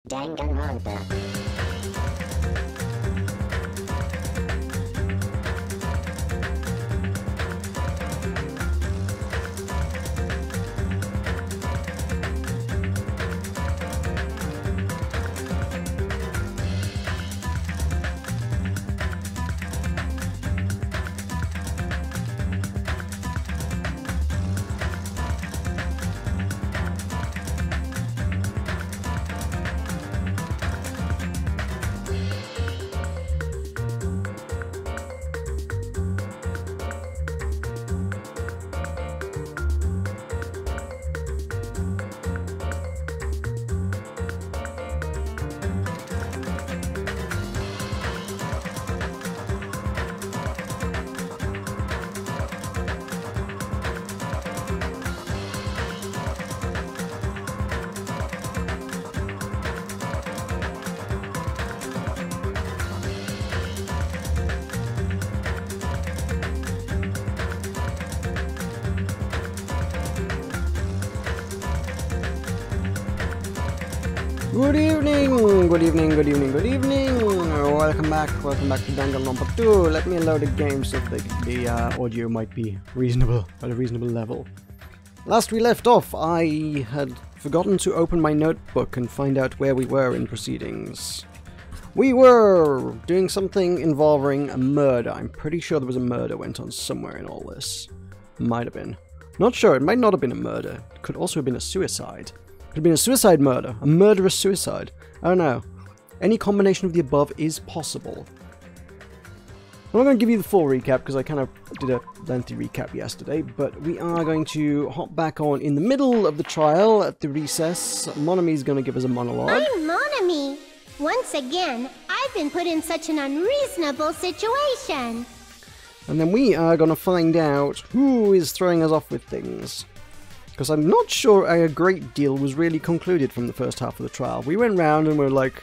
Danganronpa. Good evening, good evening, good evening, good evening. Welcome back to Danganronpa 2. Let me load the game so that the audio might be reasonable, at a reasonable level. Last we left off, I had forgotten to open my notebook and find out where we were in proceedings. We were doing something involving a murder. I'm pretty sure there was a murder went on somewhere in all this. Might have been. Not sure, it might not have been a murder. It could also have been a suicide. Could have been a suicide murder, a murderous suicide. I don't know. Any combination of the above is possible. I'm not going to give you the full recap because I kind of did a lengthy recap yesterday, but we are going to hop back on in the middle of the trial at the recess. Monomi's going to give us a monologue. I'm Monomi. Once again, I've been put in such an unreasonable situation. And then we are going to find out who is throwing us off with things. Because I'm not sure a great deal was really concluded from the first half of the trial. We went round and were like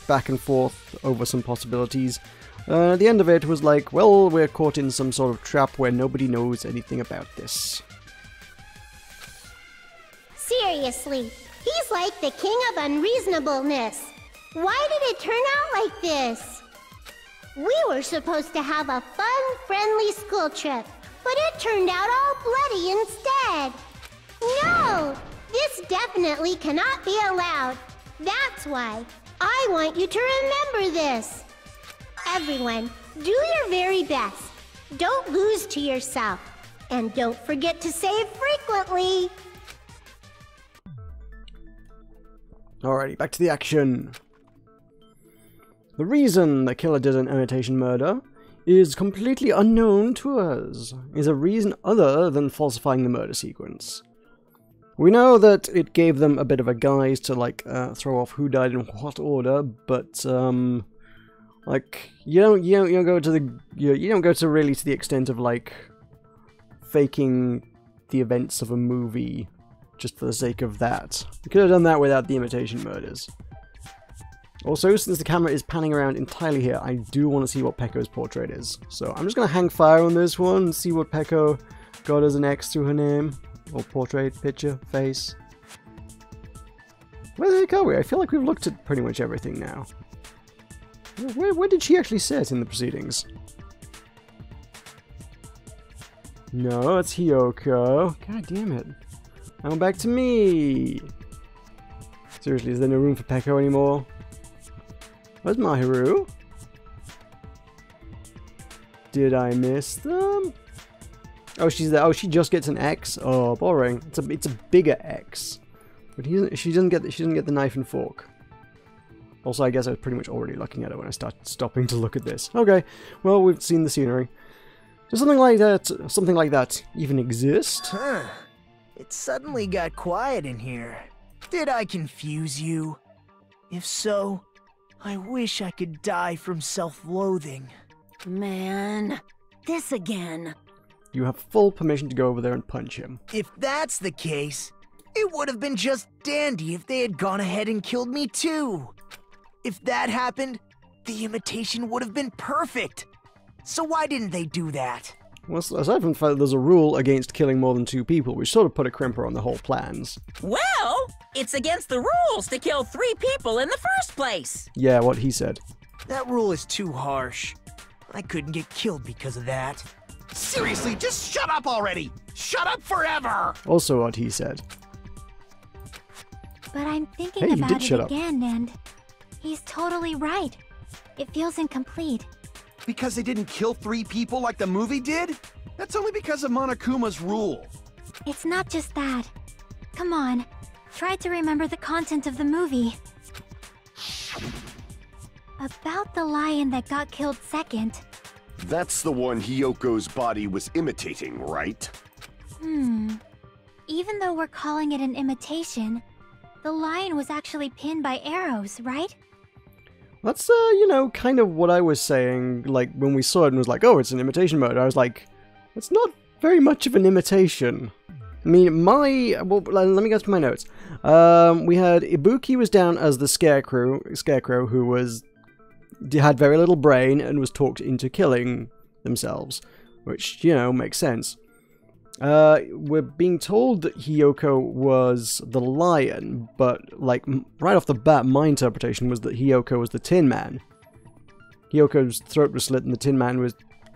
back and forth over some possibilities. At the end of it was like, well, we're caught in some sort of trap where nobody knows anything about this. Seriously, he's like the king of unreasonableness. Why did it turn out like this? We were supposed to have a fun, friendly school trip, but it turned out all bloody instead. No! This definitely cannot be allowed. That's why I want you to remember this. Everyone, do your very best. Don't lose to yourself. And don't forget to save frequently. Alrighty, back to the action. The reason the killer did an imitation murder is completely unknown to us. Is a reason other than falsifying the murder sequence. We know that it gave them a bit of a guise to like throw off who died in what order, but like you don't go to really to the extent of like faking the events of a movie just for the sake of that. You could have done that without the imitation murders. Also, since the camera is panning around entirely here, I do want to see what Pecco's portrait is. So I'm just going to hang fire on this one and see what Pecco got as an X through her name. Or portrait, picture, face. Where the heck are we? I feel like we've looked at pretty much everything now. Where did she actually sit in the proceedings? No, it's Hiyoko. God damn it. Now back to me. Seriously, is there no room for Pecco anymore? Where's Mahiru? Did I miss them? Oh, she's there. Oh, she just gets an X. Oh, boring. It's a bigger X. But she doesn't get the knife and fork. Also, I guess I was pretty much already looking at it when I started stopping to look at this. Okay, well, we've seen the scenery. Does something like that even exist? Huh. It suddenly got quiet in here. Did I confuse you? If so, I wish I could die from self-loathing. Man, this again. You have full permission to go over there and punch him. If that's the case, it would have been just dandy if they had gone ahead and killed me too. If that happened, the imitation would have been perfect. So why didn't they do that? Well, aside from the fact that there's a rule against killing more than 2 people, which sort of put a crimper on the whole plans. Well, it's against the rules to kill 3 people in the first place. Yeah, what he said. That rule is too harsh. I couldn't get killed because of that. Seriously, just shut up already! Shut up forever! Also what he said. But I'm thinking Hey, you about did it shut up. again, and he's totally right. It feels incomplete. Because they didn't kill 3 people like the movie did? That's only because of Monokuma's rule. It's not just that. Come on, try to remember the content of the movie. About the lion that got killed second. That's the one Hyoko's body was imitating, right? Even though we're calling it an imitation, the lion was actually pinned by arrows, right? That's, you know, kind of what I was saying, like, when we saw it and was like, oh, it's an imitation mode. I was like, it's not very much of an imitation. I mean, well, let me go to my notes. We had Ibuki was down as the Scarecrow who had very little brain and was talked into killing themselves, which, you know, makes sense. We're being told that Hiyoko was the lion, but, like, right off the bat, my interpretation was that Hiyoko was the Tin Man. Hiyoko's throat was slit and the Tin Man was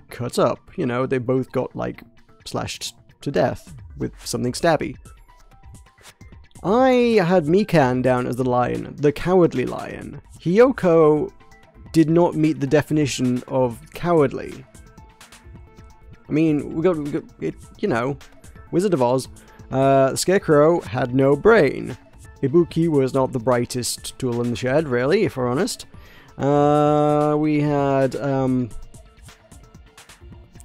cut up. You know, they both got, like, slashed to death with something stabby. I had Mikan down as the lion, the cowardly lion. Hiyoko did not meet the definition of cowardly. I mean, we got it, you know, Wizard of Oz. Scarecrow had no brain. Ibuki was not the brightest tool in the shed, really, if we're honest. We had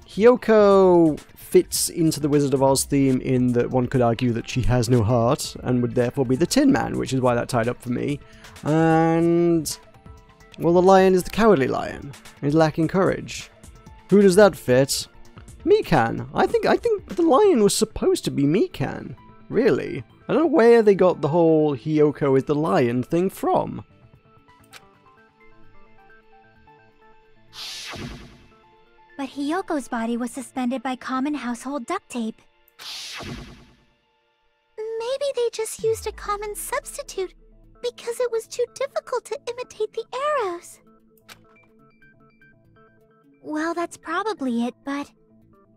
Hiyoko fits into the Wizard of Oz theme in that one could argue that she has no heart and would therefore be the Tin Man, which is why that tied up for me. And well, the lion is the cowardly lion. He's lacking courage. Who does that fit? Mikan. I think the lion was supposed to be Mikan. Really. I don't know where they got the whole Hiyoko is the lion thing from. But Hiyoko's body was suspended by common household duct tape. Maybe they just used a common substitute because it was too difficult to imitate the arrows. Well, that's probably it, but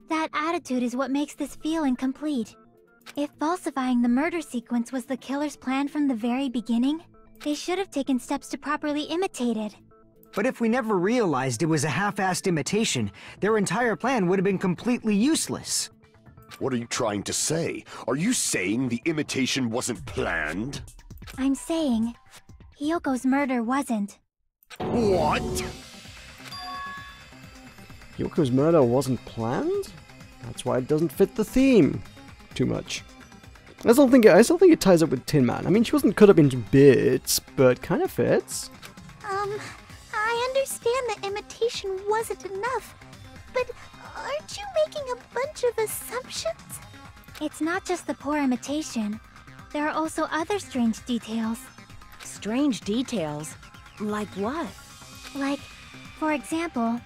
that attitude is what makes this feel incomplete. If falsifying the murder sequence was the killer's plan from the very beginning, they should have taken steps to properly imitate it. But if we never realized it was a half-assed imitation, their entire plan would have been completely useless. What are you trying to say? Are you saying the imitation wasn't planned? I'm saying, Hiyoko's murder wasn't. What? Hiyoko's murder wasn't planned? That's why it doesn't fit the theme too much. I still think it ties up with Tin Man. I mean, she wasn't cut up into bits, but kind of fits. I understand that imitation wasn't enough, but aren't you making a bunch of assumptions? It's not just the poor imitation. There are also other strange details. Strange details? Like what? Like, for example,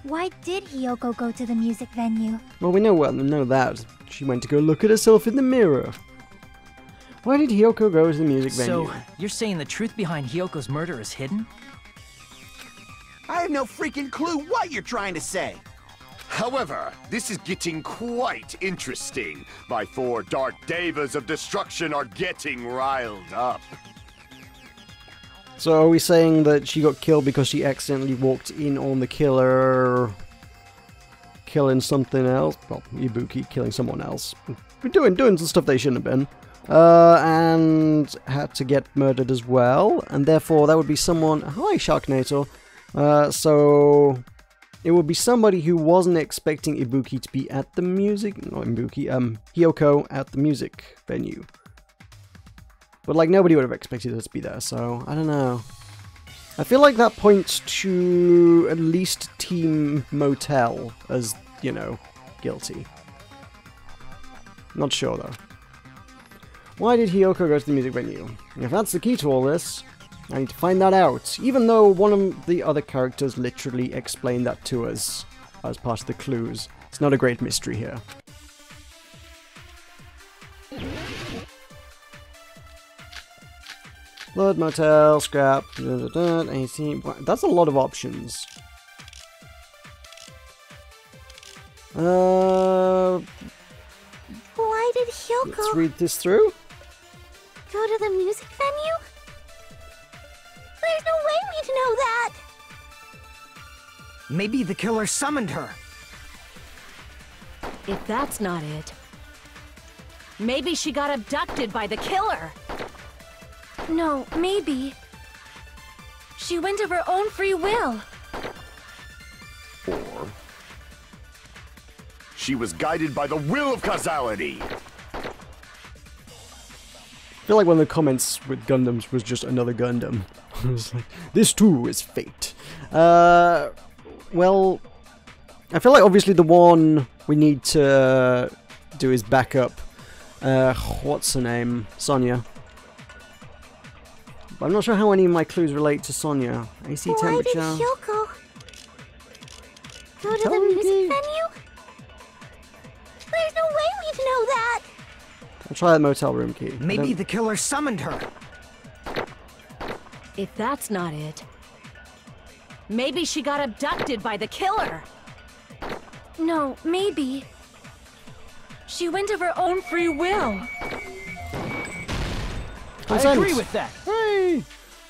why did Hiyoko go to the music venue? Well, we know that. She went to go look at herself in the mirror. Why did Hiyoko go to the music venue? So, you're saying the truth behind Hyoko's murder is hidden? I have no freaking clue what you're trying to say. However, this is getting quite interesting. My 4 dark devas of destruction are getting riled up. So are we saying that she got killed because she accidentally walked in on the killer killing something else? Well, Ibuki killing someone else. Doing some stuff they shouldn't have been. And had to get murdered as well. And therefore that would be someone... Hi, Sharknator. So it would be somebody who wasn't expecting Ibuki to be at the music... Not Ibuki, Hiyoko at the music venue. But, like, nobody would have expected her to be there, so I don't know. I feel like that points to at least Team Motel as, you know, guilty. Not sure, though. Why did Hiyoko go to the music venue? If that's the key to all this, I need to find that out, even though one of the other characters literally explained that to us as part of the clues. It's not a great mystery here. Blood motel, scrap, 18. That's a lot of options. Why did Hyoko Let's read this through. go to the music venue? There's no way we'd know that! Maybe the killer summoned her. If that's not it, maybe she got abducted by the killer. No, maybe. She went of her own free will. Or she was guided by the will of causality. I feel like one of the comments with Gundams was just another Gundam. I was like, this too is fate. Well, I feel like obviously the one we need to do is back up. What's her name? Sonia. But I'm not sure how any of my clues relate to Sonia. AC temperature. Why did Hyoko go to the music venue? There's no way we'd know that! I'll try that motel room key. Maybe the killer summoned her. If that's not it, maybe she got abducted by the killer. No, maybe. She went of her own free will. I agree with that. Hey!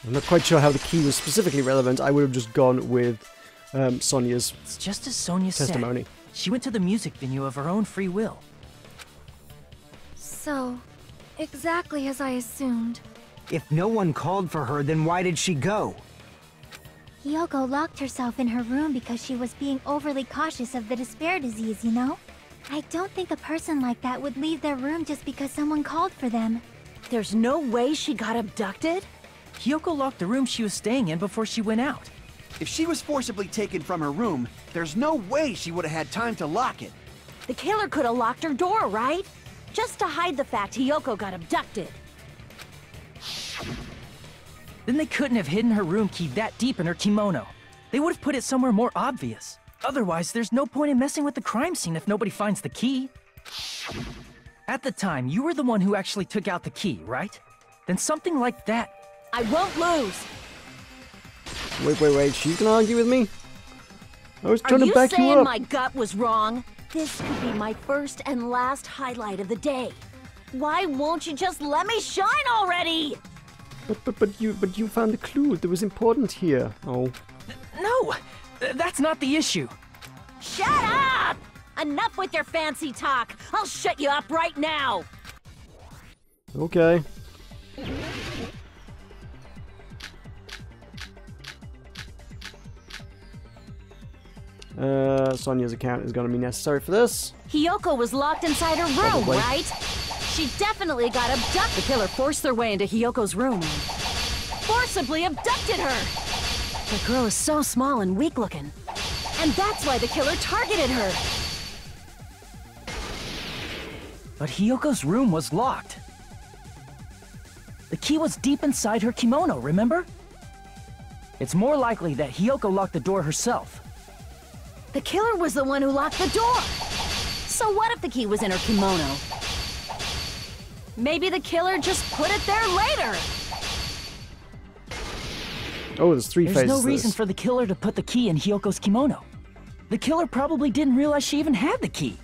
I'm not quite sure how the key was specifically relevant. I would have just gone with Sonia's It's just as Sonia testimony. said. She went to the music venue of her own free will. So, exactly as I assumed. If no one called for her, then why did she go? Hyoko locked herself in her room because she was being overly cautious of the despair disease, you know? I don't think a person like that would leave their room just because someone called for them. There's no way she got abducted? Hyoko locked the room she was staying in before she went out. If she was forcibly taken from her room, there's no way she would have had time to lock it. The killer could have locked her door, right? Just to hide the fact Hyoko got abducted. Then they couldn't have hidden her room key that deep in her kimono. They would have put it somewhere more obvious. Otherwise, there's no point in messing with the crime scene if nobody finds the key. At the time, you were the one who actually took out the key, right? Then something like that. I won't lose. Wait. She's gonna argue with me? I was trying Are to back you saying up. my gut was wrong? This could be my first and last highlight of the day. Why won't you just let me shine already? But you found the clue that was important here. Oh. No, that's not the issue. Shut up! Enough with your fancy talk. I'll shut you up right now. Okay. Sonia's account is gonna be necessary for this. Hyoko was locked inside her room, Probably. right? She definitely got abducted. The killer forced their way into Hyoko's room and forcibly abducted her. The girl is so small and weak-looking. And that's why the killer targeted her. But Hyoko's room was locked. The key was deep inside her kimono, remember? It's more likely that Hyoko locked the door herself. The killer was the one who locked the door. So what if the key was in her kimono? Maybe the killer just put it there later. Oh, there's three phases. There's no to reason this. for the killer to put the key in Hyoko's kimono. The killer probably didn't realize she even had the key.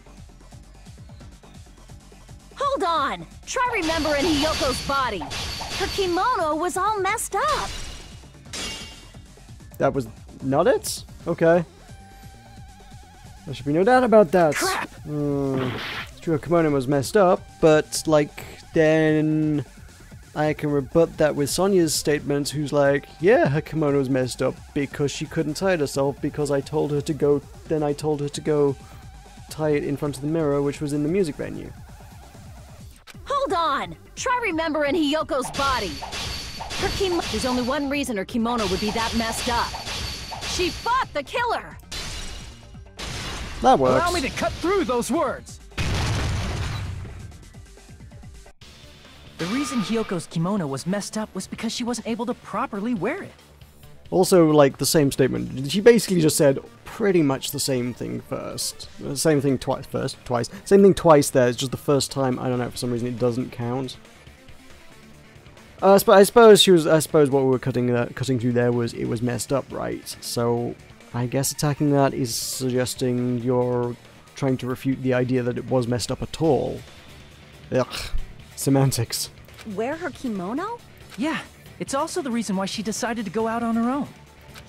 Hold on. Try remembering Hyoko's body. Her kimono was all messed up. That was not it? Okay. There should be no doubt about that. Crap! It's true, her kimono was messed up, but, like, then I can rebut that with Sonia's statement, who's like, yeah, her kimono's messed up because she couldn't tie it herself because I told her to go, then I told her to go tie it in front of the mirror, which was in the music venue. Hold on. Try remembering Hyoko's body. Her kimono. There's only one reason her kimono would be that messed up. She fought the killer. That works. Allow me to cut through those words! The reason Hyoko's kimono was messed up was because she wasn't able to properly wear it. Also, like, the same statement. She basically just said pretty much the same thing first. Same thing twice. Same thing twice there. It's just the first time, I don't know, for some reason it doesn't count. I suppose what we were cutting through there was it was messed up, right? So I guess attacking that is suggesting you're trying to refute the idea that it was messed up at all. Ugh. Semantics. Wear her kimono? Yeah, it's also the reason why she decided to go out on her own.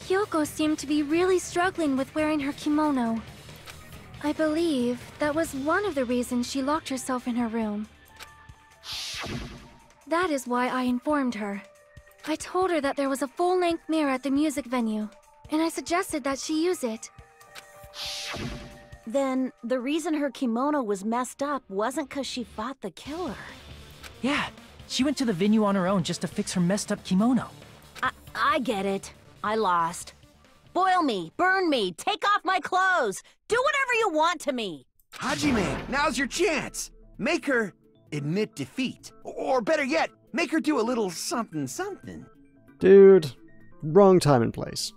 Hiyoko seemed to be really struggling with wearing her kimono. I believe that was one of the reasons she locked herself in her room. That is why I informed her. I told her that there was a full-length mirror at the music venue, and I suggested that she use it. Then, the reason her kimono was messed up wasn't 'cause she fought the killer. Yeah, she went to the venue on her own just to fix her messed up kimono. I get it. I lost. Boil me, burn me, take off my clothes, do whatever you want to me. Hajime, now's your chance. Make her admit defeat. Or better yet, make her do a little something something. Dude, wrong time and place.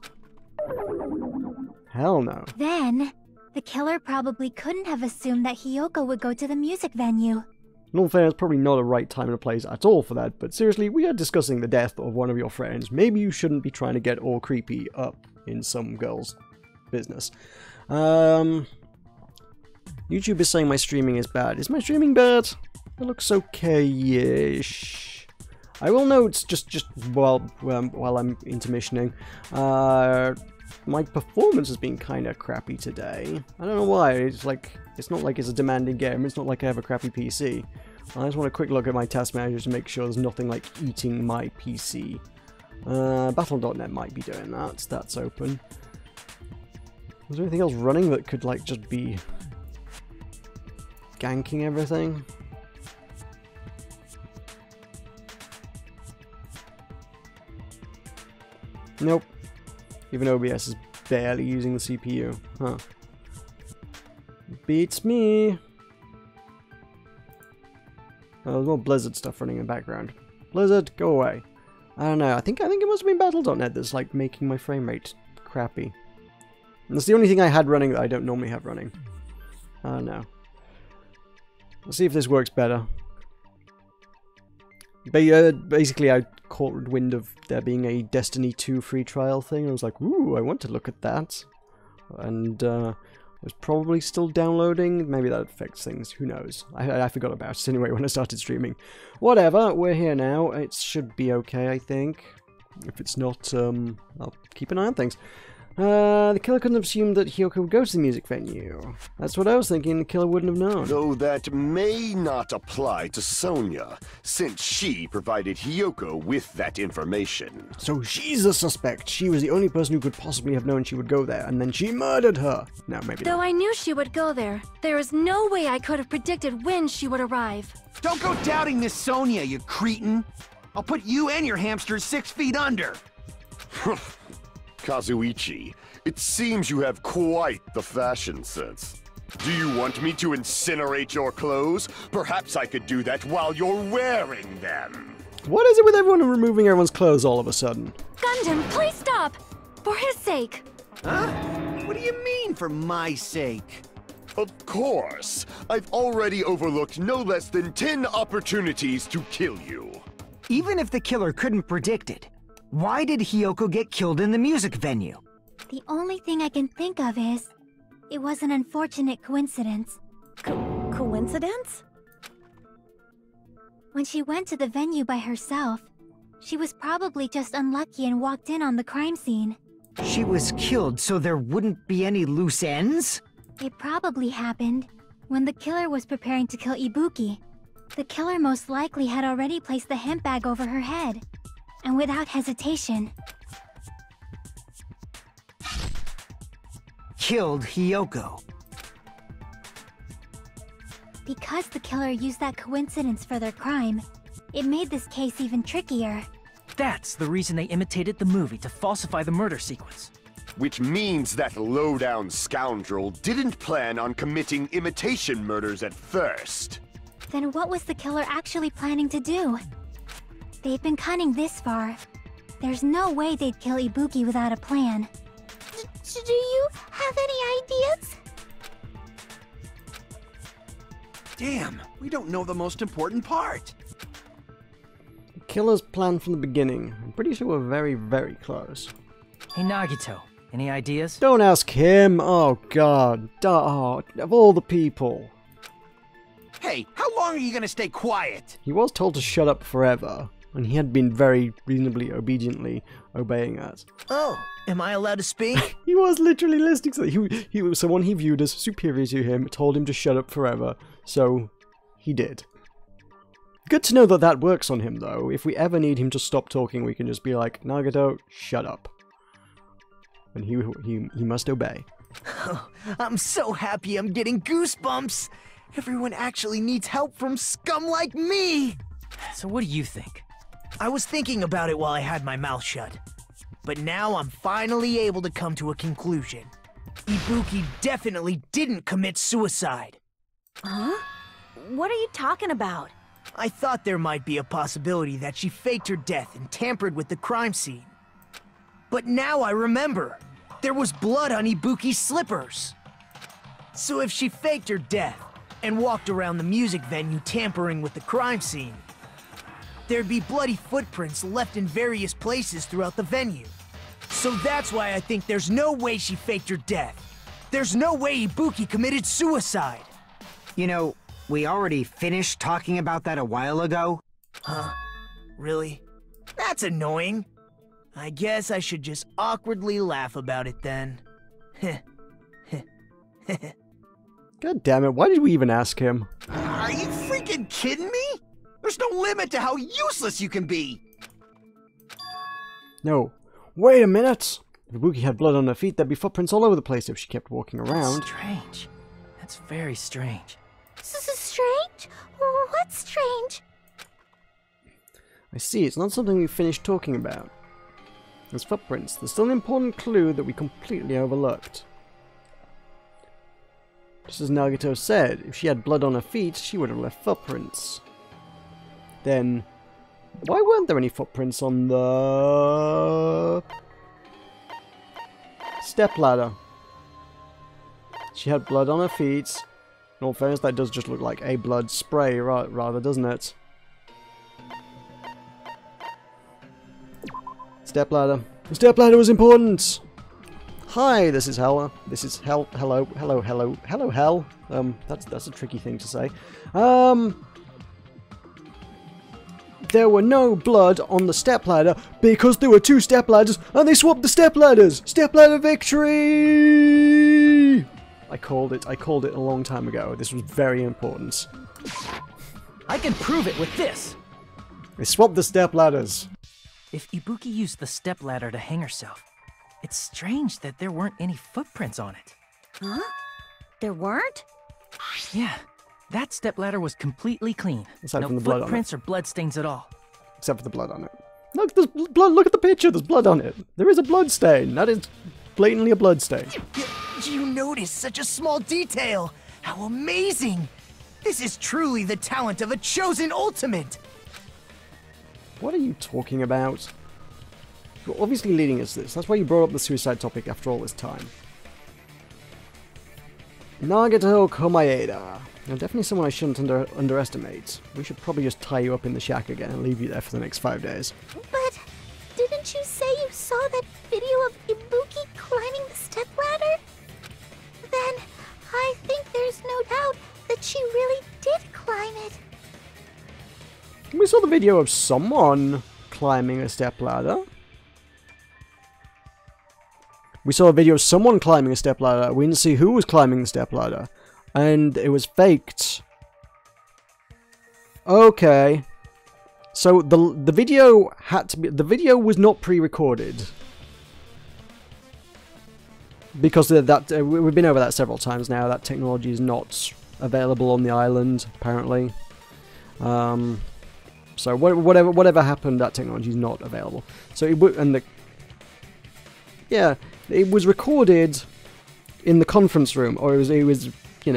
Hell no. Then, the killer probably couldn't have assumed that Hiyoko would go to the music venue. In all fairness, probably not a right time and a place at all for that, but seriously, we are discussing the death of one of your friends. Maybe you shouldn't be trying to get all creepy up in some girl's business. YouTube is saying my streaming is bad. Is my streaming bad? It looks okay-ish. I will note, just while I'm intermissioning, my performance has been kind of crappy today. I don't know why. It's not like it's a demanding game. It's not like I have a crappy PC. I just want a quick look at my task manager to make sure there's nothing like eating my PC. Battle.net might be doing that. That's open. Is there anything else running that could like just be ganking everything? Nope. Even OBS is barely using the CPU. Huh. Beats me. Oh, there's more Blizzard stuff running in the background. Blizzard, go away. I don't know. I think it must have been Battle.net that's like making my frame rate crappy. And that's the only thing I had running that I don't normally have running. I don't know. Let's see if this works better. Basically, I caught wind of there being a Destiny 2 free trial thing. I was like, ooh, I want to look at that. And it was probably still downloading. Maybe that affects things. Who knows? I forgot about it anyway when I started streaming. Whatever, we're here now. It should be okay, I think. If it's not, I'll keep an eye on things. The killer couldn't have assumed that Hiyoko would go to the music venue. That's what I was thinking. The killer wouldn't have known. Though that may not apply to Sonia, since she provided Hiyoko with that information. So she's the suspect. She was the only person who could possibly have known she would go there, and then she murdered her. No, maybe Though not. I knew she would go there, there is no way I could have predicted when she would arrive. Don't go doubting Miss Sonia, you cretin. I'll put you and your hamsters 6 feet under. Kazuichi, it seems you have quite the fashion sense. Do you want me to incinerate your clothes? Perhaps I could do that while you're wearing them. What is it with everyone removing everyone's clothes all of a sudden? Gundam, please stop! For his sake! Huh? What do you mean, for my sake? Of course. I've already overlooked no less than 10 opportunities to kill you. Even if the killer couldn't predict it, why did Hiyoko get killed in the music venue? The only thing I can think of is, it was an unfortunate coincidence. Coincidence? When she went to the venue by herself, she was probably just unlucky and walked in on the crime scene. She was killed so there wouldn't be any loose ends? It probably happened when the killer was preparing to kill Ibuki. The killer most likely had already placed the hemp bag over her head. And without hesitation, killed Hiyoko. Because the killer used that coincidence for their crime, it made this case even trickier. That's the reason they imitated the movie to falsify the murder sequence. Which means that low-down scoundrel didn't plan on committing imitation murders at first. Then what was the killer actually planning to do? They've been cunning this far. There's no way they'd kill Ibuki without a plan. Do you have any ideas? Damn, we don't know the most important part. Killer's plan from the beginning. I'm pretty sure we're very, very close. Hey Nagito, any ideas? Don't ask him! Oh god. Oh, of all the people. Hey, how long are you gonna stay quiet? He was told to shut up forever, and he had been very reasonably obediently obeying us. Oh, am I allowed to speak? He was literally listening to that. He was someone he viewed as superior to him, told him to shut up forever, so he did. Good to know that that works on him, though. If we ever need him to stop talking, we can just be like, Nagito, shut up. And he must obey. Oh, I'm so happy I'm getting goosebumps. Everyone actually needs help from scum like me. So what do you think? I was thinking about it while I had my mouth shut. But now I'm finally able to come to a conclusion. Ibuki definitely didn't commit suicide. Huh? What are you talking about? I thought there might be a possibility that she faked her death and tampered with the crime scene. But now I remember. There was blood on Ibuki's slippers. So if she faked her death and walked around the music venue tampering with the crime scene, there'd be bloody footprints left in various places throughout the venue. So that's why I think there's no way she faked her death. There's no way Ibuki committed suicide. You know, we already finished talking about that a while ago. Huh? Really? That's annoying. I guess I should just awkwardly laugh about it then. God damn it, why did we even ask him? Are you freaking kidding me? There's no limit to how useless you can be. No. Wait a minute! If Ibuki had blood on her feet, there'd be footprints all over the place if she kept walking around. Strange. That's very strange. Strange? What's strange? I see, it's not something we finished talking about. There's footprints. There's still an important clue that we completely overlooked. Just as Nagito said, if she had blood on her feet, she would have left footprints. Then, why weren't there any footprints on the stepladder? She had blood on her feet. In all fairness, that does just look like a blood spray, rather, doesn't it? Stepladder. The stepladder was important! Hi, this is Hella. This is Hell. Hello, hello, hello, hello, Hell. That's a tricky thing to say. There were no blood on the stepladder because there were two stepladders and they swapped the stepladders! Stepladder victory! I called it a long time ago. This was very important. I can prove it with this! They swapped the stepladders. If Ibuki used the stepladder to hang herself, it's strange that there weren't any footprints on it. Huh? There weren't? Yeah, that stepladder was completely clean. Aside no from the blood on it. footprints or bloodstains at all. Except for the blood on it. Look, there's blood. Look at the picture. There's blood on it. There is a blood stain. That is blatantly a blood stain. You noticed such a small detail. How amazing! This is truly the talent of a chosen ultimate. What are you talking about? You're obviously leading us to this. That's why you brought up the suicide topic after all this time. Nagito Komaeda. Now, definitely someone I shouldn't underestimate. We should probably just tie you up in the shack again and leave you there for the next 5 days. But didn't you say you saw that video of Ibuki climbing the stepladder? Then I think there's no doubt that she really did climb it. We saw the video of someone climbing a stepladder. We saw a video of someone climbing a stepladder. We didn't see who was climbing the stepladder. And it was faked. Okay. So the video had to be... The video was not pre-recorded. Because we've been over that several times now. That technology is not available on the island, apparently. So whatever happened, that technology is not available. So it was recorded in the conference room, or it was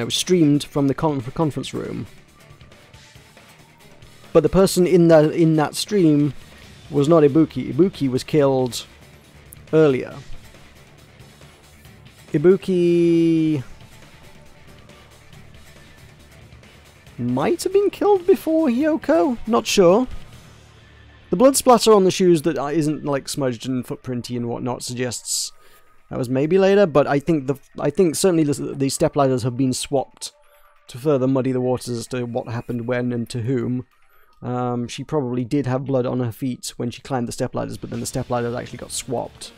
streamed from the conference room. But the person in that stream was not Ibuki. Ibuki was killed earlier. Ibuki might have been killed before Hiyoko? Not sure. The blood splatter on the shoes that isn't like smudged and footprinty and whatnot suggests that was maybe later, but I think certainly the step ladders have been swapped to further muddy the waters as to what happened when and to whom. She probably did have blood on her feet when she climbed the step ladders, but then the step ladders actually got swapped.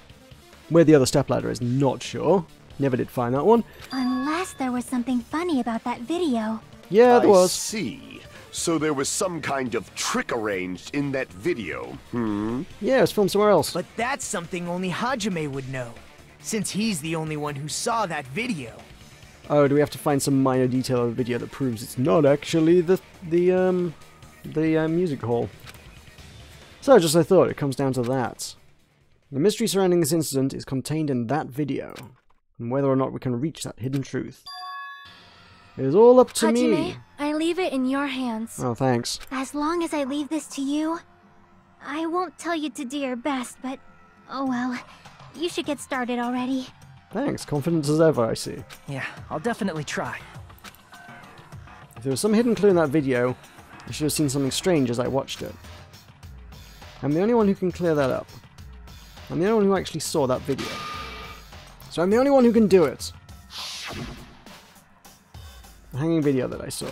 Where the other step ladder is, not sure. Never did find that one. Unless there was something funny about that video. Yeah, there was. I see. So there was some kind of trick arranged in that video, Yeah, it was filmed somewhere else. But that's something only Hajime would know, since he's the only one who saw that video. Oh, do we have to find some minor detail of the video that proves it's not actually the music hall? So, just as I thought, it comes down to that. The mystery surrounding this incident is contained in that video, and whether or not we can reach that hidden truth. It is all up to Hajime, me. I leave it in your hands. Oh, thanks. As long as I leave this to you, I won't tell you to do your best, but oh well. You should get started already. Thanks, confidence as ever, I see. Yeah, I'll definitely try. If there was some hidden clue in that video, I should have seen something strange as I watched it. I'm the only one who can clear that up. I'm the only one who actually saw that video. So I'm the only one who can do it. The hanging video that I saw.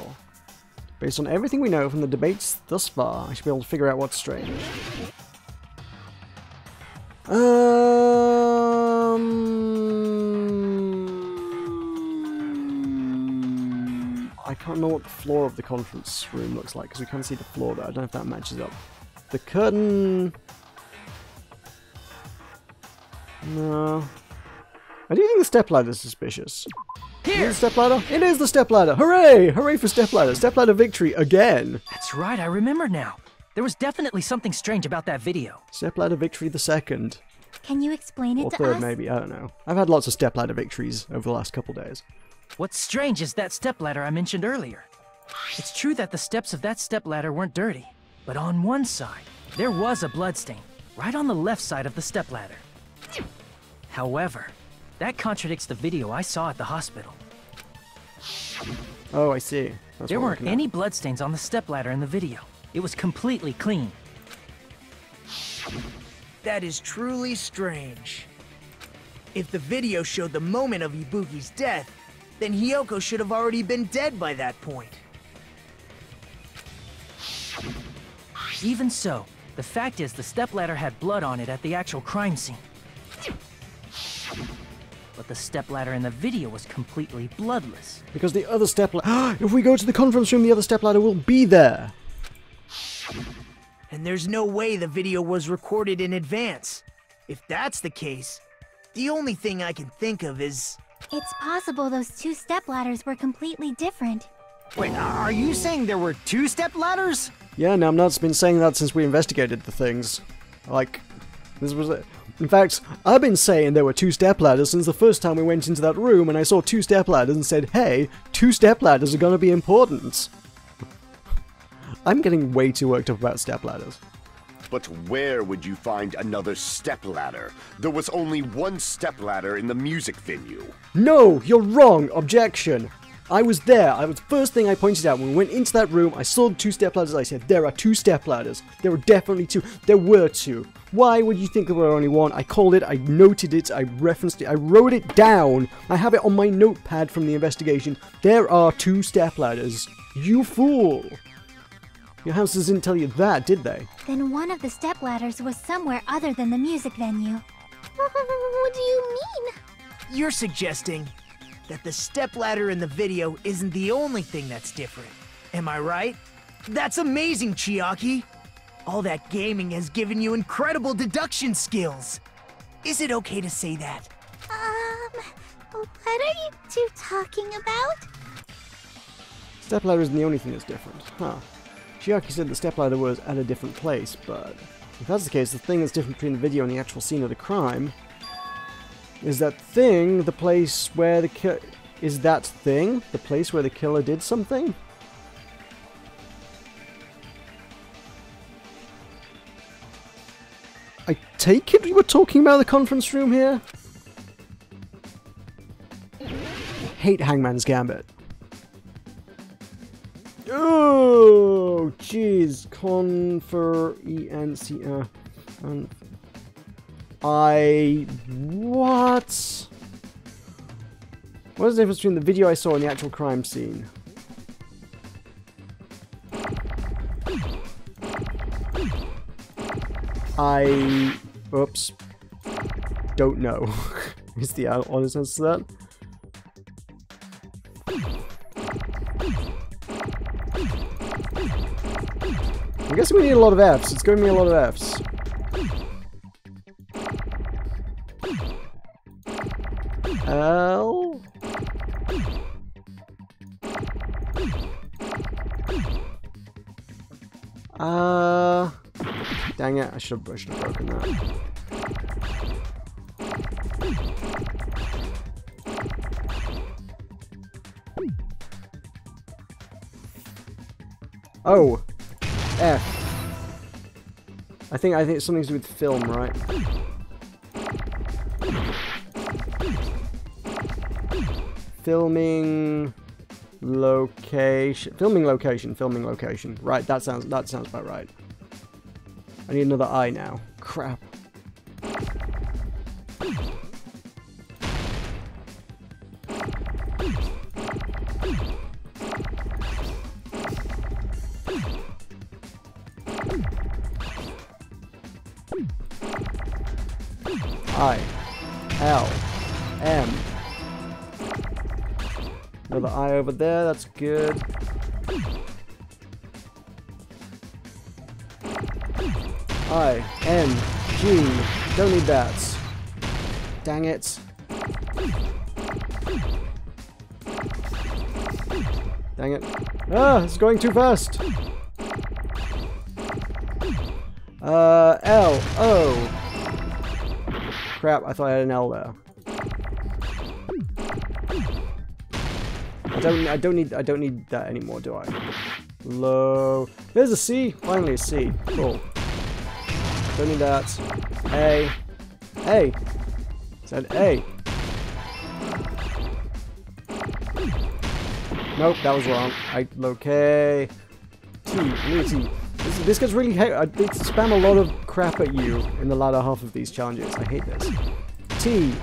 Based on everything we know from the debates thus far, I should be able to figure out what's strange. I can't know what the floor of the conference room looks like, because we can't see the floor there. I don't know if that matches up. The curtain... No. I do think the stepladder is suspicious. Here! Is it the stepladder? It is the stepladder! Hooray! Hooray for stepladder! Stepladder victory again! That's right, I remember now. There was definitely something strange about that video. Stepladder victory the second. Can you explain it Or to third, us? maybe. I don't know. I've had lots of stepladder victories over the last couple days. What's strange is that stepladder I mentioned earlier. It's true that the steps of that stepladder weren't dirty, but on one side, there was a bloodstain, right on the left side of the stepladder. However, that contradicts the video I saw at the hospital. Oh, I see. That's There what we're weren't looking at. any bloodstains on the stepladder in the video. It was completely clean. That is truly strange. If the video showed the moment of Ibuki's death, then Hiyoko should have already been dead by that point. Even so, the fact is the stepladder had blood on it at the actual crime scene. But the stepladder in the video was completely bloodless. Because the other stepladder... If we go to the conference room, the other stepladder will be there! And there's no way the video was recorded in advance. If that's the case, the only thing I can think of is... It's possible those two stepladders were completely different. Wait, are you saying there were two step ladders? Yeah, Namnut's been saying that since we investigated the things. Like, this was it. In fact, I've been saying there were two stepladders since the first time we went into that room and I saw two stepladders and said, hey, two stepladders are gonna be important. I'm getting way too worked up about stepladders. But where would you find another stepladder? There was only one stepladder in the music venue. No, you're wrong! Objection! I was there. I was the first thing I pointed out when we went into that room. I saw the two stepladders. I said, there are two stepladders. There were definitely two. There were two. Why would you think there were only one? I called it. I noted it. I referenced it. I wrote it down. I have it on my notepad from the investigation. There are two stepladders. You fool! Your houses didn't tell you that, did they? Then one of the stepladders was somewhere other than the music venue. What do you mean? You're suggesting that the stepladder in the video isn't the only thing that's different. Am I right? That's amazing, Chiaki! All that gaming has given you incredible deduction skills. Is it okay to say that? What are you two talking about? Stepladder isn't the only thing that's different. Huh. Chiaki said the stepladder was at a different place, but if that's the case, the thing that's different between the video and the actual scene of the crime is that thing the place where the killer... Is that thing the place where the killer did something? take it we were talking about the conference room here? Hate Hangman's Gambit. Oh, jeez. What? What is the difference between the video I saw and the actual crime scene? Oops. Don't know. Is the honest answer to that? I'm guessing we need a lot of Fs. It's giving me a lot of Fs. L. Dang it! I should have broken that. Oh, F. I think it's something to do with film, right? Filming location. Right, that sounds about right. I need another I now. Crap. I L M. Another I over there, that's good. I N G. Don't need that. Dang it. Dang it. Ah, it's going too fast. L O. Crap, I thought I had an L there. I don't need that anymore, do I? Low. There's a C. Finally a C. Cool. Don't need that. A. A. Said A. Nope, that was wrong. Okay. T. I need a T. This gets really they spam a lot of crap at you in the latter half of these challenges. I hate this. T.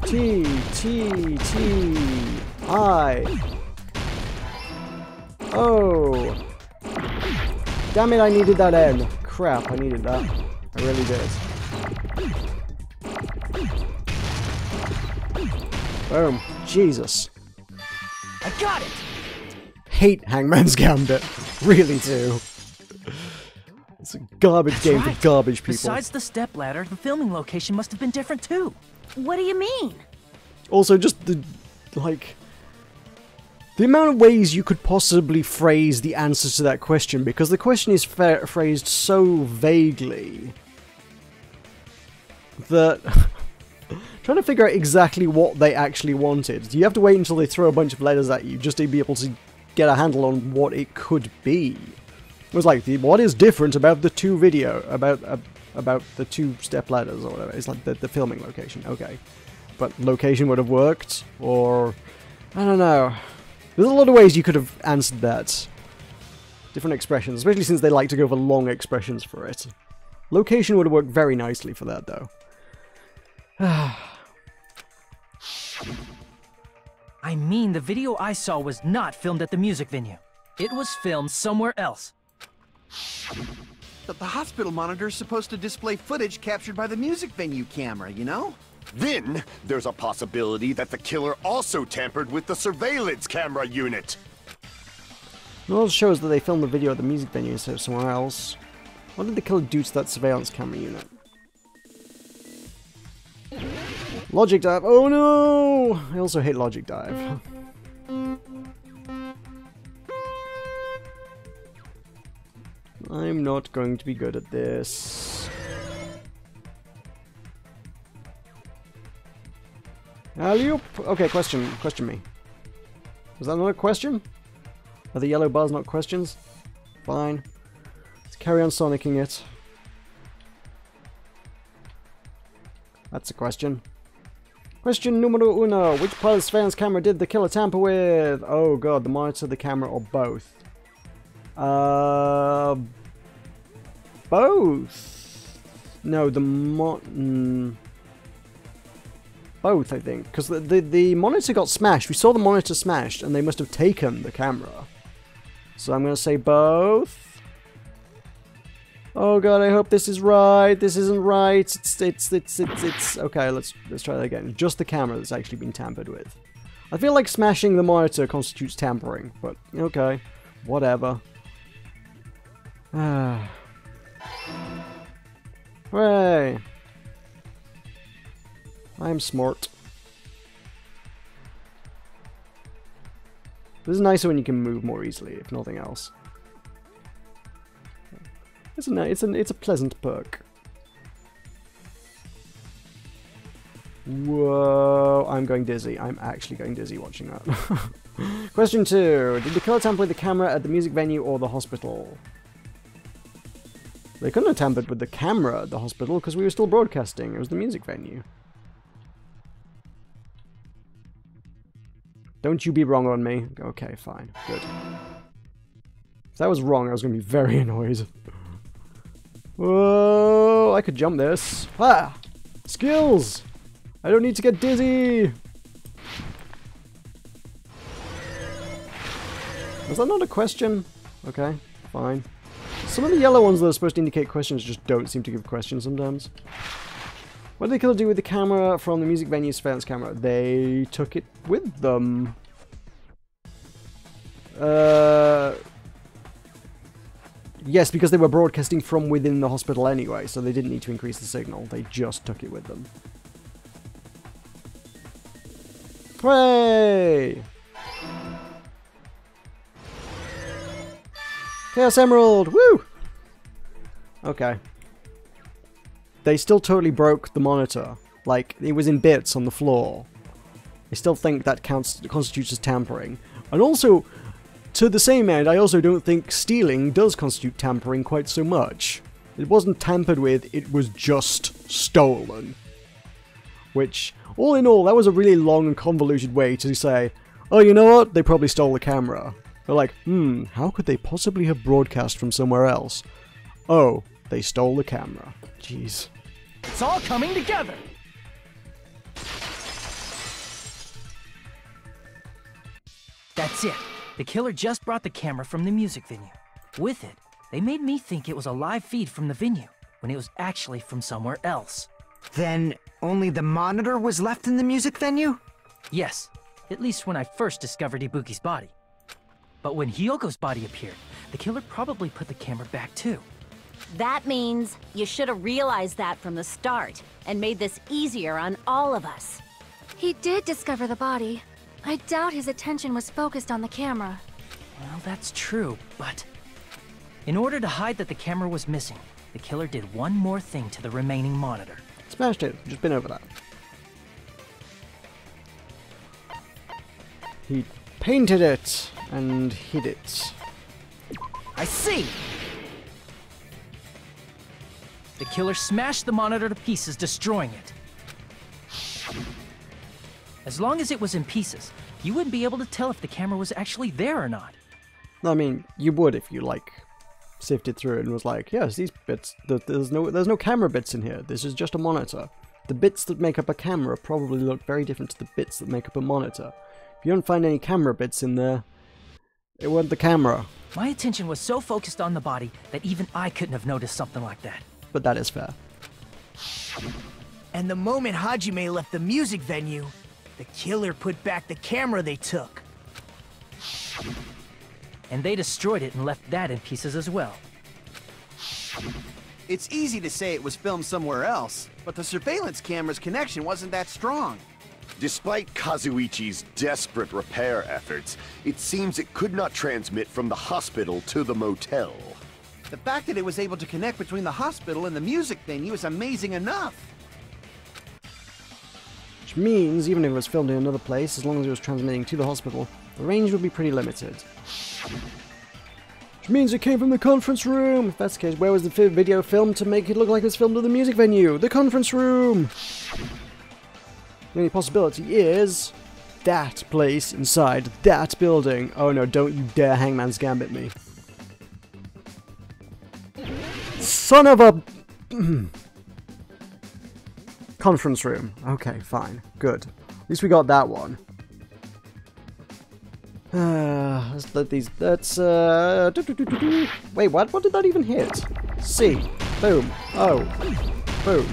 T. T. T. I. O. Damn it, I needed that N. Crap, I needed that. I really did. Boom. Jesus. I got it! Hate Hangman's Gambit. Really do. It's a garbage game for garbage people. Besides the stepladder, the filming location must have been different too. What do you mean? Also, just the amount of ways you could possibly phrase the answers to that question, because the question is phrased so vaguely that trying to figure out exactly what they actually wanted, you have to wait until they throw a bunch of letters at you just to be able to get a handle on what it could be. It was like, what is different about the two about the two step ladders or whatever? It's like the filming location. Okay, but location would have worked, or I don't know. There's a lot of ways you could have answered that. Different expressions, especially since they like to go for long expressions for it. Location would have worked very nicely for that, though. I mean, the video I saw was not filmed at the music venue. It was filmed somewhere else. But the hospital monitor is supposed to display footage captured by the music venue camera, you know? Then, there's a possibility that the killer also tampered with the surveillance camera unit. It also shows that they filmed the video at the music venue instead of somewhere else. What did the killer do to that surveillance camera unit? Logic dive. Oh no! I also hate logic dive. I'm not going to be good at this. Alley-oop? Okay, question me. Was that not a question? Are the yellow bars not questions? Fine. Let's carry on sonicking it. That's a question. Question numero uno. Which part of the surveillance camera did the killer tamper with? Oh god, the monitor, the camera, or both? Both. No, both, I think. Because the monitor got smashed. We saw the monitor smashed, and they must have taken the camera. So I'm going to say both. Oh god, I hope this is right. This isn't right. It's okay, let's try that again. Just the camera that's actually been tampered with. I feel like smashing the monitor constitutes tampering, but okay. Whatever. Hooray. I'm smart. This is nicer when you can move more easily, if nothing else. It's a pleasant perk. Whoa, I'm going dizzy. I'm actually going dizzy watching that. Question 2. Did the killer tamper with the camera at the music venue or the hospital? They couldn't have tampered with the camera at the hospital because we were still broadcasting. It was the music venue. Don't you be wrong on me. Okay, fine. Good. If that was wrong, I was going to be very annoyed. Whoa, I could jump this. Ah! Skills! I don't need to get dizzy! Was that not a question? Okay, fine. Some of the yellow ones that are supposed to indicate questions just don't seem to give questions sometimes. What did the killer do with the camera from the music venue surveillance camera? They took it with them. Yes, because they were broadcasting from within the hospital anyway, so they didn't need to increase the signal. They just took it with them. Hooray! Chaos Emerald! Woo! Okay. They still totally broke the monitor. Like, it was in bits on the floor. I still think that constitutes as tampering. And also, to the same end, I also don't think stealing does constitute tampering quite so much. It wasn't tampered with, it was just stolen. Which, all in all, that was a really long and convoluted way to say, oh, you know what? They probably stole the camera. They're like, how could they possibly have broadcast from somewhere else? Oh, they stole the camera. Jeez. It's all coming together! That's it. The killer just brought the camera from the music venue. With it, they made me think it was a live feed from the venue, when it was actually from somewhere else. Then, only the monitor was left in the music venue? Yes, at least when I first discovered Ibuki's body. But when Hyoko's body appeared, the killer probably put the camera back too. That means you should have realized that from the start, and made this easier on all of us. He did discover the body. I doubt his attention was focused on the camera. Well, that's true, but... in order to hide that the camera was missing, the killer did one more thing to the remaining monitor. Smashed it. Just been over that. He painted it and hid it. I see! The killer smashed the monitor to pieces, destroying it. As long as it was in pieces, you wouldn't be able to tell if the camera was actually there or not. I mean, you would if you, like, sifted through it and was like, yes, these bits, there's no camera bits in here. This is just a monitor. The bits that make up a camera probably look very different to the bits that make up a monitor. If you don't find any camera bits in there, it wasn't the camera. My attention was so focused on the body that even I couldn't have noticed something like that. But that is fair. And the moment Hajime left the music venue, the killer put back the camera they took. And they destroyed it and left that in pieces as well. It's easy to say it was filmed somewhere else, but the surveillance camera's connection wasn't that strong. Despite Kazuichi's desperate repair efforts, it seems it could not transmit from the hospital to the motel. The fact that it was able to connect between the hospital and the music venue is amazing enough. Which means, even if it was filmed in another place, as long as it was transmitting to the hospital, the range would be pretty limited. Which means it came from the conference room. If that's the case, where was the video filmed to make it look like it was filmed at the music venue? The conference room! The only possibility is that place inside that building. Oh no, don't you dare Hangman's Gambit me. Son of a... Conference room. Okay, fine. Good. At least we got that one. Let's let these... Let's, Wait, what? What did that even hit? C. Boom. O. Boom.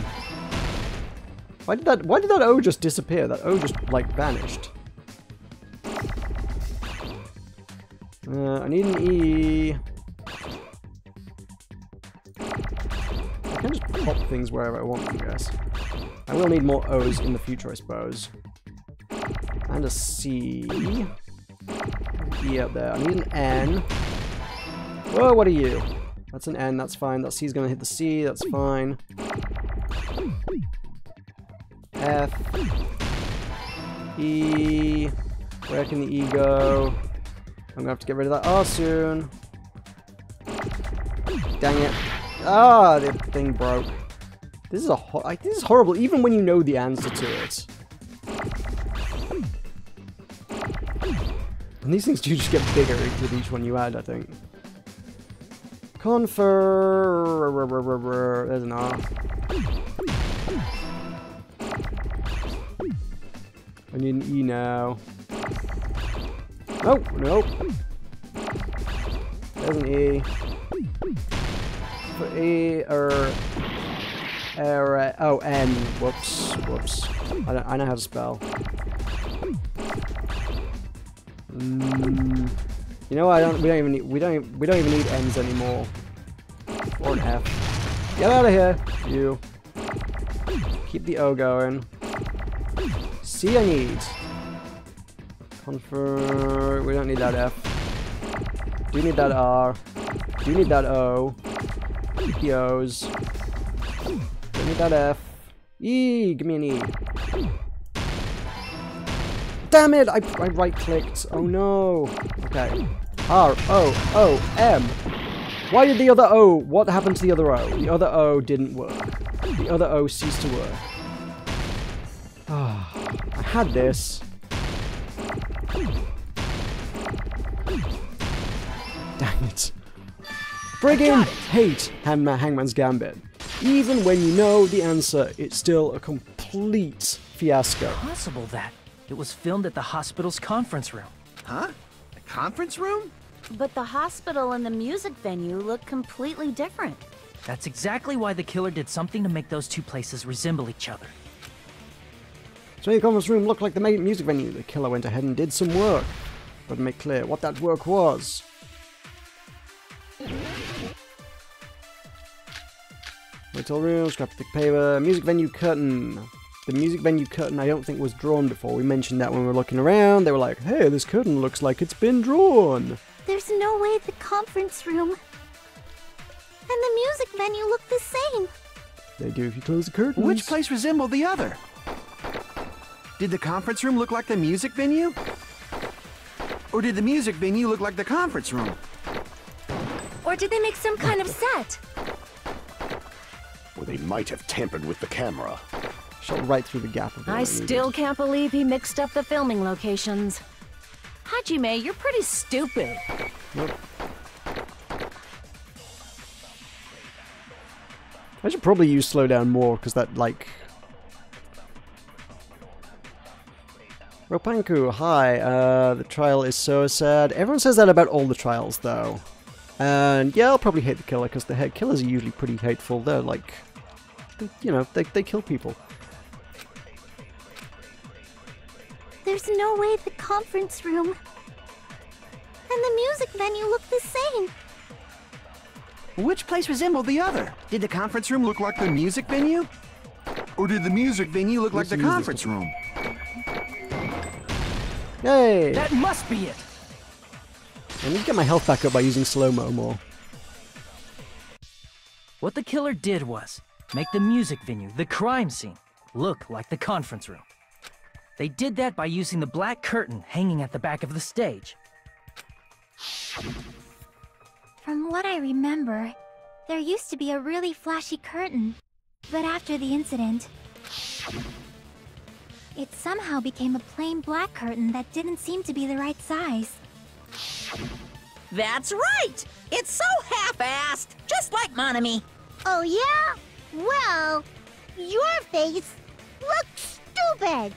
Why did that O just disappear? That O just, like, vanished. I need an E. I can just pop things wherever I want them, guys. I will need more O's in the future, I suppose. And a C. E up there. I need an N. Whoa, what are you? That's an N, that's fine. That C's gonna hit the C, that's fine. F. E. Where can the E go? I'm gonna have to get rid of that R soon. Dang it. Ah, the thing broke. This is this is horrible, even when you know the answer to it. And these things do just get bigger with each one you add, I think. Confer... There's an R. I need an E now. Nope, nope. There's an E. For E, oh, N. Whoops, whoops. I know how to spell. You know what? We don't even need N's anymore. Or an F. Get out of here, you. Keep the O going. C I need. Confer. We don't need that F. Do need that R. Do need that O. Keep the O's. Don't need that F. E. Give me an E. Damn it! I right-clicked. Oh no. Okay. R, O, O, M. Why did the other O? What happened to the other O? The other O didn't work. The other O ceased to work. Ah, I had this. Dang it. Friggin' hate Hangman's Gambit. Even when you know the answer, it's still a complete fiasco. Possible that it was filmed at the hospital's conference room. Huh? The conference room? But the hospital and the music venue look completely different. That's exactly why the killer did something to make those two places resemble each other. So the conference room looked like the music venue. The killer went ahead and did some work. But to make clear what that work was. Hotel room, scrapbook paper, music venue curtain. The music venue curtain I don't think was drawn before. We mentioned that when we were looking around. They were like, hey, this curtain looks like it's been drawn. There's no way the conference room and the music venue look the same. They do if you close the curtains. Which place resembled the other? Did the conference room look like the music venue? Or did the music venue look like the conference room? Or did they make some kind of set? Or they might have tampered with the camera. Shot right through the gap of it. I still can't believe he mixed up the filming locations. Hajime, you're pretty stupid. Nope. I should probably use slow down more, because that, like... Ropanku, hi. The trial is so sad. Everyone says that about all the trials, though. And yeah, I'll probably hate the killer, because the head killers are usually pretty hateful. They're like... You know, they kill people. There's no way the conference room and the music venue look the same. Which place resembled the other? Did the conference room look like the music venue? Or did the music venue look like the conference room? Yay! That must be it! I need to get my health back up by using slow-mo more. What the killer did was make the music venue, the crime scene, look like the conference room. They did that by using the black curtain hanging at the back of the stage. From what I remember, there used to be a really flashy curtain. But after the incident, it somehow became a plain black curtain that didn't seem to be the right size. That's right! It's so half-assed, just like Monami. Oh yeah? Well, your face looks stupid.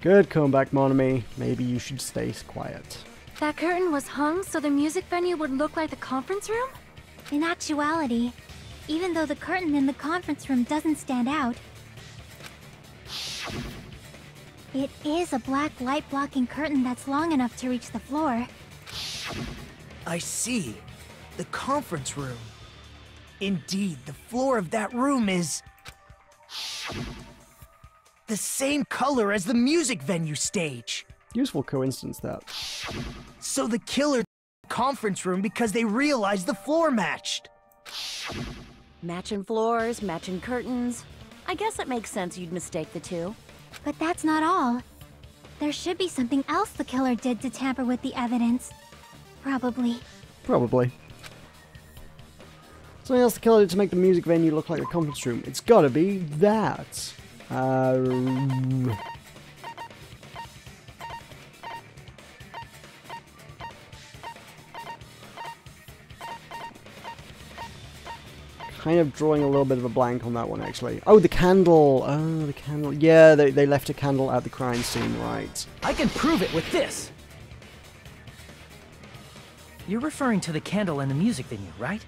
Good comeback, Monami. Maybe you should stay quiet. That curtain was hung so the music venue would look like the conference room? In actuality, even though the curtain in the conference room doesn't stand out, it is a black light-blocking curtain that's long enough to reach the floor. I see. The conference room. Indeed, the floor of that room is the same color as the music venue stage. Useful coincidence, that. So the killer conference room because they realized the floor matched. Matching floors, matching curtains. I guess it makes sense you'd mistake the two. But that's not all. There should be something else the killer did to tamper with the evidence. Probably. Probably. Something else the killer did to make the music venue look like a conference room. It's gotta be that. Kind of drawing a little bit of a blank on that one, actually. Oh, the candle! Oh, the candle. Yeah, they left a candle at the crime scene, right. I can prove it with this! You're referring to the candle in the music venue, right?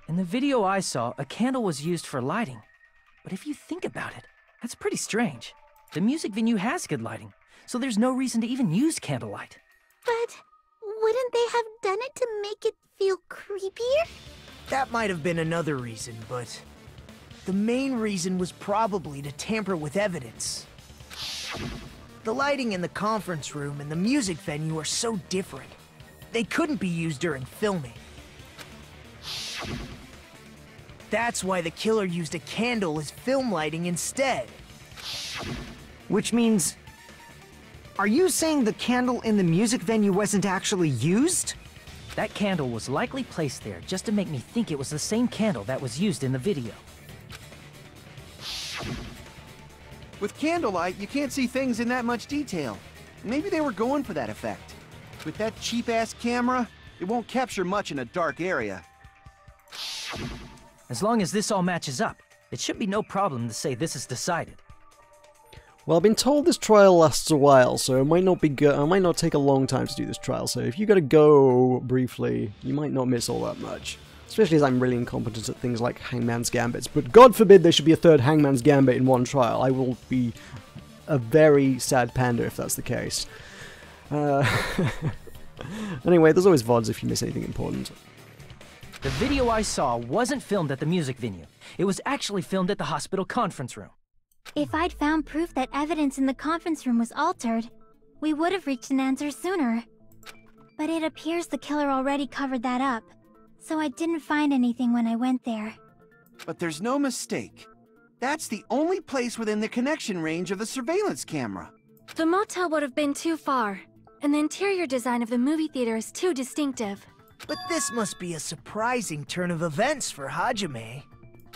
In the video I saw, a candle was used for lighting. But if you think about it, that's pretty strange. The music venue has good lighting, so there's no reason to even use candlelight. But wouldn't they have done it to make it feel creepier? That might have been another reason, but the main reason was probably to tamper with evidence. The lighting in the conference room and the music venue are so different. They couldn't be used during filming. That's why the killer used a candle as film lighting instead. Which means... Are you saying the candle in the music venue wasn't actually used? That candle was likely placed there just to make me think it was the same candle that was used in the video. With candlelight, you can't see things in that much detail. Maybe they were going for that effect. With that cheap-ass camera, it won't capture much in a dark area. As long as this all matches up, it should be no problem to say this is decided. Well, I've been told this trial lasts a while, so it might not be good. It might not take a long time to do this trial. So if you gotta go briefly, you might not miss all that much. Especially as I'm really incompetent at things like Hangman's Gambits. But God forbid there should be a third Hangman's Gambit in one trial. I will be a very sad panda if that's the case. Anyway, there's always VODs if you miss anything important. The video I saw wasn't filmed at the music venue. It was actually filmed at the hospital conference room. If I'd found proof that evidence in the conference room was altered, we would have reached an answer sooner. But it appears the killer already covered that up, so I didn't find anything when I went there. But there's no mistake. That's the only place within the connection range of the surveillance camera. The motel would have been too far, and the interior design of the movie theater is too distinctive. But this must be a surprising turn of events for Hajime.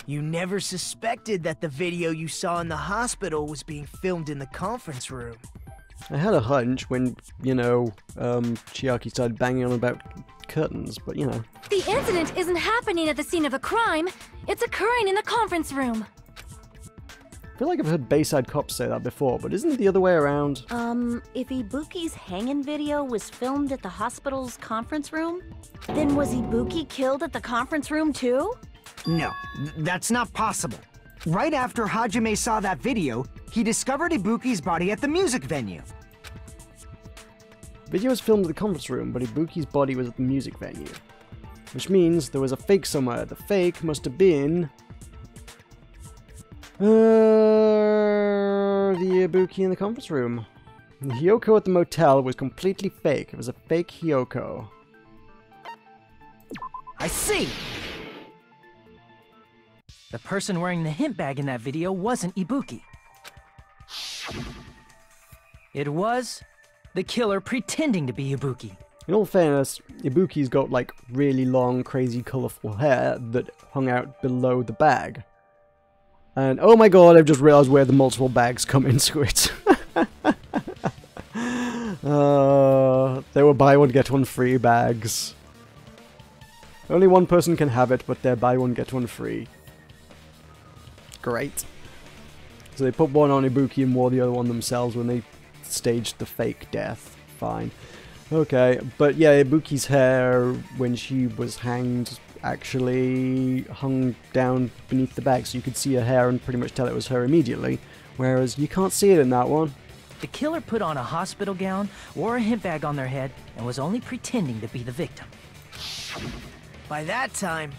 You never suspected that the video you saw in the hospital was being filmed in the conference room. I had a hunch when, you know, Chiaki started banging on about curtains, but you know. The incident isn't happening at the scene of a crime. It's occurring in the conference room. I feel like I've heard Bayside Cops say that before, but isn't it the other way around? If Ibuki's hanging video was filmed at the hospital's conference room, then was Ibuki killed at the conference room too? No, that's not possible. Right after Hajime saw that video, he discovered Ibuki's body at the music venue. Video was filmed at the conference room, but Ibuki's body was at the music venue. Which means there was a fake somewhere. The fake must have been... the Ibuki in the conference room. The Hyoko at the motel was completely fake. It was a fake Hyoko. I see! The person wearing the hint bag in that video wasn't Ibuki. It was the killer pretending to be Ibuki. In all fairness, Ibuki's got like really long, crazy, colourful hair that hung out below the bag. And oh my god, I've just realised where the multiple bags come into it. They were buy one get one free bags. Only one person can have it, but they're buy one get one free. Great. So they put one on Ibuki and wore the other one themselves when they staged the fake death. Fine. Okay, but yeah, Ibuki's hair when she was hanged actually hung down beneath the bag, so you could see her hair and pretty much tell it was her immediately, whereas you can't see it in that one. The killer put on a hospital gown, wore a hint bag on their head, and was only pretending to be the victim. By that time,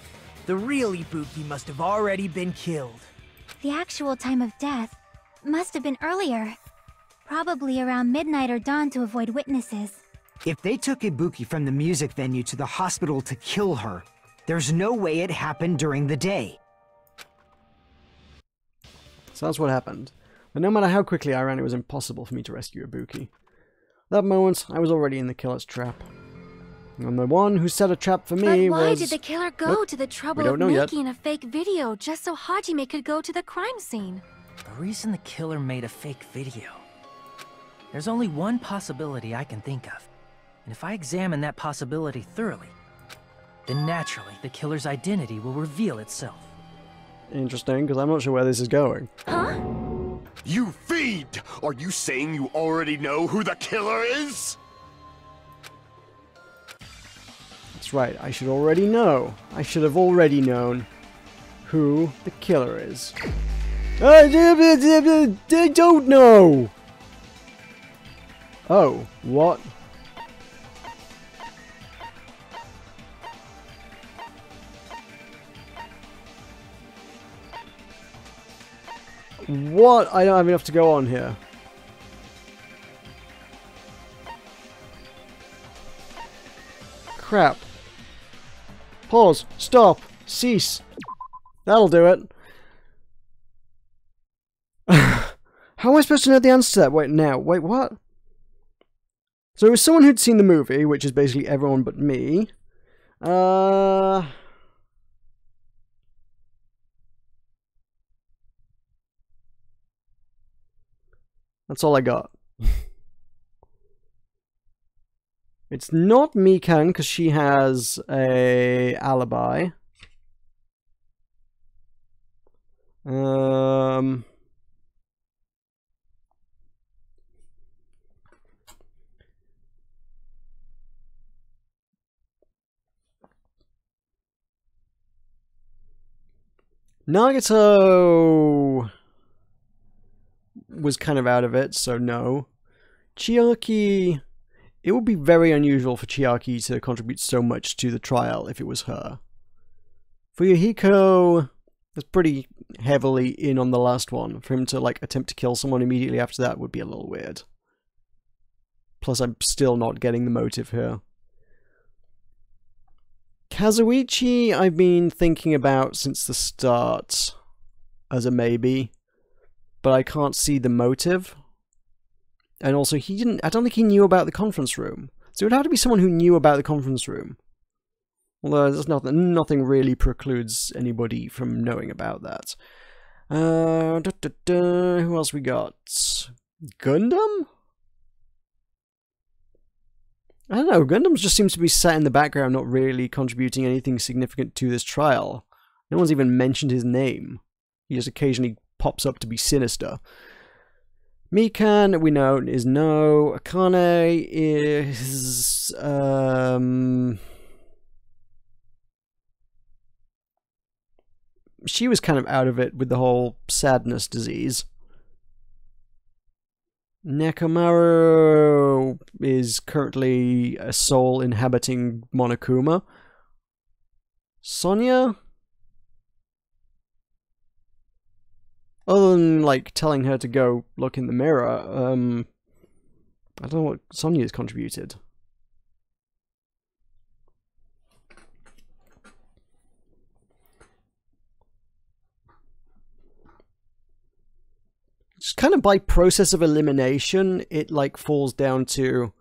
the real Ibuki must have already been killed. The actual time of death must have been earlier. Probably around midnight or dawn to avoid witnesses. If they took Ibuki from the music venue to the hospital to kill her, there's no way it happened during the day. So that's what happened. But no matter how quickly I ran, it was impossible for me to rescue Ibuki. At that moment, I was already in the killer's trap. And the one who set a trap for me was... But why did the killer go to the trouble of making a fake video just so Hajime could go to the crime scene? The reason the killer made a fake video... There's only one possibility I can think of. And if I examine that possibility thoroughly, then naturally the killer's identity will reveal itself. Interesting, because I'm not sure where this is going. Huh? You fiend! Are you saying you already know who the killer is? That's right, I should already know. I should have already known who the killer is. I don't know! Oh, what? What? I don't have enough to go on here. Crap. Pause. Stop. Cease. That'll do it. How am I supposed to know the answer to that? Wait, now. Wait, what? So it was someone who'd seen the movie, which is basically everyone but me. That's all I got. It's not Mikan, because she has a alibi. Nagato was kind of out of it, so no. Chiaki... It would be very unusual for Chiaki to contribute so much to the trial if it was her. Fuyuhiko is pretty heavily in on the last one. For him to like attempt to kill someone immediately after that would be a little weird. Plus I'm still not getting the motive here. Kazuichi I've been thinking about since the start as a maybe, but I can't see the motive. And also I don't think he knew about the conference room. So it would have to be someone who knew about the conference room. Although there's nothing really precludes anybody from knowing about that. Who else we got? Gundam? I don't know, Gundam just seems to be sat in the background, not really contributing anything significant to this trial. No one's even mentioned his name. He just occasionally pops up to be sinister. Mikan, we know, is no. Akane is... She was kind of out of it with the whole sadness disease. Nekomaru is currently a soul inhabiting Monokuma. Sonia? Other than, like, telling her to go look in the mirror, I don't know what Sonia's contributed. Just kind of by process of elimination, it like falls down to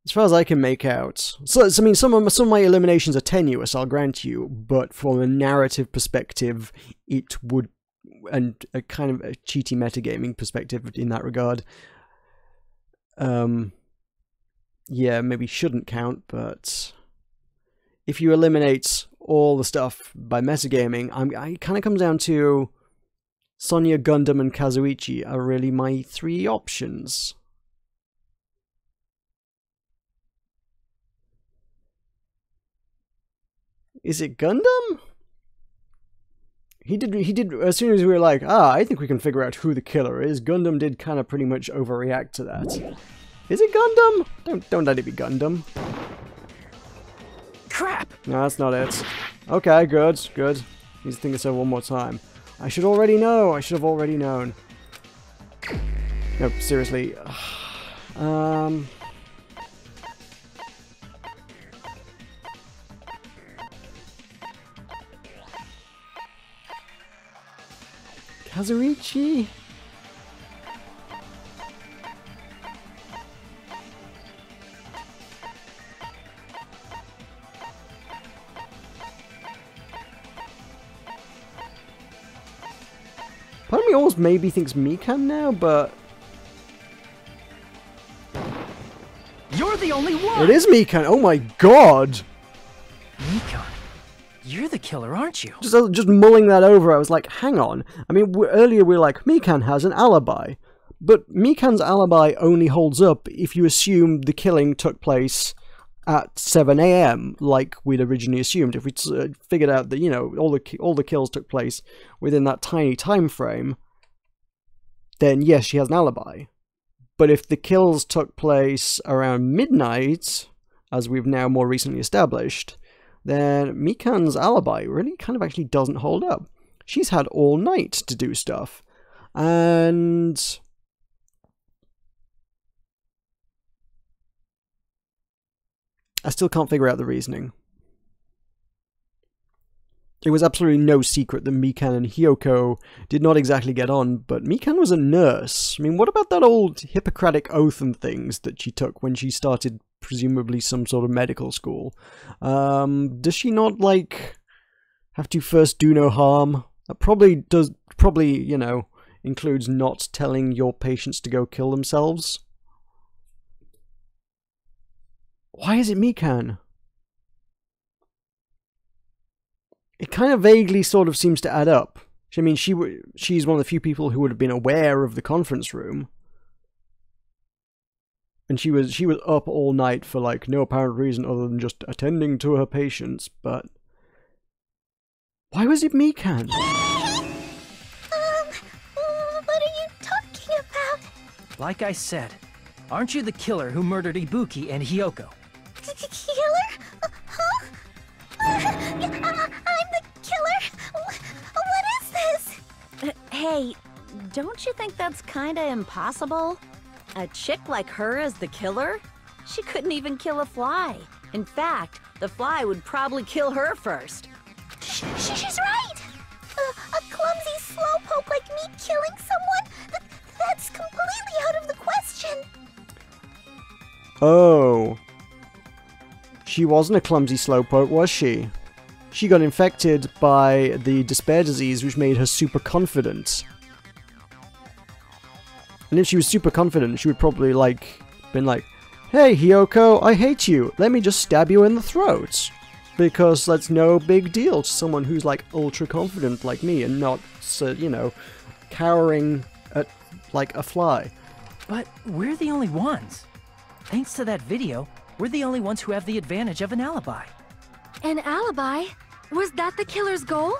As far as I can make out. So I mean, some of my eliminations are tenuous, I'll grant you, but from a narrative perspective, it would, and a kind of a cheaty metagaming perspective in that regard, yeah, maybe shouldn't count, but if you eliminate all the stuff by metagaming, it kind of comes down to Sonya, Gundam, and Kazuichi are really my three options. Is it Gundam? He did, as soon as we were like, I think we can figure out who the killer is, Gundam did kind of pretty much overreact to that. Is it Gundam? Don't let it be Gundam. Crap! No, that's not it. Okay, good. Need to think this over one more time. I should already know. I should have already known. No, seriously. Kazuichi? Part of me almost maybe thinks Mikan now, but... You're the only one! It is Mikan! Oh my god! Mikan, you're the killer, aren't you? Just mulling that over, I was like, hang on. I mean, earlier we were like, Mikan has an alibi. But Mikan's alibi only holds up if you assume the killing took place at 7 AM, like we'd originally assumed. If we figured out that, you know, all the kills took place within that tiny time frame, then yes, she has an alibi. But if the kills took place around midnight, as we've now more recently established, then Mikan's alibi really kind of actually doesn't hold up. She's had all night to do stuff. And... I still can't figure out the reasoning. It was absolutely no secret that Mikan and Hiyoko did not exactly get on, but Mikan was a nurse. I mean, what about that old Hippocratic oath and things that she took when she started presumably some sort of medical school? Does she not, like, have to first do no harm? That probably, you know, includes not telling your patients to go kill themselves. Why is it Mikan? It kind of vaguely sort of seems to add up. I mean, she's one of the few people who would have been aware of the conference room. And she was up all night for, like, no apparent reason other than just attending to her patients, but... Why was it Mikan? What are you talking about? Like I said, aren't you the killer who murdered Ibuki and Hiyoko? Killer? Huh? I'm the killer? What is this? Hey, don't you think that's kinda impossible? A chick like her as the killer? She couldn't even kill a fly. In fact, the fly would probably kill her first. She's right! A clumsy slowpoke like me killing someone? That's completely out of the question! Oh. She wasn't a clumsy slowpoke, was she? She got infected by the despair disease, which made her super confident. And if she was super confident, she would probably, like, been like, hey, Hiyoko, I hate you. Let me just stab you in the throat. Because that's no big deal to someone who's, like, ultra confident like me and not, you know, cowering at, like, a fly. But we're the only ones. Thanks to that video, we're the only ones who have the advantage of an alibi. An alibi? Was that the killer's goal?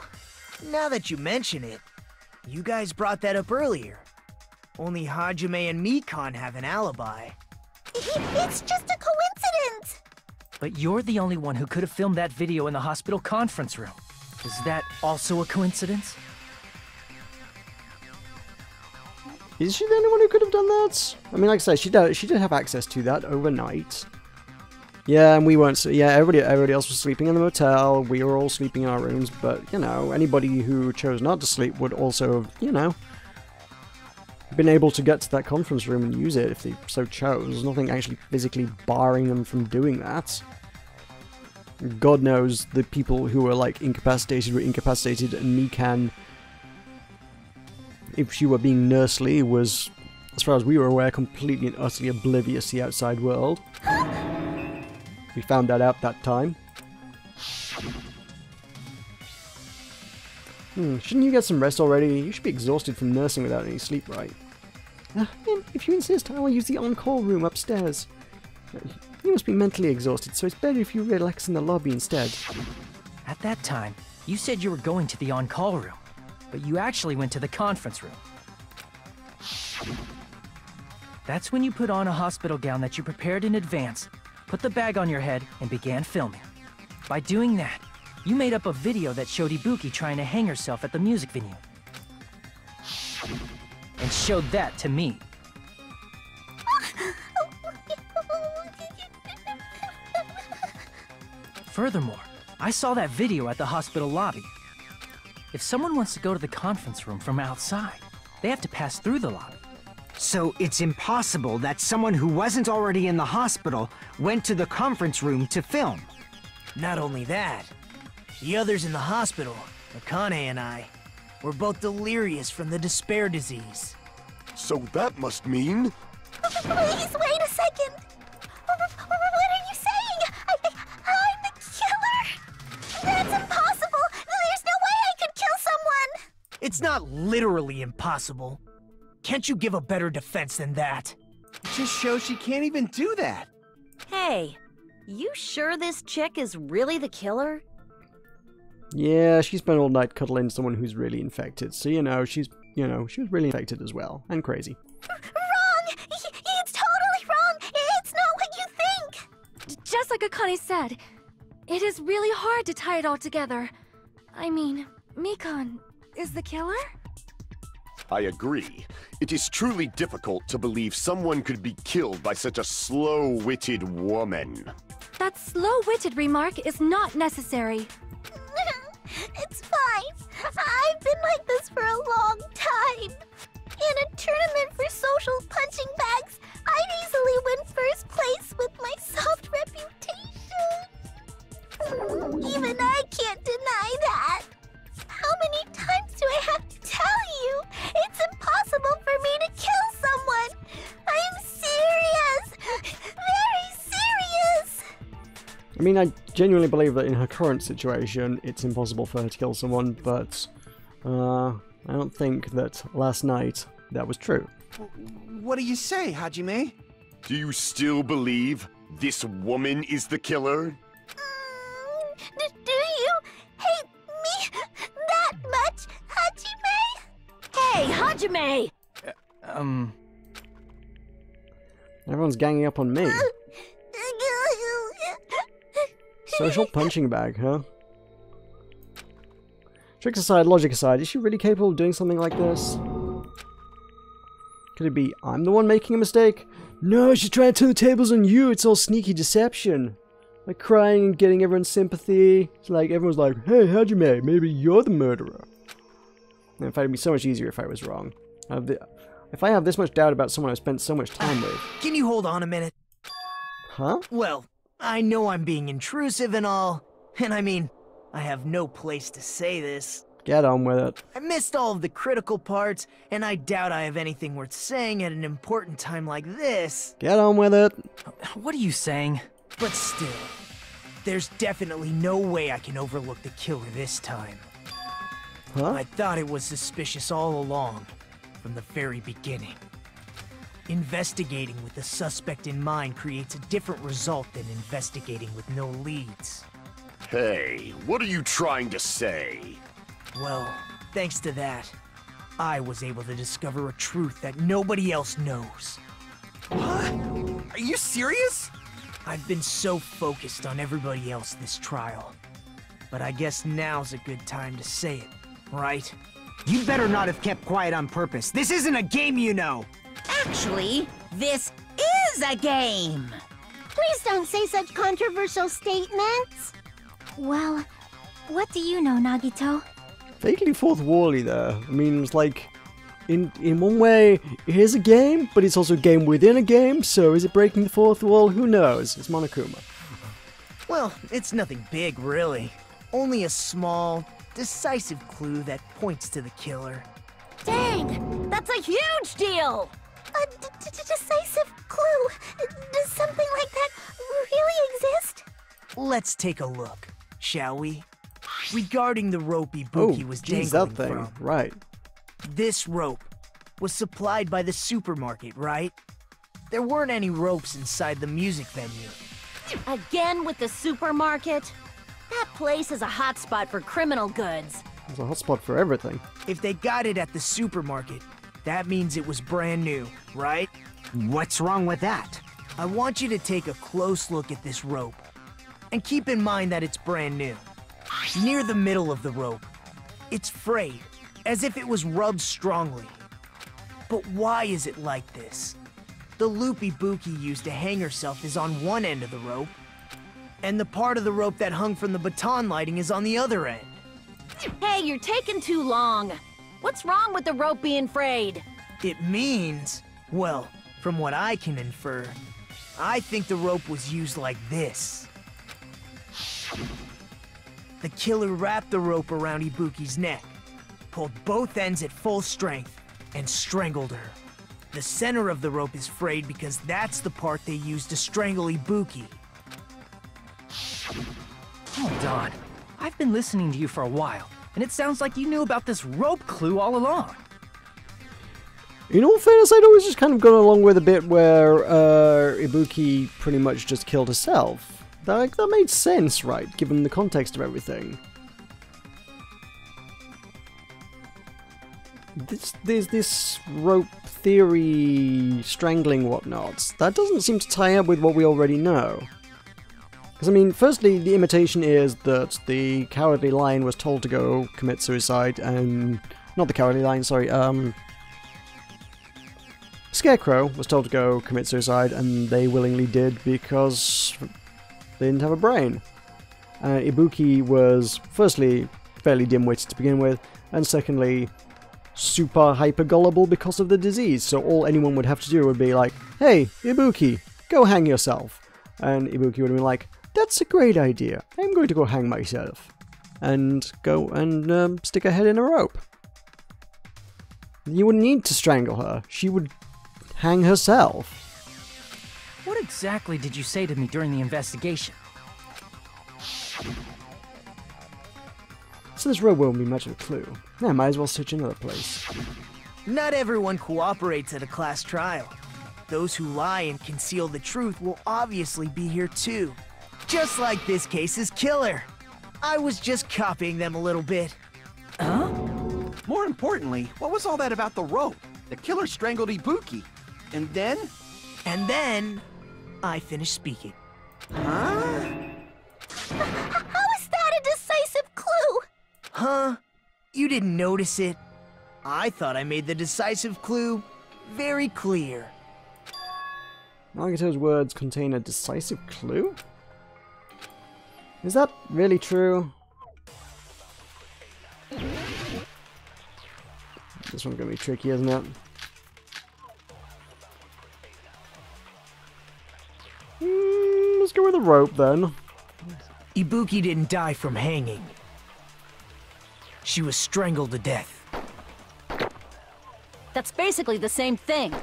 Now that you mention it, you guys brought that up earlier. Only Hajime and Mikan have an alibi. It's just a coincidence! But you're the only one who could have filmed that video in the hospital conference room. Is that also a coincidence? Is she the only one who could have done that? I mean, like I say, she did have access to that overnight. Yeah, and we weren't. Yeah, everybody else was sleeping in the motel. We were all sleeping in our rooms. But you know, anybody who chose not to sleep would also, you know, been able to get to that conference room and use it if they so chose. There's nothing actually physically barring them from doing that. God knows the people who were like incapacitated were incapacitated, and Mikan, if she were being nursely, was, as far as we were aware, completely and utterly oblivious to the outside world. We found that out that time. Shouldn't you get some rest already? You should be exhausted from nursing without any sleep, right? If you insist, I will use the on-call room upstairs. You must be mentally exhausted, so it's better if you relax in the lobby instead. At that time, you said you were going to the on-call room, but you actually went to the conference room. That's when you put on a hospital gown that you prepared in advance, put the bag on your head, and began filming. By doing that, you made up a video that showed Ibuki trying to hang herself at the music venue. And showed that to me. Furthermore, I saw that video at the hospital lobby. If someone wants to go to the conference room from outside, they have to pass through the lobby. So it's impossible that someone who wasn't already in the hospital went to the conference room to film. Not only that, the others in the hospital, Akane and I, were both delirious from the despair disease. So that must mean... Please, wait a second! What are you saying? I'm the killer? That's impossible! There's no way I could kill someone! It's not literally impossible. Can't you give a better defense than that? It just shows she can't even do that. Hey, you sure this chick is really the killer? Yeah, she spent all night cuddling someone who's really infected, so she was really infected as well, and crazy. Wrong! It's totally wrong! It's not what you think! Just like Akane said, it is really hard to tie it all together. I mean, Mikan is the killer? I agree. It is truly difficult to believe someone could be killed by such a slow-witted woman. That slow-witted remark is not necessary. It's fine. I've been like this for a long time. In a tournament for social punching bags, I'd easily win first place with my soft reputation. Even I can't deny that. How many times do I have to tell you? It's impossible for me to kill someone. I'm serious. Very serious. I mean, I genuinely believe that in her current situation, it's impossible for her to kill someone, but I don't think that last night that was true. What do you say, Hajime? Do you still believe this woman is the killer? Do you hate me that much, Hajime? Hey, Hajime! Everyone's ganging up on me. Social punching bag, huh? Tricks aside, logic aside, is she really capable of doing something like this? Could it be I'm the one making a mistake? No, she's trying to turn the tables on you. It's all sneaky deception. Like crying and getting everyone's sympathy. It's like everyone's like, hey, Hajime, maybe you're the murderer. In fact, it'd be so much easier if I was wrong. If I have this much doubt about someone I've spent so much time with. Can you hold on a minute? Huh? Well, I know I'm being intrusive and all, and I mean, I have no place to say this. Get on with it. I missed all of the critical parts, and I doubt I have anything worth saying at an important time like this. Get on with it. What are you saying? But still, there's definitely no way I can overlook the killer this time. Huh? I thought it was suspicious all along, from the very beginning. Investigating with the suspect in mind creates a different result than investigating with no leads. Hey, what are you trying to say? Well, thanks to that, I was able to discover a truth that nobody else knows. What? Are you serious? I've been so focused on everybody else this trial. But I guess now's a good time to say it, right? You better not have kept quiet on purpose. This isn't a game, you know! Actually, this is a game! Please don't say such controversial statements. Well, what do you know, Nagito? Vaguely fourth wally there. I mean, it's like in one way, it is a game, but it's also a game within a game, so is it breaking the fourth wall? Who knows? It's Monokuma. Well, it's nothing big, really. Only a small, decisive clue that points to the killer. Dang! That's a huge deal! A decisive clue? Does something like that really exist? Let's take a look, shall we? Regarding the rope Ibuki was geez, dangling that thing. from. Right. This rope was supplied by the supermarket, right? There weren't any ropes inside the music venue. Again with the supermarket? That place is a hotspot for criminal goods. There's a hotspot for everything. If they got it at the supermarket, that means it was brand new, right? What's wrong with that? I want you to take a close look at this rope. And keep in mind that it's brand new. Near the middle of the rope, it's frayed, as if it was rubbed strongly. But why is it like this? The loop Ibuki used to hang herself is on one end of the rope, and the part of the rope that hung from the baton lighting is on the other end. Hey, you're taking too long. What's wrong with the rope being frayed? It means, well, from what I can infer, I think the rope was used like this. The killer wrapped the rope around Ibuki's neck, pulled both ends at full strength, and strangled her. The center of the rope is frayed because that's the part they used to strangle Ibuki. Hold on. I've been listening to you for a while, and it sounds like you knew about this rope clue all along. In all fairness, I'd always just kind of gone along with a bit where Ibuki pretty much just killed herself. That made sense, right, given the context of everything. There's this rope theory, strangling whatnots. That doesn't seem to tie up with what we already know. Because, I mean, firstly, the imitation is that the Cowardly Lion was told to go commit suicide, and... Not the Cowardly Lion, sorry, Scarecrow was told to go commit suicide, and they willingly did because they didn't have a brain. Ibuki was, firstly, fairly dim-witted to begin with, and secondly, super hyper-gullible because of the disease, so all anyone would have to do would be like, hey, Ibuki, go hang yourself. And Ibuki would have been like, that's a great idea, I'm going to go hang myself. And go and stick her head in a rope. You wouldn't need to strangle her, she would hang herself. What exactly did you say to me during the investigation? So this rope won't be much of a clue. I might as well search another place. Not everyone cooperates at a class trial. Those who lie and conceal the truth will obviously be here too. Just like this case's killer. I was just copying them a little bit. Huh? More importantly, what was all that about the rope? The killer strangled Ibuki. And then? And then, I finished speaking. Huh? How is that a decisive clue? Huh? You didn't notice it? I thought I made the decisive clue very clear. Nagato's words contain a decisive clue? Is that really true? This one's gonna be tricky, isn't it? Let's go with a rope then. Ibuki didn't die from hanging. She was strangled to death. That's basically the same thing.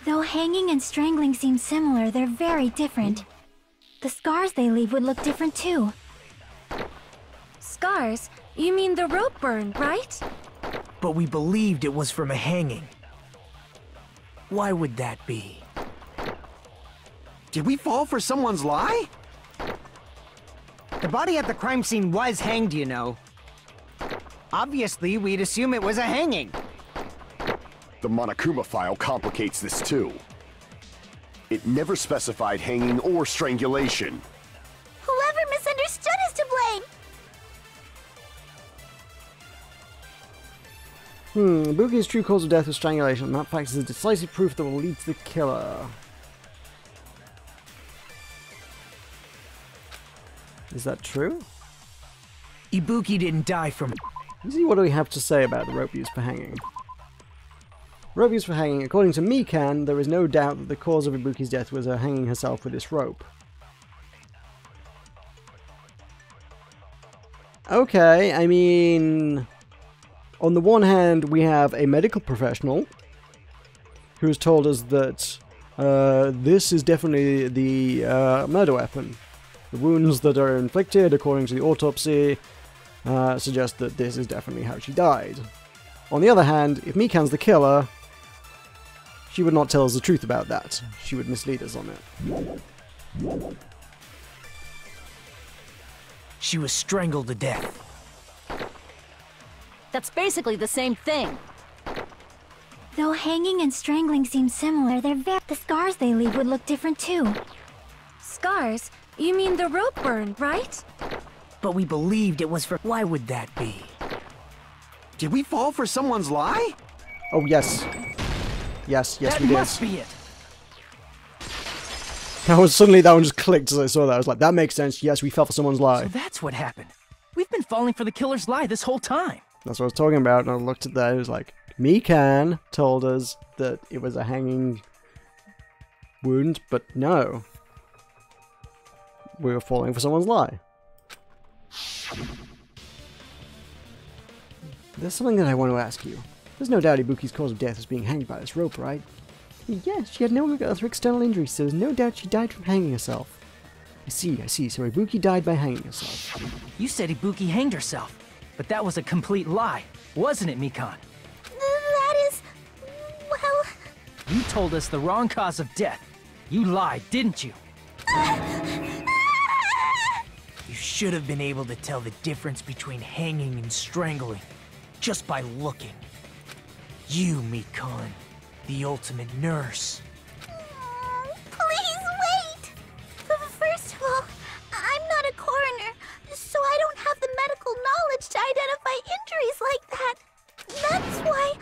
Though hanging and strangling seem similar, they're very different. The scars they leave would look different too. Scars? You mean the rope burn, right? But we believed it was from a hanging. Why would that be? Did we fall for someone's lie? The body at the crime scene was hanged, you know. Obviously, we'd assume it was a hanging. The Monokuma file complicates this too. It never specified hanging or strangulation. Whoever misunderstood is to blame. Ibuki's true cause of death was strangulation, and that fact is a decisive proof that will lead to the killer. Is that true? Ibuki didn't die from... Let's see what do we have to say about the rope used for hanging. Rope used for hanging. According to Mikan, there is no doubt that the cause of Ibuki's death was her hanging herself with this rope. Okay, I mean... On the one hand, we have a medical professional who has told us that this is definitely the murder weapon. The wounds that are inflicted, according to the autopsy, suggest that this is definitely how she died. On the other hand, if Mikan's the killer, she would not tell us the truth about that. She would mislead us on it. She was strangled to death. That's basically the same thing. Though hanging and strangling seem similar, the scars they leave would look different too. Scars? You mean the rope burn, right? But we believed it was for... Why would that be? Did we fall for someone's lie? Oh, yes. Yes, we did. That must be it. Suddenly that one just clicked as I saw that. I was like, that makes sense. Yes, we fell for someone's lie. So that's what happened. We've been falling for the killer's lie this whole time. That's what I was talking about, and I looked at that, it was like, Mikan told us that it was a hanging wound, but no. We were falling for someone's lie. There's something that I want to ask you. There's no doubt Ibuki's cause of death is being hanged by this rope, right? Yes, she had no other external injuries, so there's no doubt she died from hanging herself. I see, so Ibuki died by hanging herself. You said Ibuki hanged herself, but that was a complete lie, wasn't it, Mikan? That is... well... You told us the wrong cause of death. You lied, didn't you? You should have been able to tell the difference between hanging and strangling just by looking. You, Mikan, the ultimate nurse. Please wait! First of all, I'm not a coroner, so I don't have the medical knowledge to identify injuries like that. That's why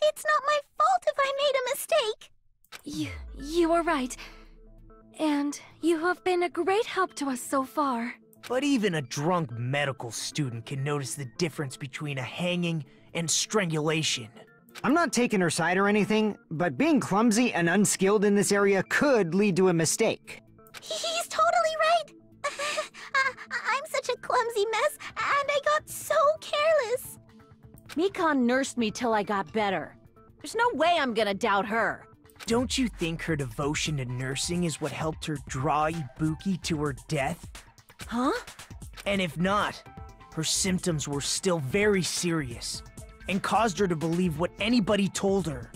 it's not my fault if I made a mistake. You are right. And you have been a great help to us so far. But even a drunk medical student can notice the difference between a hanging and strangulation. I'm not taking her side or anything, but being clumsy and unskilled in this area could lead to a mistake. He's totally right. I'm such a clumsy mess, and I got so careless. Mikan nursed me till I got better. There's no way I'm gonna doubt her. Don't you think her devotion to nursing is what helped her draw Ibuki to her death? Huh? And if not, her symptoms were still very serious and caused her to believe what anybody told her.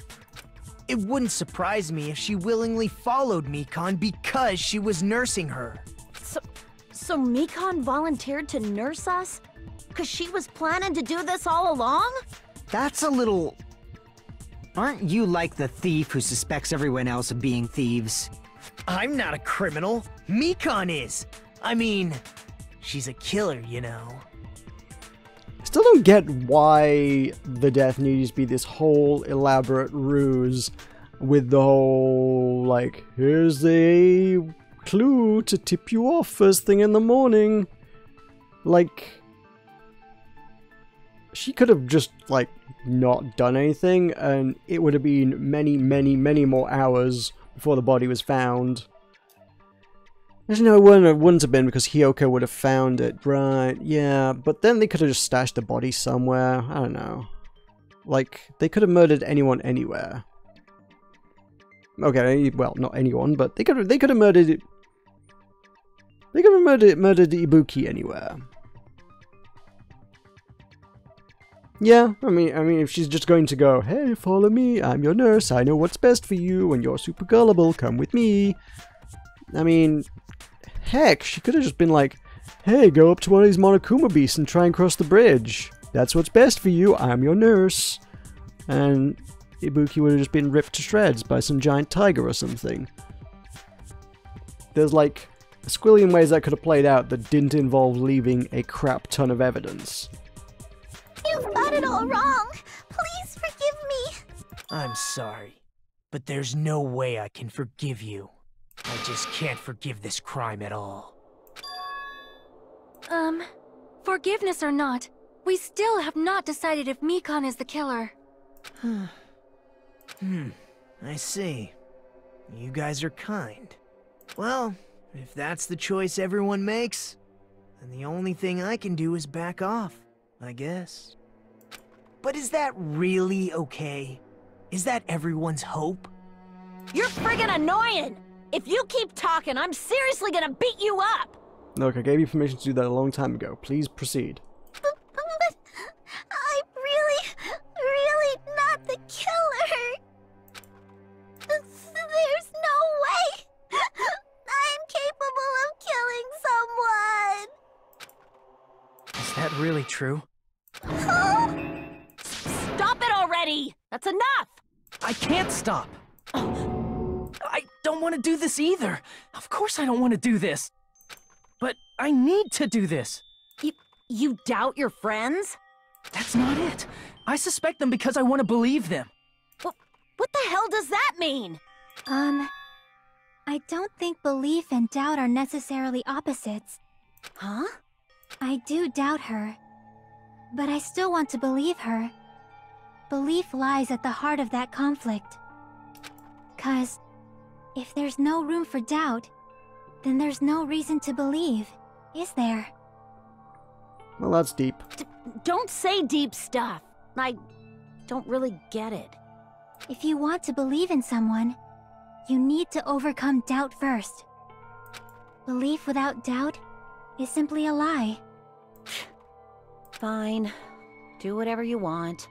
It wouldn't surprise me if she willingly followed Mikan because she was nursing her. So Mikan volunteered to nurse us? 'Cause she was planning to do this all along? That's a little... Aren't you like the thief who suspects everyone else of being thieves? I'm not a criminal. Mikan is. I mean, she's a killer, you know. I still don't get why the death needs to be this whole elaborate ruse with the whole, like, here's a clue to tip you off first thing in the morning. Like, she could have just, like, not done anything, and it would have been many, many, many more hours before the body was found. Actually, no, it wouldn't have been because Hyoko would have found it. Right, yeah, but then they could have just stashed the body somewhere. I don't know. Like, they could have murdered anyone anywhere. Okay, well, not anyone, but they could have murdered it. They could have murdered Ibuki anywhere. Yeah, I mean, if she's just going to go, hey, follow me, I'm your nurse, I know what's best for you, and you're super gullible, come with me. I mean, heck, she could have just been like, hey, go up to one of these Monokuma beasts and try and cross the bridge. That's what's best for you, I'm your nurse. And Ibuki would have just been ripped to shreds by some giant tiger or something. There's like a squillion ways that could have played out that didn't involve leaving a crap ton of evidence. You've got it all wrong. Please forgive me. I'm sorry, but there's no way I can forgive you. I just can't forgive this crime at all. Forgiveness or not, we still have not decided if Mikan is the killer. I see. You guys are kind. Well, if that's the choice everyone makes, then the only thing I can do is back off, I guess. But is that really okay? Is that everyone's hope? You're friggin' annoying! If you keep talking, I'm seriously gonna beat you up! Look, I gave you permission to do that a long time ago. Please proceed. But I'm really not the killer. There's no way I'm capable of killing someone. Is that really true? Stop it already! That's enough! I can't stop! I don't want to do this either! Of course I don't want to do this! But I need to do this! You doubt your friends? That's not it! I suspect them because I want to believe them! What the hell does that mean? I don't think belief and doubt are necessarily opposites. Huh? I do doubt her, but I still want to believe her. Belief lies at the heart of that conflict. 'Cause if there's no room for doubt, then there's no reason to believe, is there? Well, that's deep. Don't say deep stuff. I don't really get it. If you want to believe in someone, you need to overcome doubt first. Belief without doubt is simply a lie. Fine. Do whatever you want.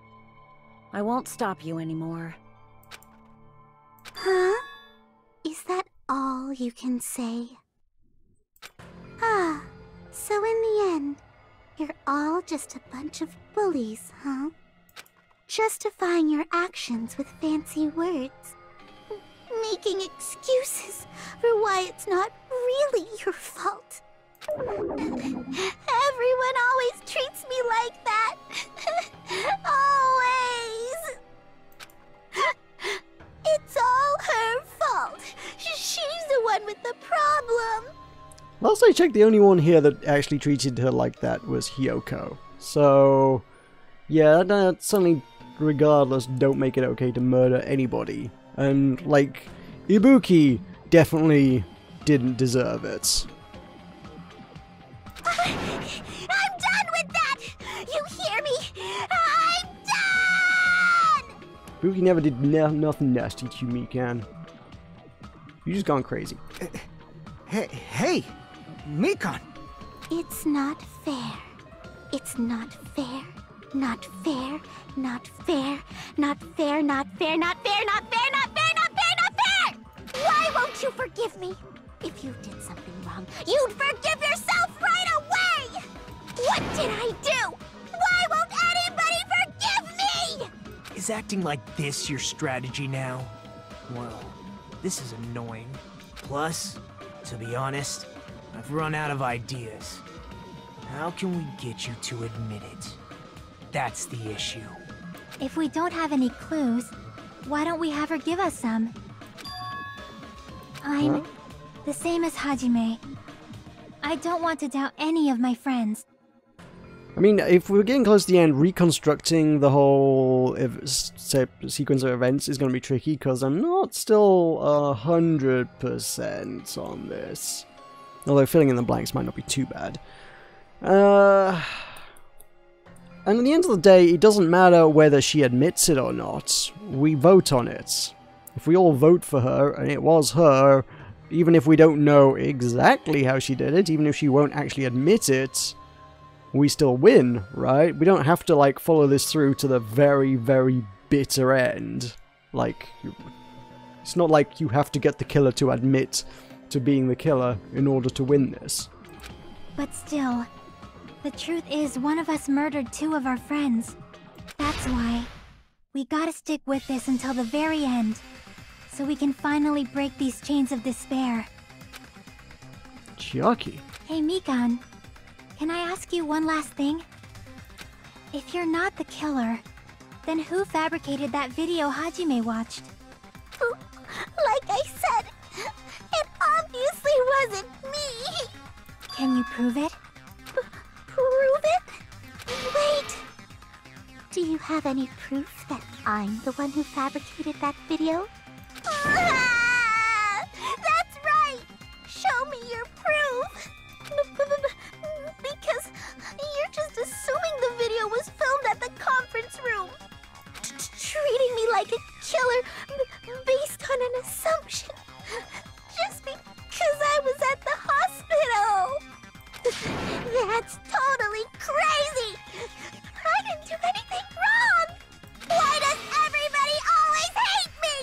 I won't stop you anymore. Huh? Is that all you can say? Ah, so in the end, you're all just a bunch of bullies, huh? Justifying your actions with fancy words. Making excuses for why it's not really your fault. Everyone always treats me like that. Always. It's all her fault. She's the one with the problem. Last I checked, the only one here that actually treated her like that was Hiyoko. So, yeah, that certainly, regardless, don't make it okay to murder anybody. And, like, Ibuki definitely didn't deserve it. I'm done with that! You hear me? I'm done! Ibuki never did nothing nasty to you, Mikan. You just gone crazy. Hey, Mikan! It's not fair. It's not fair. Not fair. Not fair. Not fair. Not fair. Not fair. Not fair. Not fair. Not fair. Not fair! Why won't you forgive me? If you did something wrong, you'd forgive yourself right away! What did I do? Why won't anybody forgive me? Is acting like this your strategy now? Well, this is annoying. Plus, to be honest, I've run out of ideas. How can we get you to admit it? That's the issue. If we don't have any clues, why don't we have her give us some? I'm the same as Hajime. I don't want to doubt any of my friends. I mean, if we're getting close to the end, reconstructing the whole sequence of events is going to be tricky, because I'm not still 100% on this. Although filling in the blanks might not be too bad. And at the end of the day, it doesn't matter whether she admits it or not. We vote on it. If we all vote for her, and it was her, even if we don't know exactly how she did it, even if she won't actually admit it, we still win, right? We don't have to, like, follow this through to the very, very bitter end. Like, it's not like you have to get the killer to admit to being the killer in order to win this. But still, the truth is one of us murdered two of our friends. That's why we gotta stick with this until the very end, so we can finally break these chains of despair. Chiaki. Hey Mikan, can I ask you one last thing? If you're not the killer, then who fabricated that video Hajime watched? Like I said, it obviously wasn't me. Can you prove it? Prove it? Wait. Do you have any proof that I'm the one who fabricated that video? That's right! Show me your proof! Because you're just assuming the video was filmed at the conference room. Treating me like a killer based on an assumption. Just because I was at the hospital. That's totally crazy! I didn't do anything wrong! Why does everybody always hate me?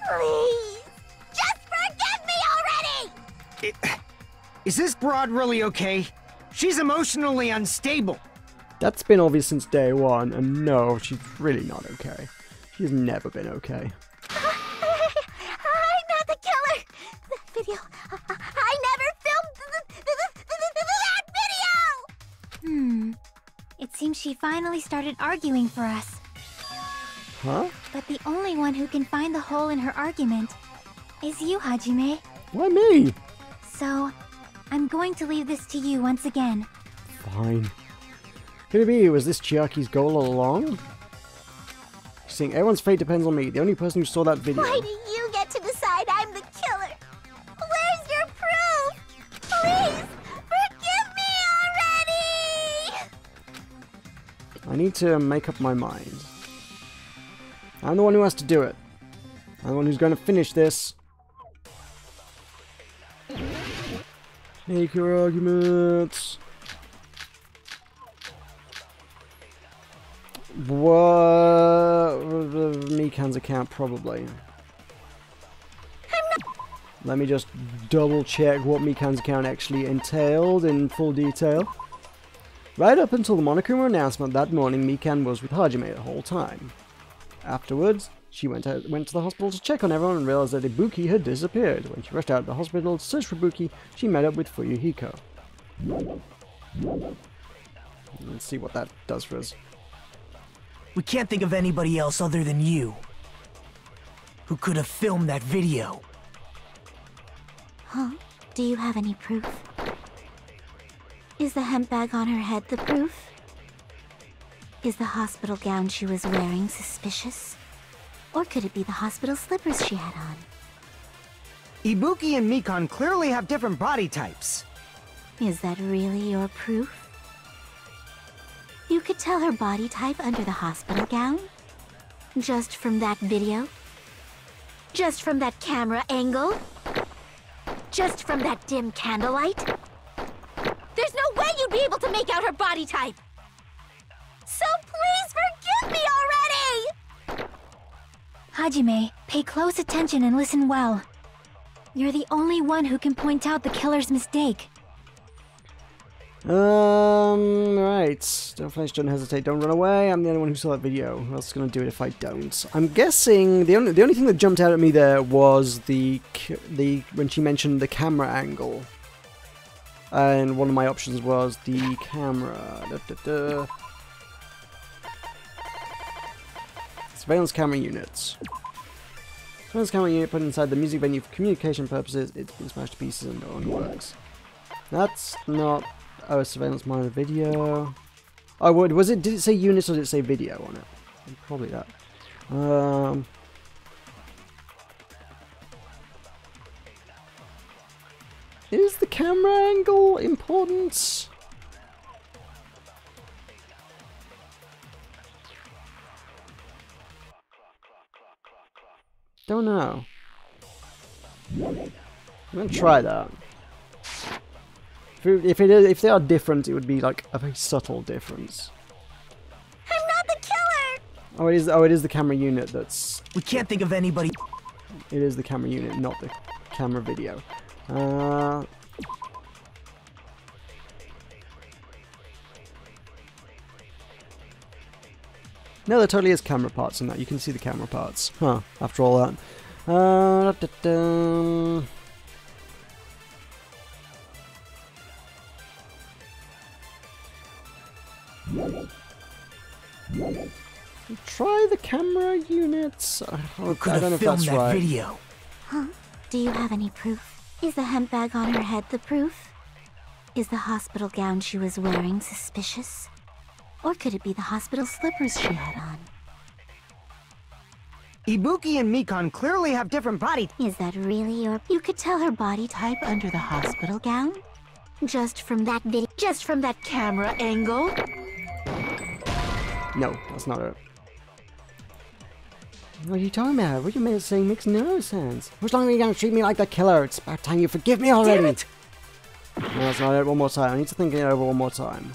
Please, just forgive me already! Is this broad really okay? She's emotionally unstable. That's been obvious since day one, and no, she's really not okay. She's never been okay. I'm not the killer! That video, I never filmed that video! It seems she finally started arguing for us. Huh? But the only one who can find the hole in her argument is you, Hajime. Why me? So, I'm going to leave this to you once again. Fine. Could it be? Was this Chiaki's goal all along? She's saying everyone's fate depends on me, the only person who saw that video. Why do you get to decide I'm the killer? Where's your proof? Please, forgive me already! I need to make up my mind. I'm the one who has to do it. I'm the one who's going to finish this. Make your arguments. What? Mikan's account, probably. Let me just double check what Mikan's account actually entailed in full detail. Right up until the Monokuma announcement that morning, Mikan was with Hajime the whole time. Afterwards, she went to the hospital to check on everyone and realized that Ibuki had disappeared. When she rushed out of the hospital to search for Ibuki, she met up with Fuyuhiko. Let's see what that does for us. We can't think of anybody else other than you who could have filmed that video. Huh? Do you have any proof? Is the hemp bag on her head the proof? Is the hospital gown she was wearing suspicious? Or could it be the hospital slippers she had on? Ibuki and Mikan clearly have different body types. Is that really your proof? You could tell her body type under the hospital gown? Just from that video? Just from that camera angle? Just from that dim candlelight? There's no way you'd be able to make out her body type! So please forgive me already! Hajime, pay close attention and listen well. You're the only one who can point out the killer's mistake. Right. Don't flinch, don't hesitate, don't run away. I'm the only one who saw that video. Who else is going to do it if I don't? I'm guessing the only thing that jumped out at me there was the when she mentioned the camera angle. And one of my options was the camera. Surveillance camera units. Surveillance camera unit put inside the music venue for communication purposes. It's been smashed to pieces and no one works. That's not... Oh, a surveillance monitor video. Oh, what was it? Did it say units or did it say video on it? Probably that. Is the camera angle important? Don't know. I'm gonna try that. If they are different, it would be like a very subtle difference. I'm not the killer! Oh, it is the camera unit that's... We can't think of anybody... It is the camera unit, not the camera video. No, there totally is camera parts in that. You can see the camera parts. Huh, after all that. Try the camera units. I don't know if that's right. Video. Huh? Do you have any proof? Is the hemp bag on her head the proof? Is the hospital gown she was wearing suspicious? Or could it be the hospital slippers she had on? Ibuki and Mikan clearly have different body... Is that really your... You could tell her body type under the hospital gown? Just from that video... Just from that camera angle? No, that's not it. What are you talking about? What you saying makes no sense. How much longer are you gonna treat me like the killer? It's about time you forgive me already. Damn it! No, that's not it. One more time. I need to think it over one more time.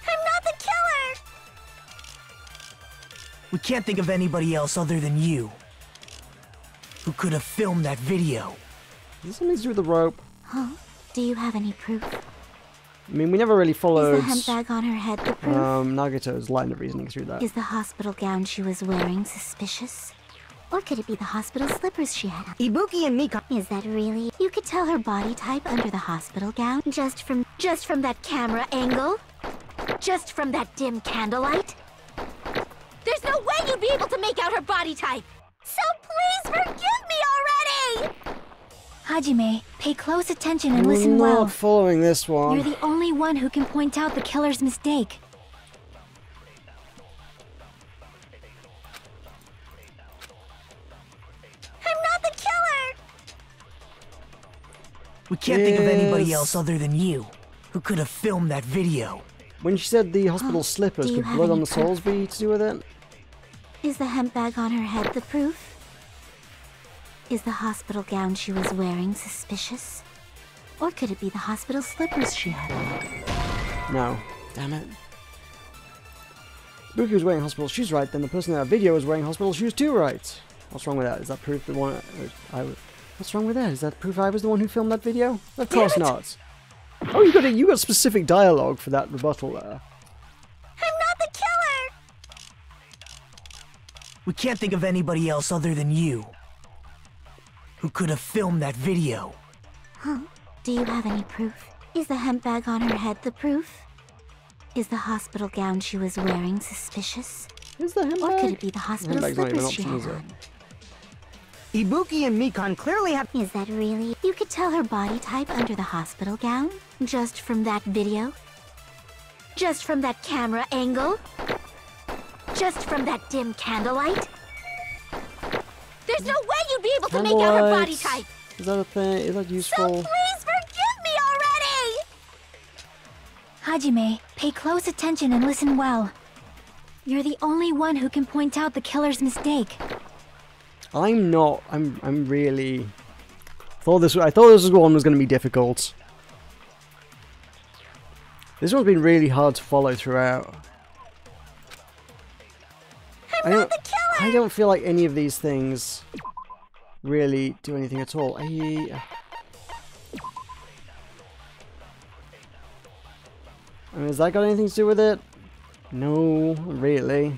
I'm not the killer! We can't think of anybody else other than you who could have filmed that video. Is this something to do with the rope? Huh? Do you have any proof? I mean, we never really followed Is the hemp bag on her head the proof? Nagato's line of reasoning through that. Is the hospital gown she was wearing suspicious? Or could it be the hospital slippers she had on? Ibuki and Mikan... Is that really? You could tell her body type under the hospital gown? Just from that camera angle? Just from that dim candlelight? There's no way you'd be able to make out her body type! So please forgive me already! Hajime, pay close attention and We're listen not well. following this one. You're the only one who can point out the killer's mistake. I'm not the killer! We can't think of anybody else other than you who could have filmed that video. When she said the hospital slippers, do you could have blood on any the soles be to do with it? Is the hemp bag on her head the proof? Is the hospital gown she was wearing suspicious? Or could it be the hospital slippers she had on? No. Damn it. Buki was wearing hospital shoes right, then the person in that video was wearing hospital shoes too right. What's wrong with that? Is that proof the one What's wrong with that? Is that proof I was the one who filmed that video? Of course not. Oh, you got specific dialogue for that rebuttal there. I'm not the killer! We can't think of anybody else other than you who could have filmed that video. Huh? Do you have any proof? Is the hemp bag on her head the proof? Is the hospital gown she was wearing suspicious? Is the hemp Or bag? could it be the hospital Handbag's not even an slippers she option, had is it? on? Ibuki and Mikan clearly have... Is that really? You could tell her body type under the hospital gown? Just from that video? Just from that camera angle? Just from that dim candlelight? There's no way you'd be able to make out her body Candlelight. type! Is that a thing? Is that So useful? please forgive me already! Hajime, pay close attention and listen well. You're the only one who can point out the killer's mistake. I'm not. I'm really. I thought this one was going to be difficult. This one's been really hard to follow throughout. I don't feel like any of these things really do anything at all. I mean, has that got anything to do with it? No, really.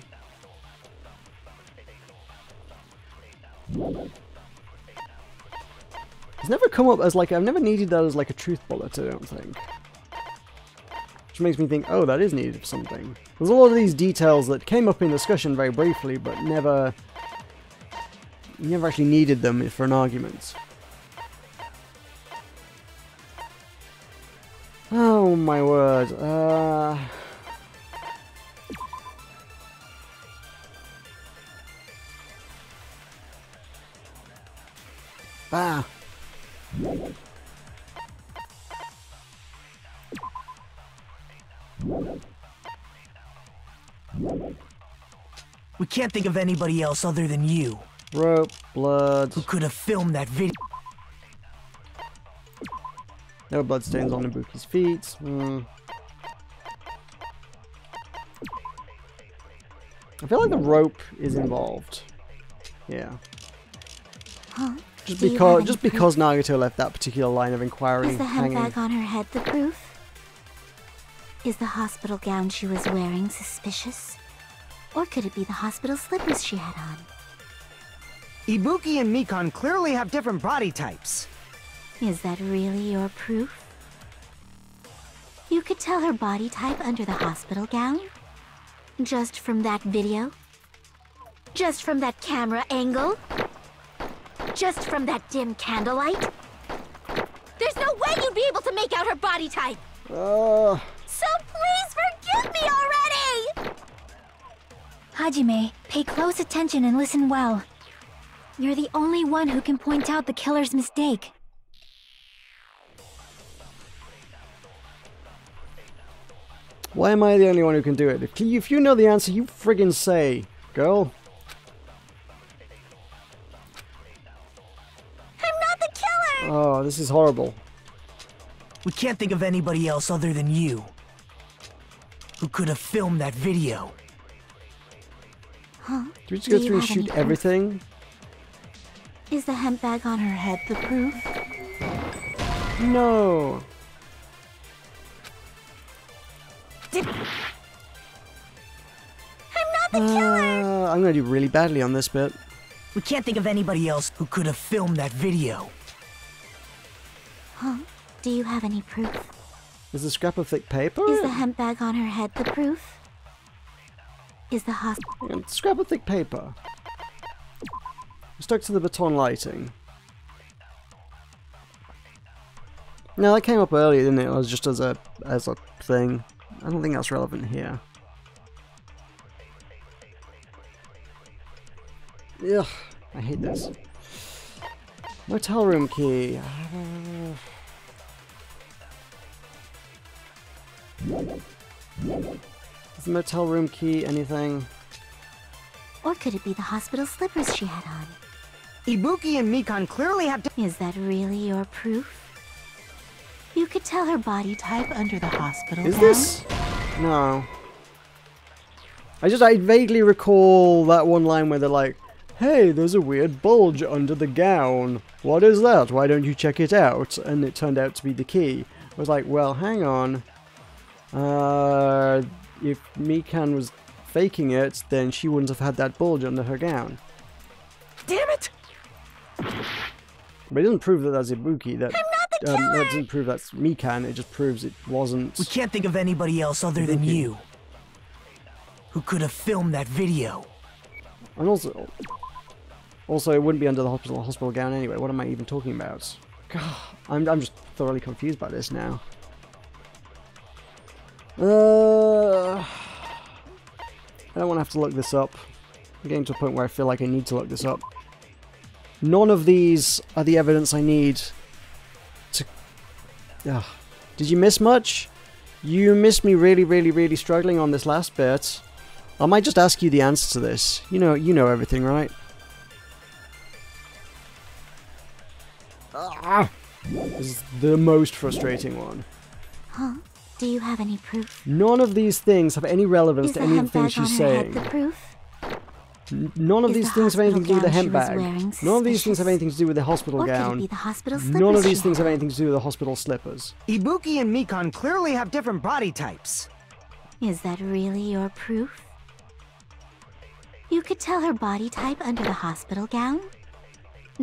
It's never come up as like, I've never needed that as like a truth bullet, I don't think. Which makes me think, oh, that is needed for something. There's a lot of these details that came up in discussion very briefly, but never actually needed them for an argument. Oh my word, Bah! We can't think of anybody else other than you Rope, blood. who could have filmed that video. No bloodstains on Ibuki's feet. I feel like the rope is involved. Yeah. Huh? Just Do you have any because Nagato left that particular line of inquiry Is the hemp hanging. bag on her head the proof? Is the hospital gown she was wearing suspicious? Or could it be the hospital slippers she had on? Ibuki and Mikan clearly have different body types. Is that really your proof? You could tell her body type under the hospital gown? Just from that video? Just from that camera angle? Just from that dim candlelight? There's no way you'd be able to make out her body type! Uh, So please forgive me already! Hajime, pay close attention and listen well. You're the only one who can point out the killer's mistake. Why am I the only one who can do it? If you know the answer, you friggin' say, girl. I'm not the killer! Oh, this is horrible. We can't think of anybody else other than you who could have filmed that video. Huh? Do we just go Do you through and have any shoot proof? everything? Is the hemp bag on her head the proof? No. I'm not the killer! I'm gonna do really badly on this bit. We can't think of anybody else who could have filmed that video. Huh? Do you have any proof? Is the scrap of thick paper? Is the hemp bag on her head the proof? Is the hospital... Scrap of thick paper. Stuck to the baton lighting. No, that came up earlier, didn't it? It was just as a thing. I don't think that's relevant here. Ugh, I hate this. Motel room key. Is the motel room key anything? Or could it be the hospital slippers she had on? Ibuki and Mikan clearly have to— Is that really your proof? You could tell her body type under the hospital Is gown. this? No. I vaguely recall that one line where they're like, hey, there's a weird bulge under the gown. What is that? Why don't you check it out? And it turned out to be the key. I was like, well, hang on. If Mikan was faking it, then she wouldn't have had that bulge under her gown. Damn it! But it doesn't prove that that's Ibuki. That doesn't prove that's Mikan. It just proves it wasn't. We can't think of anybody else other than you who could have filmed that video. And also, it wouldn't be under the hospital gown anyway. What am I even talking about? God, I'm just thoroughly confused by this now. I don't want to have to look this up. I'm getting to a point where I feel like I need to look this up. None of these are the evidence I need to... Did you miss much? You missed me really struggling on this last bit. I might just ask you the answer to this. You know everything, right? This is the most frustrating one. Huh? Do you have any proof? None of these things have any relevance Is to the any of hemp the things bag on she's her head saying. the proof? None of Is these the things have anything to do with the hospital hemp gown she bag. was wearing None of these things have suspicious? anything to do with the hospital Or could it gown. be the hospital None of slippers these she things have had anything to do with the hospital slippers. Ibuki and Mikan clearly have different body types. Is that really your proof? You could tell her body type under the hospital gown?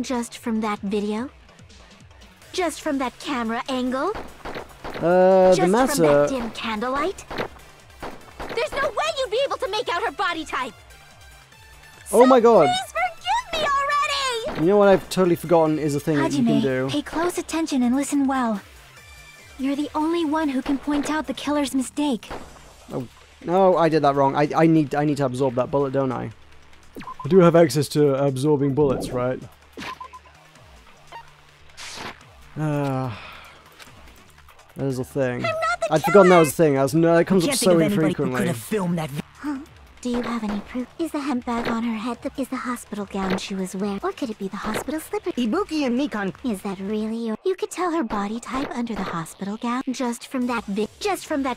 Just from that video? Just from that camera angle? The Just from matter... that dim candlelight? There's no way you'd be able to make out her body type! Oh my god. Please forgive me already! You know what I've totally forgotten is a thing that you can do. Hajime, pay close attention and listen well. You're the only one who can point out the killer's mistake. Oh, no, I did that wrong. I need to absorb that bullet, don't I? I do have access to absorbing bullets, right? That is a thing. I'd forgotten that was a thing. That comes up so infrequently. Who could have filmed that video. Huh? Do you have any proof? Is the hemp bag on her head is the hospital gown she was wearing? Or could it be the hospital slippers? Ibuki and Mikan... Is that really your... You could tell her body type under the hospital gown? Just from that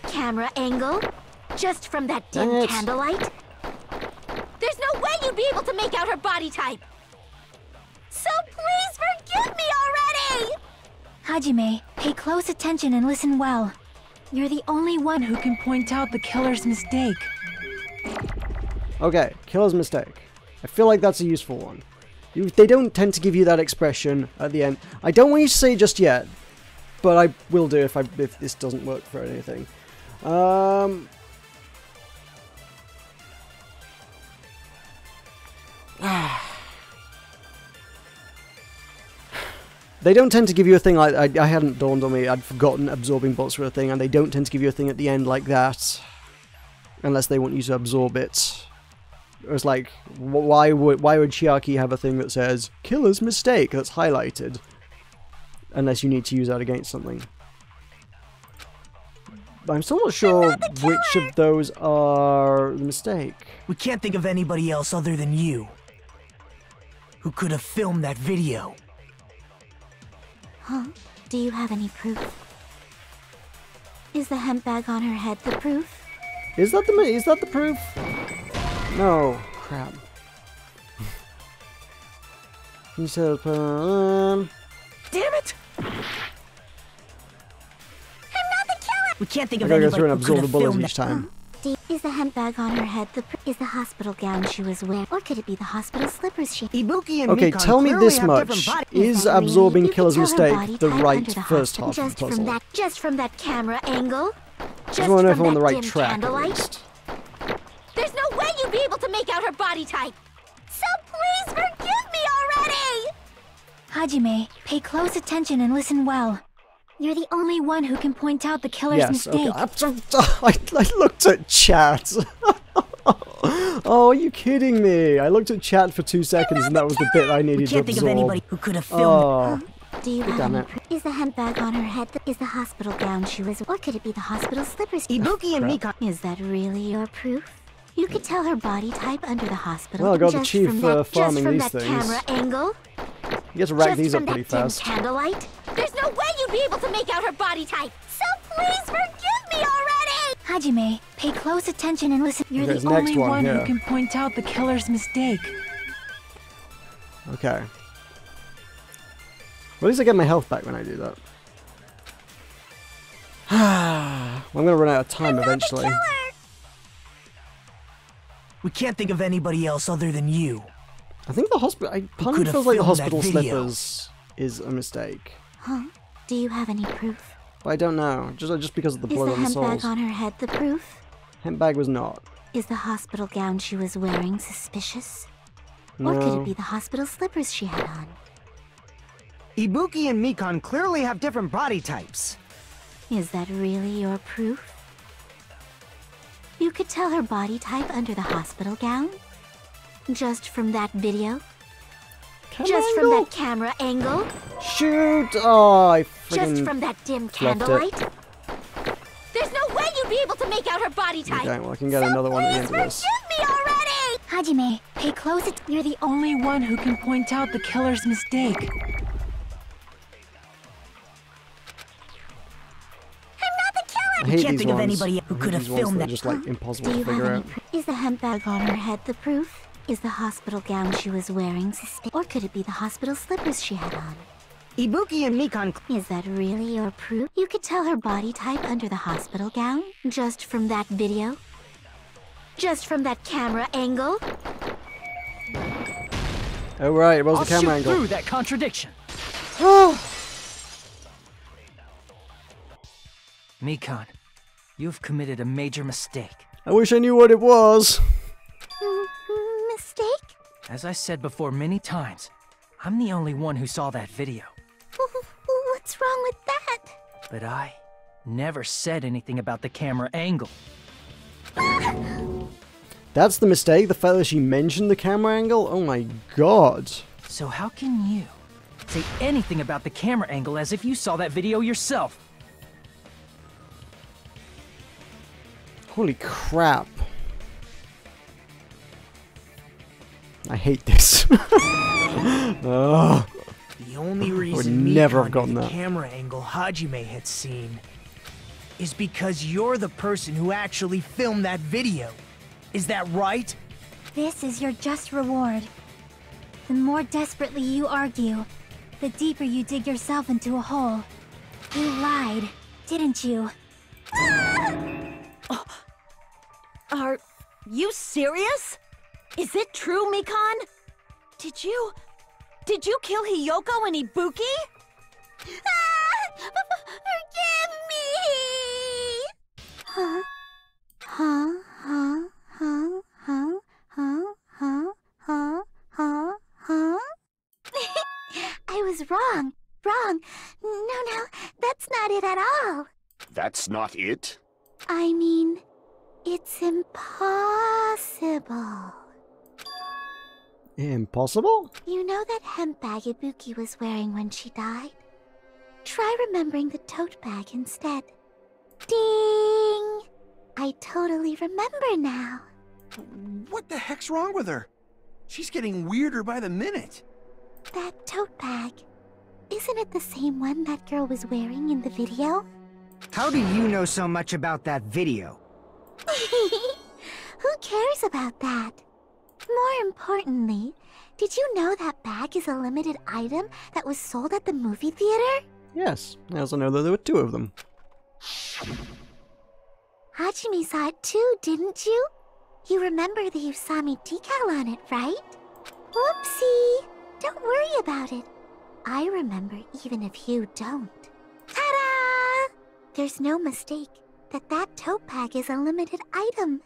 camera angle? Just from that dim candlelight? There's no way you'd be able to make out her body type! So please forgive me already! Hajime, pay close attention and listen well. You're the only one who can point out the killer's mistake. Okay, killer's mistake. I feel like that's a useful one. They don't tend to give you that expression at the end. I don't want you to say it just yet, but I will do if this doesn't work for anything. They don't tend to give you a thing like... I hadn't dawned on me, I'd forgotten absorbing bullets were a thing, and they don't tend to give you a thing at the end like that. Unless they want you to absorb it. It was like, why would Chiaki have a thing that says killer's mistake that's highlighted, unless you need to use that against something? But I'm still not sure which of those are the mistake. We can't think of anybody else other than you who could have filmed that video. Huh? Do you have any proof? Is the hemp bag on her head the proof? Is that the proof? No, crap. He said, Damn it! We can't think I of gotta go anybody through and who could absorb the have bullets filmed each that. time. Is the hemp bag on her head is the hospital gown she was wearing? Or could it be the hospital slippers she... Ibuki and Okay, Mikan tell me clearly this have much. different Is that absorbing really? killer's You could tell her mistake body the type right under the first half hospital of the puzzle? Just from that camera angle? I just want to know if I'm on the right dim track at candlelight? least. There's no way you'd be able to make out her body type. So please forgive me already! Hajime, pay close attention and listen well. You're the only one who can point out the killer's Yes, mistake. okay. I looked at chat. Oh, are you kidding me? I looked at chat for 2 seconds and that was the bit I needed to Can't think of absorb. anybody who could have filmed Oh, Do you have damn any it. Is the hemp bag on her head is the hospital gown she was... Or could it be the hospital slippers? Ibuki and crap. Mikan. Is that really your proof? You could tell her body type under the hospital. Well, I got the just chief from that, farming just from these that things. camera angle. You get to rack Just these from up pretty that dim fast. candlelight. There's no way you'd be able to make out her body type. So please forgive me already! Hajime, pay close attention and listen. You're Okay, the this next only one one here. who can point out the killer's mistake. Okay. Well, at least I get my health back when I do that. Well, I'm gonna run out of time eventually. We can't think of anybody else other than you. I think the hospital. Part of me could have feels like the filmed that hospital video? slippers is a mistake. Huh? Do you have any proof? But I don't know. Just because of the Is blood the on the hemp bag soles. on her head the proof? Hemp bag was not. Is the hospital gown she was wearing suspicious? Or could No. it be the hospital slippers she had on? Ibuki and Mikan clearly have different body types. Is that really your proof? You could tell her body type under the hospital gown? Just from that video? Just from that camera angle? Shoot! Oh, I freaking. Just from that dim fluffed it. candlelight? There's no way you'd be able to make out her body type. Okay, well I can get another one at the end of this. Forgive me already! Hajime, pay close attention. You're the only one who can point out the killer's mistake. I hate can't these think of ones. anybody who I hate could have these ones filmed that are that. just like impossible Do to you have figure any out. proof? Is the hemp bag on her head the proof? Is the hospital gown she was wearing suspicious? Or could it be the hospital slippers she had on? Ibuki and Mikan. Is that really your proof? You could tell her body type under the hospital gown? Just from that video? Just from that camera angle? Oh right, it was I'll the camera shoot angle. through that contradiction. Mikan, you've committed a major mistake. I wish I knew what it was. Mistake? As I said before many times, I'm the only one who saw that video. What's wrong with that? But I never said anything about the camera angle. That's the mistake, the fact that she mentioned the camera angle? Oh my god. So how can you say anything about the camera angle as if you saw that video yourself? Holy crap. I hate this. Ugh. The only reason never Mikan have gotten knew the that. camera angle Hajime had seen is because you're the person who actually filmed that video. Is that right? This is your just reward. The more desperately you argue, the deeper you dig yourself into a hole. You lied, didn't you? Are you serious? Is it true, Mikan? Did you kill Hiyoko and Ibuki? Forgive me! Huh? Huh? Huh? Huh? Huh? Huh? Huh? Huh? Huh? Huh? I was wrong. Wrong. No, that's not it at all. That's not it? I mean, it's impossible. Impossible? You know that hemp bag Ibuki was wearing when she died? Try remembering the tote bag instead. Ding! I totally remember now. What the heck's wrong with her? She's getting weirder by the minute. That tote bag. Isn't it the same one that girl was wearing in the video? How do you know so much about that video? Who cares about that? More importantly, did you know that bag is a limited item that was sold at the movie theater? Yes, I also know that there were 2 of them. Hajime saw it too, didn't you? You remember the Usami decal on it, right? Whoopsie! Don't worry about it. I remember even if you don't. Ta-da! There's no mistake that that tote bag is a limited item.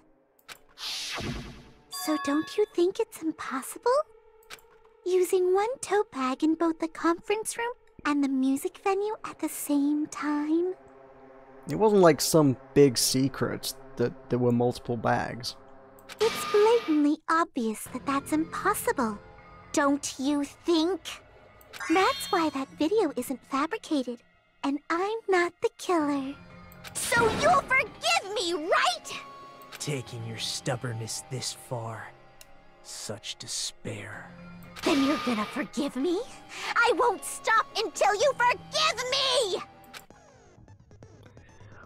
So don't you think it's impossible? Using one tote bag in both the conference room and the music venue at the same time? It wasn't like some big secret that there were multiple bags. It's blatantly obvious that that's impossible. Don't you think? That's why that video isn't fabricated, and I'm not the killer. So you'll forgive me, right? Taking your stubbornness this far. Such despair. Then you're gonna forgive me? I won't stop until you forgive me!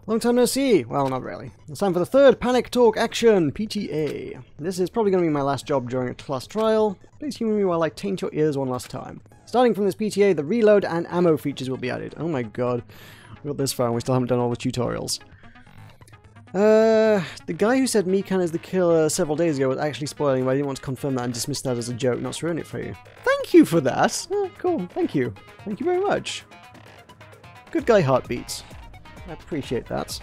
Long time no see. Well, not really. It's time for the 3rd Panic Talk Action, PTA. This is probably going to be my last job during a class trial. Please humor me while I taint your ears one last time. Starting from this PTA, the reload and ammo features will be added. Oh my god. We got this far and we still haven't done all the tutorials. The guy who said Mikan is the killer several days ago was actually spoiling, but I didn't want to confirm that and dismiss that as a joke, not to ruin it for you. Thank you for that! Oh, cool, thank you. Thank you very much. Good guy heartbeats. I appreciate that.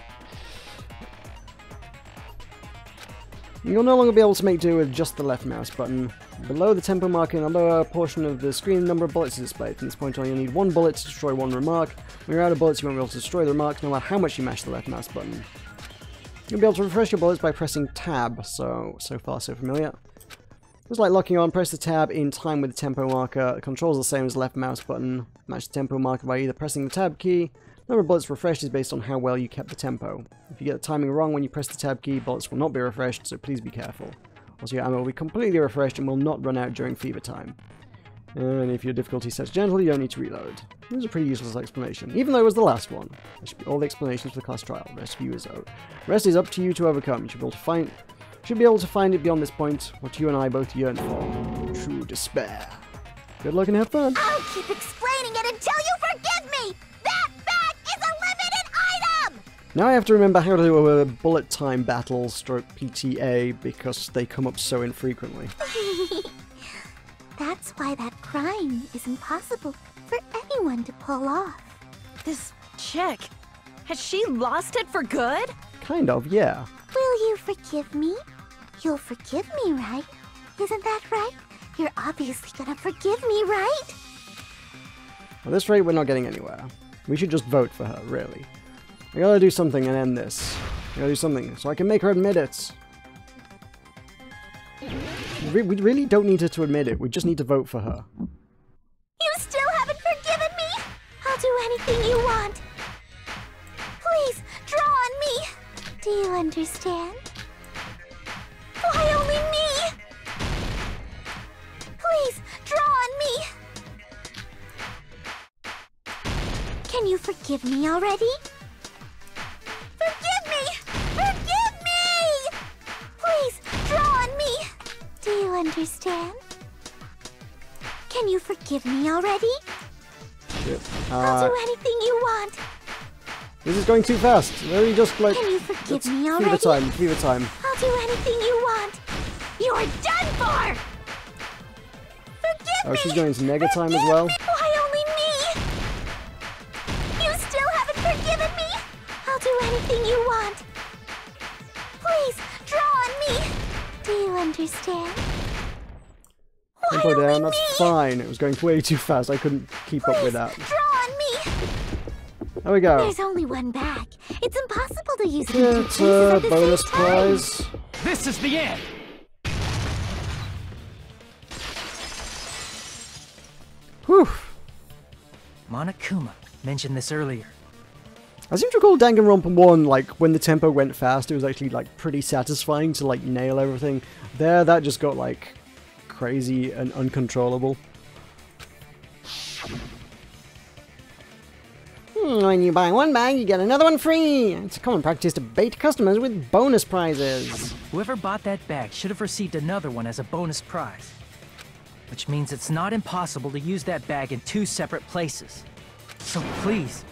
You'll no longer be able to make do with just the left mouse button. Below the tempo marker in the lower portion of the screen, the number of bullets is displayed. From this point on, you'll need 1 bullet to destroy 1 remark. When you're out of bullets, you won't be able to destroy the remarks no matter how much you mash the left mouse button. You'll be able to refresh your bullets by pressing tab, so far so familiar. Just like locking on, press the tab in time with the tempo marker. The control's the same as the left mouse button. Match the tempo marker by either pressing the tab key. Number of bullets refreshed is based on how well you kept the tempo. If you get the timing wrong when you press the tab key, bullets will not be refreshed, so please be careful. Also, your ammo will be completely refreshed and will not run out during fever time. And if your difficulty sets gentle, you don't need to reload. It was a pretty useless explanation, even though it was the last one. That should be all the explanations for the class trial. The rest of you is out. The rest is up to you to overcome. You should be able to find it beyond this point, what you and I both yearn for. True despair. Good luck and have fun. I'll keep explaining it until you forgive me! That bag is a limited item! Now I have to remember how to do a bullet time battle stroke PTA because they come up so infrequently. That's why that crime is impossible for anyone to pull off. This chick, has she lost it for good? Kind of, yeah. Will you forgive me? You'll forgive me, right? Isn't that right? You're obviously gonna forgive me, right? At this rate, we're not getting anywhere. We should just vote for her, really. I gotta do something and end this. I gotta do something so I can make her admit it. We really don't need her to admit it, we just need to vote for her. You still haven't forgiven me? I'll do anything you want. Please, draw on me. Do you understand? Why only me? Please, draw on me. Can you forgive me already? Forgive me! Forgive me! Please, draw on me. Do you understand? Can you forgive me already? Shit. I'll do anything you want. This is going too fast. Really just like... Can you forgive me already? Fever time. I'll do anything you want. You're done for! Forgive me! Oh, she's going into nega time as well? Why only me? You still haven't forgiven me? I'll do anything you want. Please, draw on me. Do you understand? Why Tempo down, only that's me? fine. It was going way too fast. I couldn't keep up with that. Draw on me. There we go. There's only one bag. It's impossible to use it in Yeah, two it's places a at the bonus same time. prize. This is the end! Whew. Monokuma mentioned this earlier. I seem to recall Danganronpa 1, like, when the tempo went fast, it was actually, like, pretty satisfying to, like, nail everything. There, that just got, like, crazy and uncontrollable. When you buy one bag, you get another one free! It's a common practice to bait customers with bonus prizes. Whoever bought that bag should have received another one as a bonus prize. Which means it's not impossible to use that bag in 2 separate places. So please,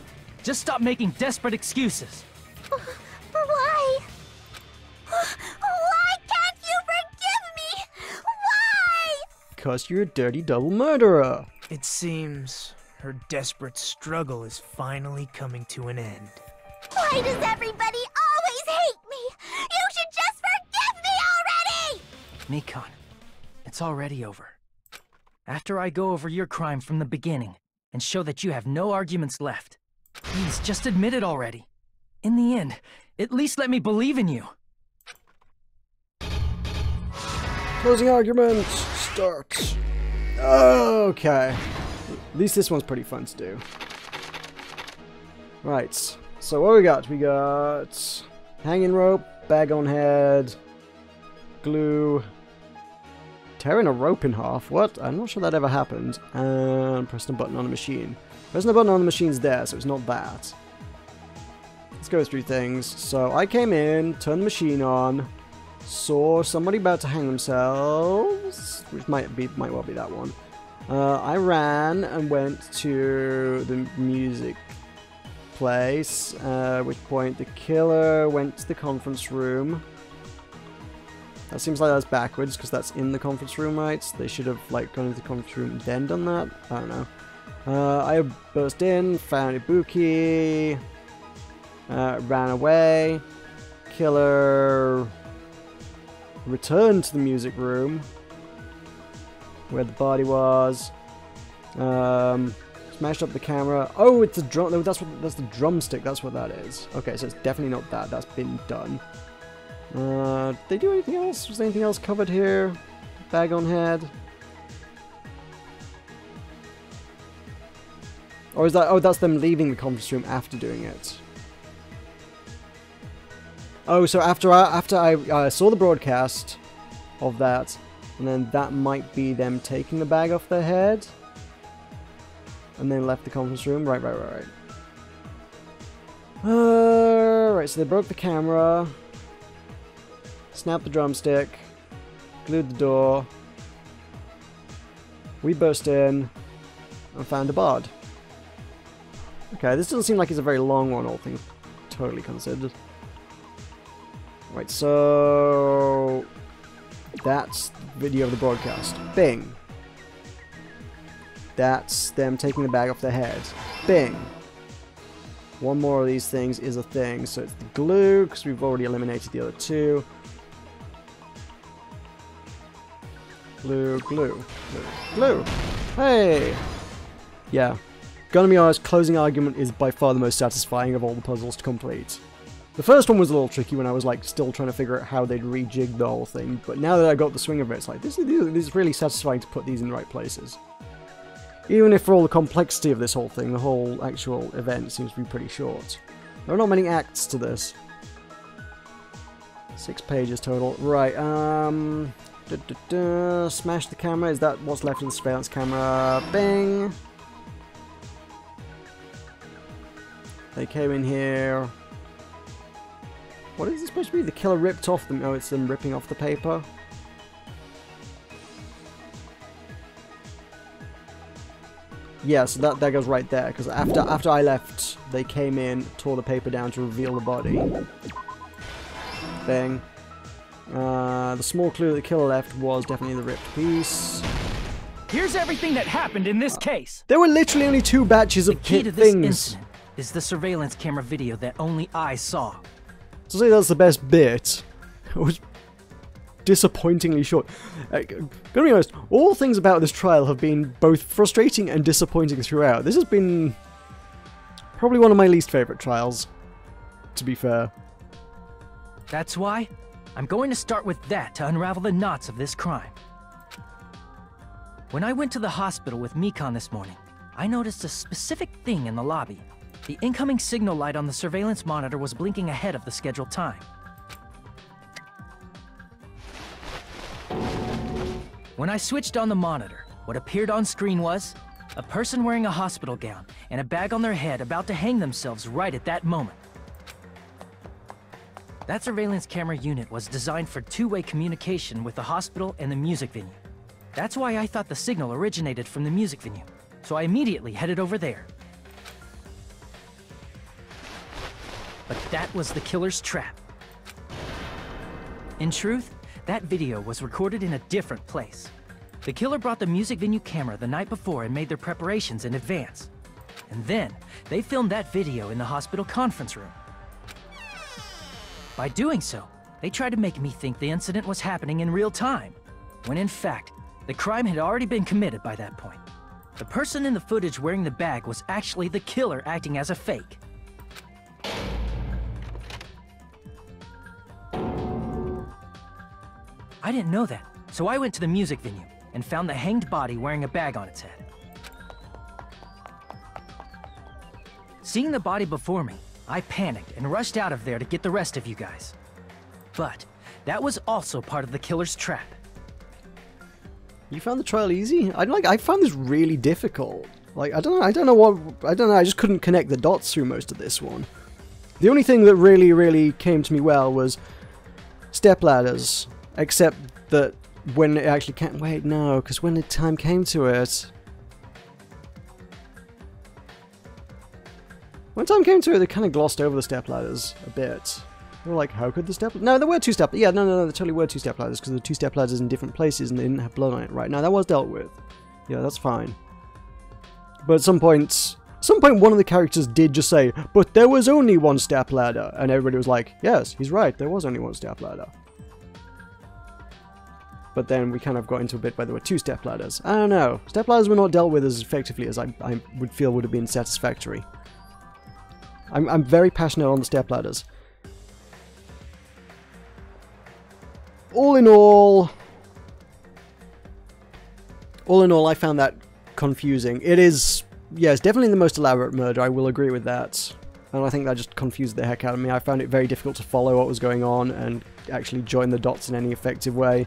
just stop making desperate excuses. Why? Why can't you forgive me? Why? 'Cause you're a dirty double murderer. It seems her desperate struggle is finally coming to an end. Why does everybody always hate me? You should just forgive me already! Mikon, it's already over. After I go over your crime from the beginning and show that you have no arguments left, please just admit it already. In the end, at least let me believe in you. Closing argument starts. Okay. At least this one's pretty fun to do. Right. So what we got? We got hanging rope, bag on head, glue, tearing a rope in half. What? I'm not sure that ever happened. And pressing a button on a machine. Pressing a button on the machine's there, so it's not that. Let's go through things. So I came in, turned the machine on, saw somebody about to hang themselves, which might well be that one. I ran and went to the music place, at which point the killer went to the conference room. That seems like that's backwards, because that's in the conference room, right? They should have, like, gone into the conference room and then done that? I don't know. I burst in, found Ibuki, ran away. Killer returned to the music room, where the body was. Smashed up the camera. Oh, it's a drum. No, that's the drumstick. That's what that is. Okay, so it's definitely not that. That's been done. Did they do anything else? Was there anything else covered here? Bag on head. Or is that? Oh, that's them leaving the conference room after doing it. Oh, so after I saw the broadcast of that, and then that might be them taking the bag off their head, and then left the conference room. Right. Right, so they broke the camera, snapped the drumstick, glued the door. We burst in and found a bod. Okay, this doesn't seem like it's a very long one, all things totally considered. Right, so that's the video of the broadcast. Bing. That's them taking the bag off their head. Bing. One more of these things is a thing, so it's the glue, because we've already eliminated the other two. Glue, glue, glue, glue. Hey! Yeah. Gonna be honest, closing argument is by far the most satisfying of all the puzzles to complete. The first one was a little tricky when I was like still trying to figure out how they'd rejig the whole thing, but now that I got the swing of it, it's like, this is really satisfying to put these in the right places. Even if for all the complexity of this whole thing, the whole actual event seems to be pretty short. There are not many acts to this. 6 pages total. Right, smash the camera. Is that what's left of the surveillance camera? Bing! They came in here. What is it supposed to be? The killer ripped off them. Oh, it's them ripping off the paper. Yeah, so that goes right there, because after I left, they came in, tore the paper down to reveal the body. Bang. The small clue that the killer left was definitely the ripped piece. Here's everything that happened in this case. There were literally only 2 batches of the key to things. This incident is the surveillance camera video that only I saw. To say that's the best bit, it was disappointingly short. Gonna be honest, all things about this trial have been both frustrating and disappointing throughout. This has been probably one of my least favorite trials, to be fair. That's why I'm going to start with that to unravel the knots of this crime. When I went to the hospital with Mikan this morning, I noticed a specific thing in the lobby. The incoming signal light on the surveillance monitor was blinking ahead of the scheduled time. When I switched on the monitor, what appeared on screen was a person wearing a hospital gown and a bag on their head about to hang themselves right at that moment. That surveillance camera unit was designed for two-way communication with the hospital and the music venue. That's why I thought the signal originated from the music venue, so I immediately headed over there. But that was the killer's trap. In truth, that video was recorded in a different place. The killer brought the music venue camera the night before and made their preparations in advance. And then, they filmed that video in the hospital conference room. By doing so, they tried to make me think the incident was happening in real time, when in fact, the crime had already been committed by that point. The person in the footage wearing the bag was actually the killer acting as a fake. I didn't know that, so I went to the music venue and found the hanged body wearing a bag on its head. Seeing the body before me, I panicked and rushed out of there to get the rest of you guys. But that was also part of the killer's trap. You found the trial easy? I found this really difficult. Like, I don't know, I just couldn't connect the dots through most of this one. The only thing that really came to me well was stepladders, except that when it actually came, wait, no, because when the time came to it, they kind of glossed over the stepladders a bit. They were like, how could the step... No, there were two step... Yeah, no, there totally were two stepladders, because there were two stepladders in different places and they didn't have blood on it. Right, now that was dealt with. Yeah, that's fine. But at some point one of the characters did just say, but there was only one stepladder. And everybody was like, yes, he's right, there was only one stepladder. But then we kind of got into a bit where there were two stepladders. I don't know. Stepladders were not dealt with as effectively as I would feel would have been satisfactory. I'm very passionate on the stepladders. All in all, I found that confusing. It is, yeah, it's definitely the most elaborate murder, I will agree with that. And I think that just confused the heck out of me. I found it very difficult to follow what was going on and actually join the dots in any effective way.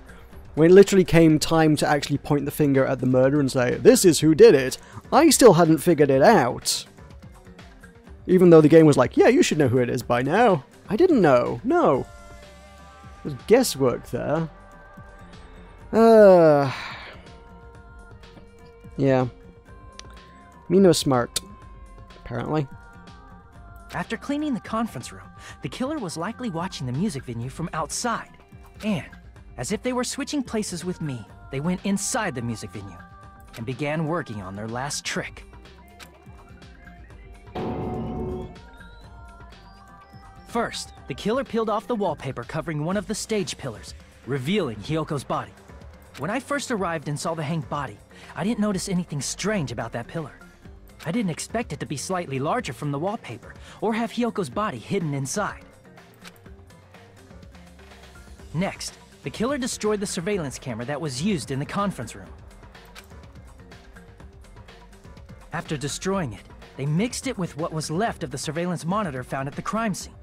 When it literally came time to actually point the finger at the murder and say, this is who did it, I still hadn't figured it out. Even though the game was like, yeah, you should know who it is by now. I didn't know. No. There's guesswork there. Yeah. Me no smart. Apparently. After cleaning the conference room, the killer was likely watching the music venue from outside. And, as if they were switching places with me, they went inside the music venue and began working on their last trick. First, the killer peeled off the wallpaper covering one of the stage pillars, revealing Hyoko's body. When I first arrived and saw the hanged body, I didn't notice anything strange about that pillar. I didn't expect it to be slightly larger from the wallpaper, or have Hyoko's body hidden inside. Next, the killer destroyed the surveillance camera that was used in the conference room. After destroying it, they mixed it with what was left of the surveillance monitor found at the crime scene.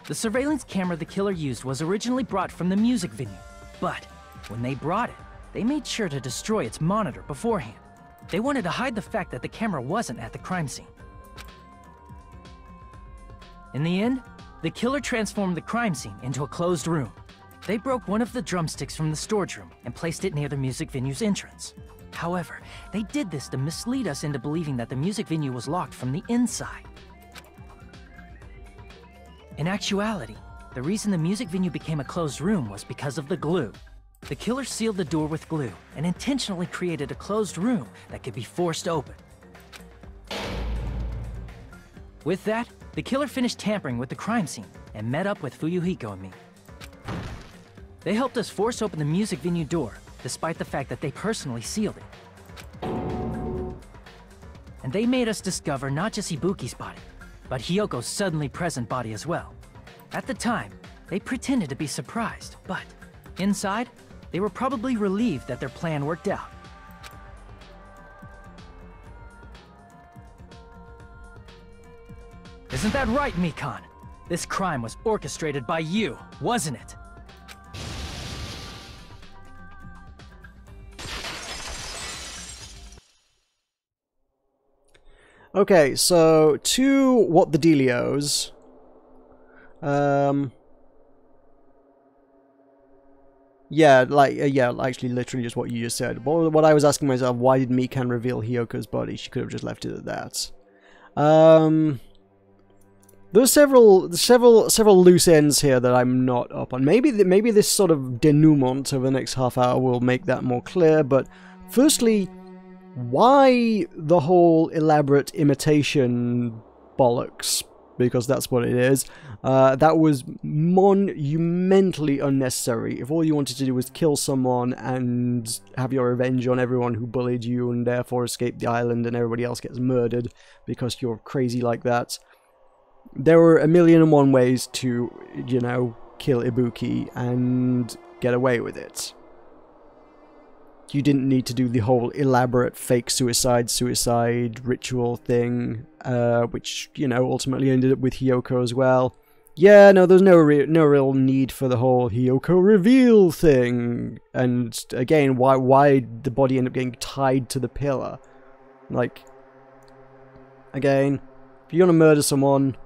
The surveillance camera the killer used was originally brought from the music venue, but when they brought it, they made sure to destroy its monitor beforehand. They wanted to hide the fact that the camera wasn't at the crime scene. In the end, the killer transformed the crime scene into a closed room. They broke one of the drumsticks from the storage room and placed it near the music venue's entrance. However, they did this to mislead us into believing that the music venue was locked from the inside. In actuality, the reason the music venue became a closed room was because of the glue. The killer sealed the door with glue and intentionally created a closed room that could be forced open. With that, the killer finished tampering with the crime scene and met up with Fuyuhiko and me. They helped us force open the music venue door, despite the fact that they personally sealed it. And they made us discover not just Ibuki's body, but Hyoko's suddenly present body as well. At the time, they pretended to be surprised, but inside, they were probably relieved that their plan worked out. Isn't that right, Mikan? This crime was orchestrated by you, wasn't it? Okay, so to what the dealios. Yeah, actually, literally just what you just said. What I was asking myself, why did Mikan reveal Hyoko's body? She could have just left it at that. There's several loose ends here that I'm not up on. Maybe this sort of denouement over the next half hour will make that more clear. But firstly, why the whole elaborate imitation bollocks? Because that's what it is. That was monumentally unnecessary. If all you wanted to do was kill someone and have your revenge on everyone who bullied you and therefore escape the island and everybody else gets murdered because you're crazy like that, there were 1,000,001 ways to, you know, kill Ibuki and get away with it. You didn't need to do the whole elaborate fake suicide ritual thing, which, you know, ultimately ended up with Hyoko as well. Yeah, no, there's no real need for the whole Hyoko reveal thing. And again, why the body end up getting tied to the pillar? Like, again, if you're gonna murder someone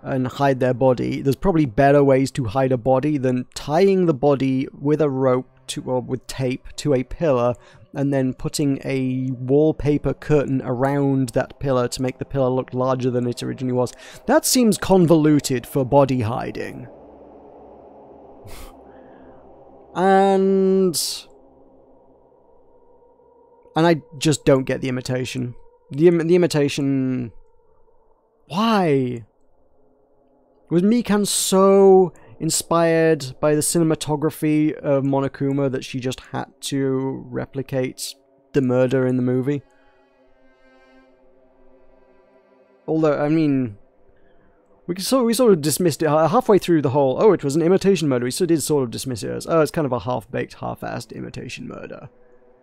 and hide their body, there's probably better ways to hide a body than tying the body with a rope or with tape to a pillar and then putting a wallpaper curtain around that pillar to make the pillar look larger than it originally was. That seems convoluted for body hiding. and I just don't get the imitation. The imitation... Why? Was Mikan so inspired by the cinematography of Monokuma that she just had to replicate the murder in the movie? Although, I mean, we sort of dismissed it halfway through the whole, oh, it was an imitation murder. We still did sort of dismiss it as, oh, it's kind of a half-baked, half-assed imitation murder.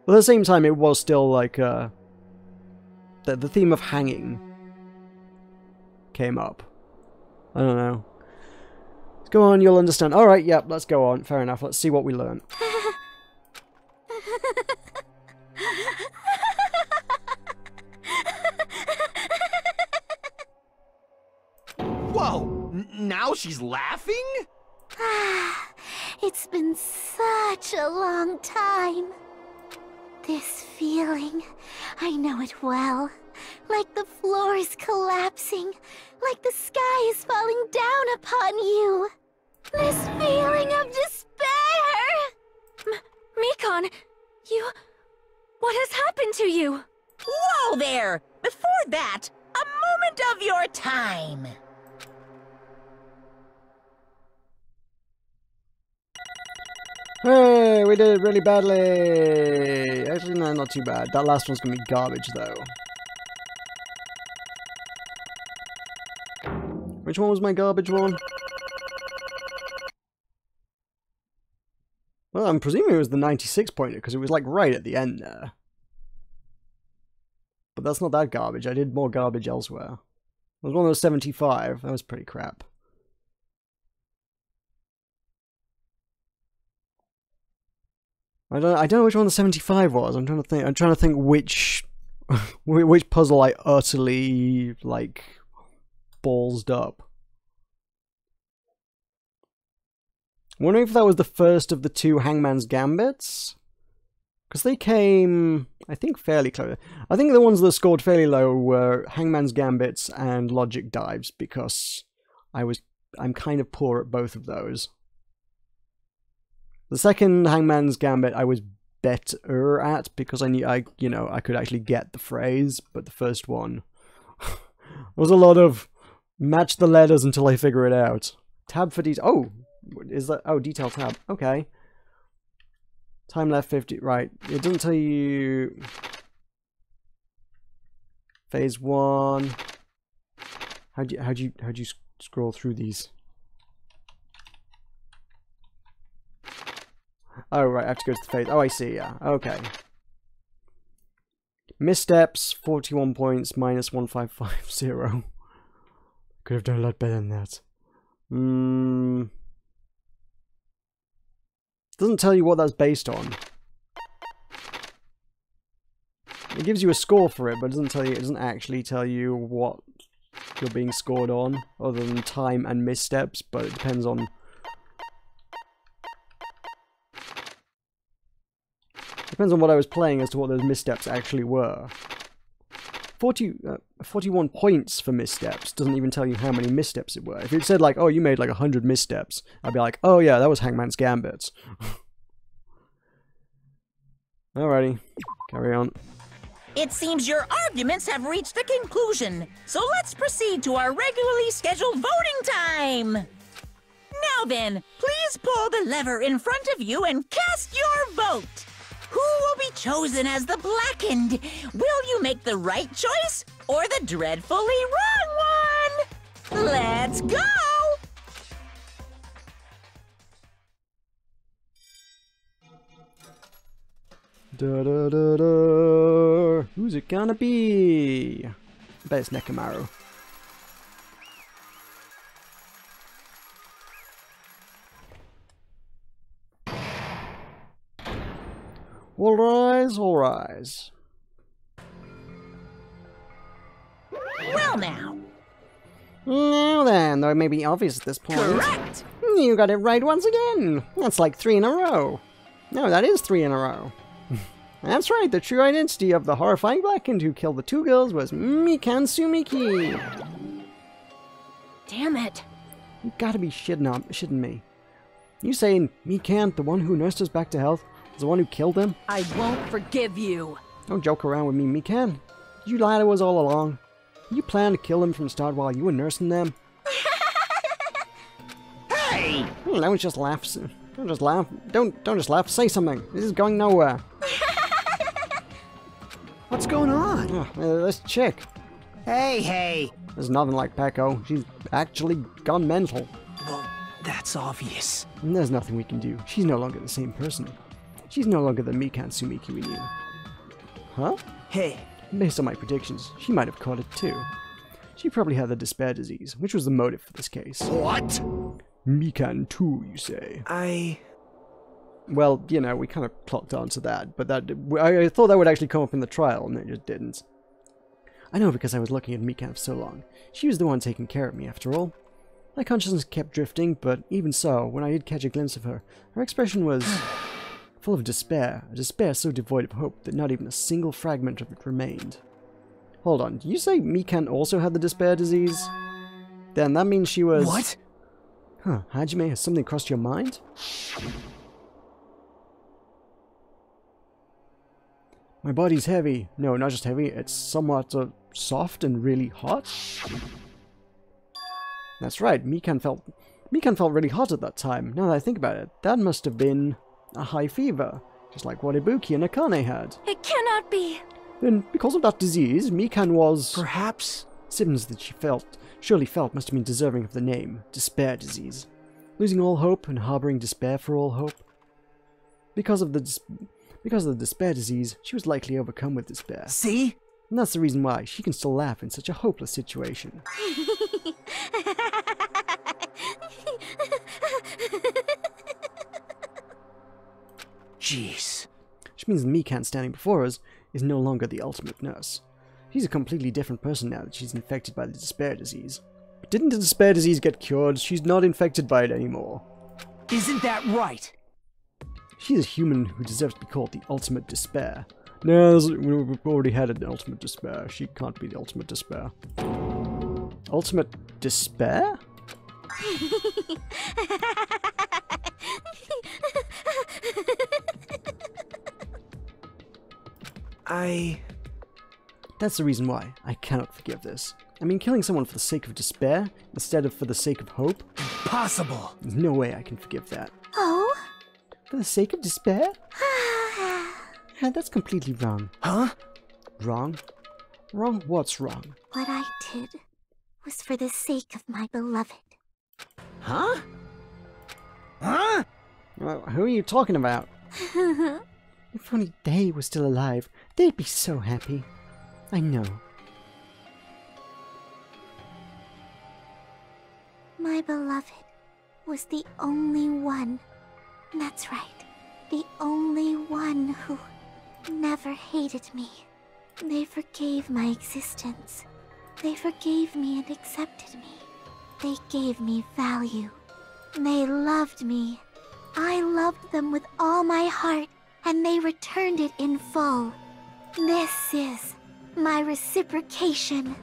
But at the same time, it was still like, the theme of hanging came up. I don't know. Go on, you'll understand. Alright, yep, let's go on. Fair enough. Let's see what we learn. Whoa! Now she's laughing? It's been such a long time. This feeling, I know it well. Like the floor is collapsing, like the sky is falling down upon you. This feeling of despair! Mikan, what has happened to you? Whoa there! Before that, a moment of your time. Hey, we did it really badly. Actually, no, not too bad. That last one's gonna be garbage, though. Which one was my garbage one? Well, I'm presuming it was the 96 pointer, because it was like right at the end there. But that's not that garbage. I did more garbage elsewhere. There was one that was 75. That was pretty crap. I don't know which one the 75 was. I'm trying to think which which puzzle I utterly like ballsed up. I'm wondering if that was the first of the two Hangman's Gambits? Because they came, I think, fairly close. I think the ones that scored fairly low were Hangman's Gambits and Logic Dives, because I'm kind of poor at both of those. The second Hangman's Gambit I was better at, because I knew I could actually get the phrase, but the first one was a lot of match the letters until I figure it out. Tab for detail. Oh, is that? Oh, detail tab. Okay. Time left 50. Right. It doesn't tell you. Phase 1. How'd you scroll through these? Oh, right, I have to go to the phase. Oh, I see, yeah. Okay. Missteps, 41 points, minus 1550. could have done a lot better than that. Doesn't tell you what that's based on. It gives you a score for it, but it doesn't actually tell you what you're being scored on, other than time and missteps, but it depends on... Depends on what I was playing as to what those missteps actually were. 41 points for missteps doesn't even tell you how many missteps it were. If it said like, oh, you made like 100 missteps, I'd be like, oh yeah, that was Hangman's Gambit. Alrighty, carry on. It seems your arguments have reached a conclusion, so let's proceed to our regularly scheduled voting time! Now then, please pull the lever in front of you and cast your vote! Who will be chosen as the Blackened? Will you make the right choice or the dreadfully wrong one? Let's go! Da da da da. Who's it gonna be? I bet it's Nekomaru. All rise, all rise. Well now. Now then, though it may be obvious at this point. Correct! You got it right once again. That's like 3 in a row. No, that is 3 in a row. That's right, the true identity of the horrifying Blackened who killed the 2 girls was Mikan Sumiki. Damn it. You gotta be shitting me. You saying Mikan, the one who nursed us back to health, was the one who killed them? I won't forgive you. Don't joke around with me, Mikan. Did you lie to us all along? You planned to kill them from the start while you were nursing them? Hey! Don't just laugh. Don't just laugh. Don't just laugh. Say something. This is going nowhere. What's going on? Oh, this chick. Hey! There's nothing like Peko. She's actually gone mental. Well, that's obvious. And there's nothing we can do. She's no longer the same person. She's no longer the Mikan Sumiki we knew. Huh? Hey. Based on my predictions, she might have caught it too. She probably had the despair disease, which was the motive for this case. What? Mikan too, you say? Well, you know, we kind of clocked on to that, but I thought that would actually come up in the trial, and it just didn't. I know because I was looking at Mikan for so long. She was the one taking care of me, after all. My consciousness kept drifting, but even so, when I did catch a glimpse of her, her expression was full of despair, a despair so devoid of hope that not even a single fragment of it remained. Hold on, did you say Mikan also had the despair disease? Then that means she was... What? Huh, Hajime, has something crossed your mind? My body's heavy. No, not just heavy, it's somewhat soft and really hot. That's right, Mikan felt really hot at that time. Now that I think about it, that must have been a high fever, just like what Ibuki and Akane had. It cannot be. Then, because of that disease, Mikan was... Perhaps... Symptoms that she surely felt must have been deserving of the name, despair disease. Losing all hope and harboring despair for all hope. Because of the despair disease, she was likely overcome with despair. See? And that's the reason why she can still laugh in such a hopeless situation. Jeez. Which means Mikan standing before us is no longer the ultimate nurse. She's a completely different person now that she's infected by the despair disease. But didn't the despair disease get cured? She's not infected by it anymore. Isn't that right? She's a human who deserves to be called the ultimate despair. No, we've already had an ultimate despair. She can't be the ultimate despair. Ultimate despair? That's the reason why I cannot forgive this. I mean, killing someone for the sake of despair, instead of for the sake of hope? Impossible! There's no way I can forgive that. Oh? For the sake of despair? That's completely wrong. Huh? Wrong? Wrong? What's wrong? What I did was for the sake of my beloved. Huh? Huh? Well, who are you talking about? If only they were still alive, they'd be so happy. I know. My beloved was the only one. That's right. The only one who never hated me. They forgave my existence. They forgave me and accepted me. They gave me value. They loved me. I loved them with all my heart, and they returned it in full. This is my reciprocation.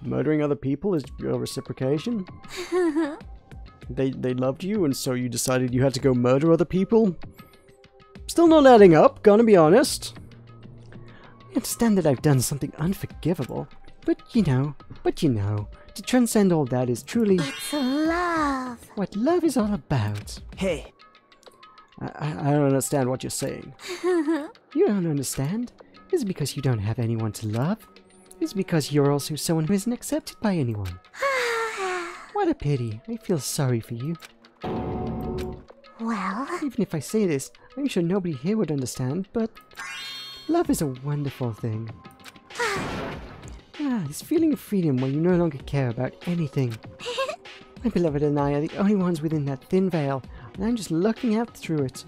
Murdering other people is your reciprocation? They loved you, and so you decided you had to go murder other people? Still not adding up, gonna be honest. I understand that I've done something unforgivable, but you know, to transcend all that is truly... It's love. What love is all about. Hey. I don't understand what you're saying. You don't understand? Is it because you don't have anyone to love? Is it because you're also someone who isn't accepted by anyone? What a pity. I feel sorry for you. Well... Even if I say this, I'm sure nobody here would understand, but... love is a wonderful thing. This feeling of freedom where you no longer care about anything. My beloved and I are the only ones within that thin veil, and I'm just looking out through it.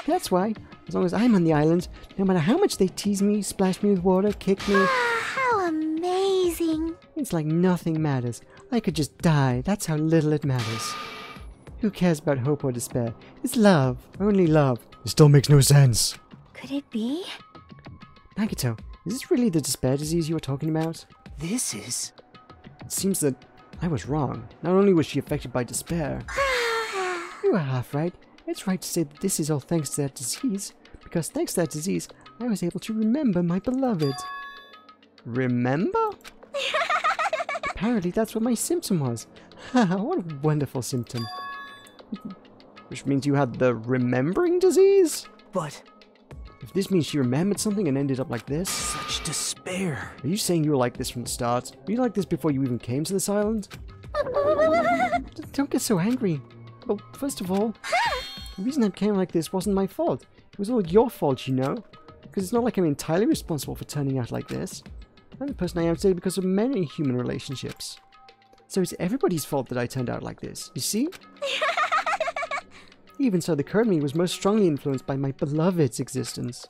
That's why, as long as I'm on the island, no matter how much they tease me, splash me with water, kick me... How amazing! It's like nothing matters. I could just die. That's how little it matters. Who cares about hope or despair? It's love. Only love. It still makes no sense. Could it be? Nagito, is this really the despair disease you were talking about? This is... It seems that I was wrong. Not only was she affected by despair... You were half right. It's right to say that this is all thanks to that disease, because thanks to that disease, I was able to remember my beloved. Remember? Apparently that's what my symptom was. Haha, what a wonderful symptom. Which means you had the remembering disease? But... if this means she remembered something and ended up like this... such despair. Are you saying you were like this from the start? Were you like this before you even came to this island? Don't get so angry. Well, first of all, the reason I became like this wasn't my fault. It was all your fault, you know? Because it's not like I'm entirely responsible for turning out like this. I'm the person I am today because of many human relationships. So it's everybody's fault that I turned out like this, you see? Even so, the current me was most strongly influenced by my beloved's existence.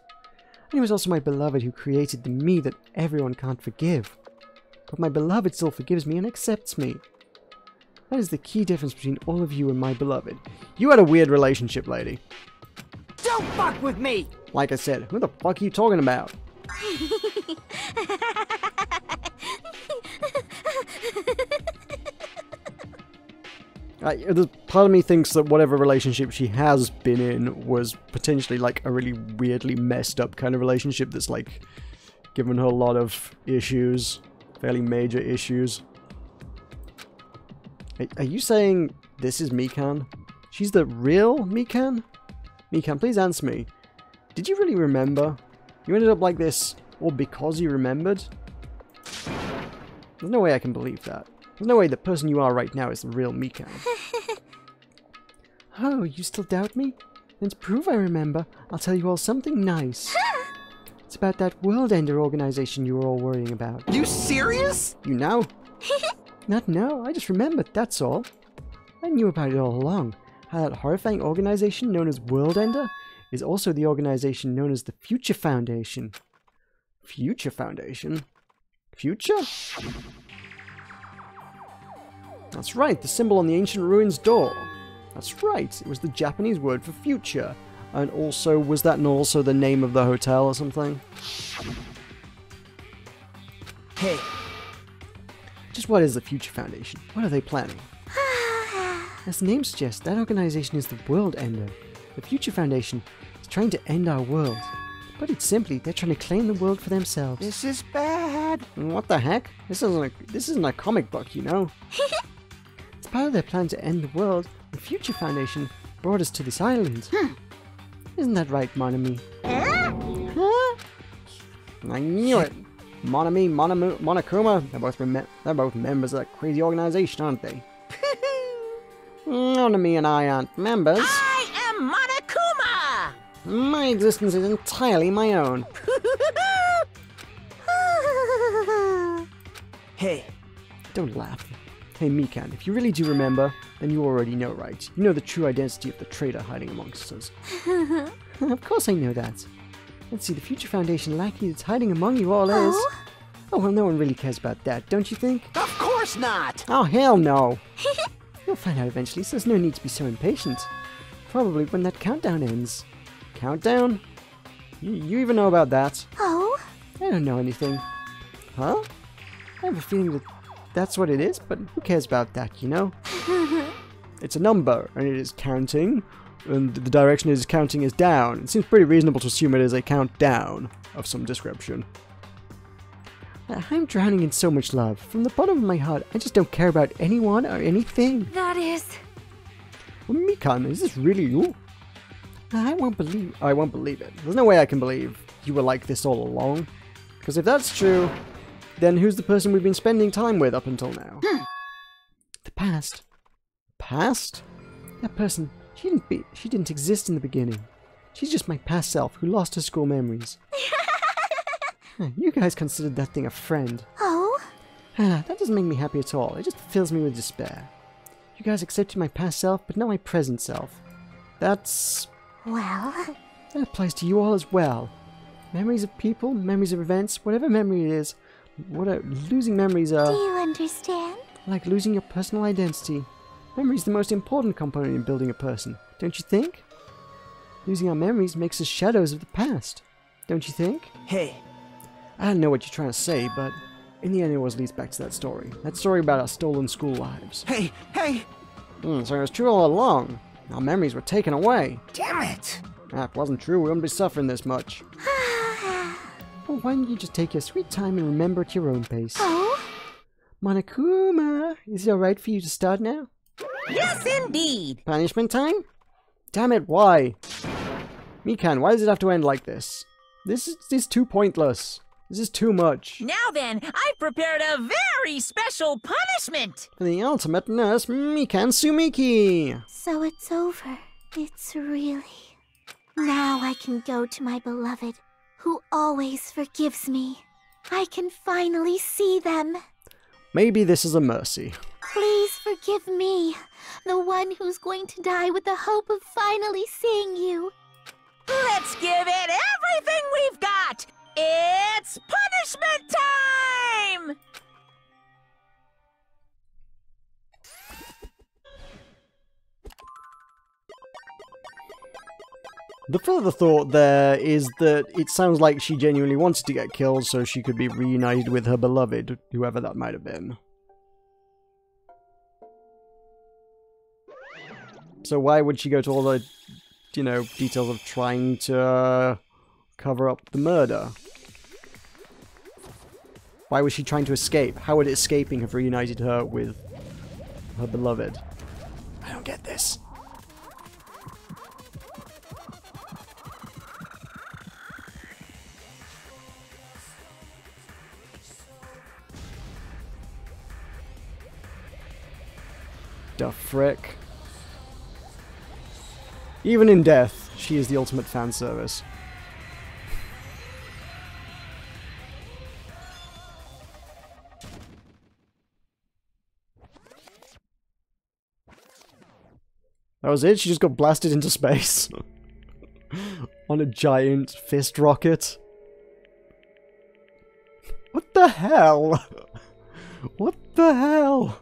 And it was also my beloved who created the me that everyone can't forgive. But my beloved still forgives me and accepts me. That is the key difference between all of you and my beloved. You had a weird relationship, lady. Don't fuck with me! Like I said, who the fuck are you talking about? Part of me thinks that whatever relationship she has been in was potentially like a really weirdly messed up kind of relationship that's like given her a lot of issues, fairly major issues. Are you saying this is Mikan? She's the real Mikan? Mikan, please answer me. Did you really remember? You ended up like this all because you remembered? There's no way I can believe that. There's no way the person you are right now is the real Mikan. Oh, you still doubt me? Then to prove I remember, I'll tell you all something nice. It's about that World Ender organization you were all worrying about. You serious? You know? Not know, I just remembered, that's all. I knew about it all along. How that horrifying organization known as World Ender is also the organization known as the Future Foundation. Future Foundation? Future? That's right, the symbol on the ancient ruins door. That's right, it was the Japanese word for future. And also, was that not also the name of the hotel or something? Hey. Just what is the Future Foundation? What are they planning? As the name suggests, that organization is the World Ender. The Future Foundation is trying to end our world. But it's simply, they're trying to claim the world for themselves. This is bad. What the heck? This isn't a comic book, you know? As part of their plan to end the world, the Future Foundation brought us to this island. Isn't that right, mon ami? Huh? I knew it! Mon ami, Monokuma, they're both members of that crazy organization, aren't they? Mon ami and I aren't members. I am Monokuma! My existence is entirely my own. Hey. Don't laugh. Hey, Mikan, if you really do remember, then you already know, right? You know the true identity of the traitor hiding amongst us. Of course I know that. Let's see, the future Foundation lackey that's hiding among you all is... Oh, well, no one really cares about that, don't you think? Of course not! Oh, hell no! You'll find out eventually, so there's no need to be so impatient. Probably when that countdown ends. Countdown? You even know about that? Oh? I don't know anything. Huh? I have a feeling that that's what it is, but who cares about that, you know? It's a number, and it is counting, and the direction it is counting is down. It seems pretty reasonable to assume it is a countdown of some description. I'm drowning in so much love. From the bottom of my heart, I just don't care about anyone or anything. That is... Well, Mikan, is this really you? I won't believe it. There's no way I can believe you were like this all along. Because if that's true, then who's the person we've been spending time with up until now? The past. Past? That person, she didn't exist in the beginning. She's just my past self who lost her school memories. You guys considered that thing a friend. Oh? That doesn't make me happy at all. It just fills me with despair. You guys accepted my past self, but not my present self. That's... Well... That applies to you all as well. Memories of people, memories of events, whatever memory it is. Losing memories are... Do you understand? Like losing your personal identity. Memory is the most important component in building a person, don't you think? Losing our memories makes us shadows of the past, don't you think? Hey. I don't know what you're trying to say, but in the end it always leads back to that story. That story about our stolen school lives. Hey! So it was true all along. Our memories were taken away. Damn it! If it wasn't true, we wouldn't be suffering this much. Well, why don't you just take your sweet time and remember at your own pace? Oh? Monokuma, is it alright for you to start now? Yes, indeed. Punishment time? Damn it, why? Mikan, why does it have to end like this? This is too pointless. This is too much. Now then, I've prepared a very special punishment. For the ultimate nurse, Mikan Sumiki. So it's over. It's really... Now I can go to my beloved, who always forgives me. I can finally see them. Maybe this is a mercy. Please forgive me, the one who's going to die with the hope of finally seeing you. Let's give it everything we've got! It's punishment time! The further thought there is that it sounds like she genuinely wanted to get killed so she could be reunited with her beloved, whoever that might have been. So why would she go to all the, you know, details of trying to cover up the murder? Why was she trying to escape? How would escaping have reunited her with her beloved? I don't get this. The frick. Even in death, she is the ultimate fan service. That was it? She just got blasted into space. On a giant fist rocket. What the hell? What the hell?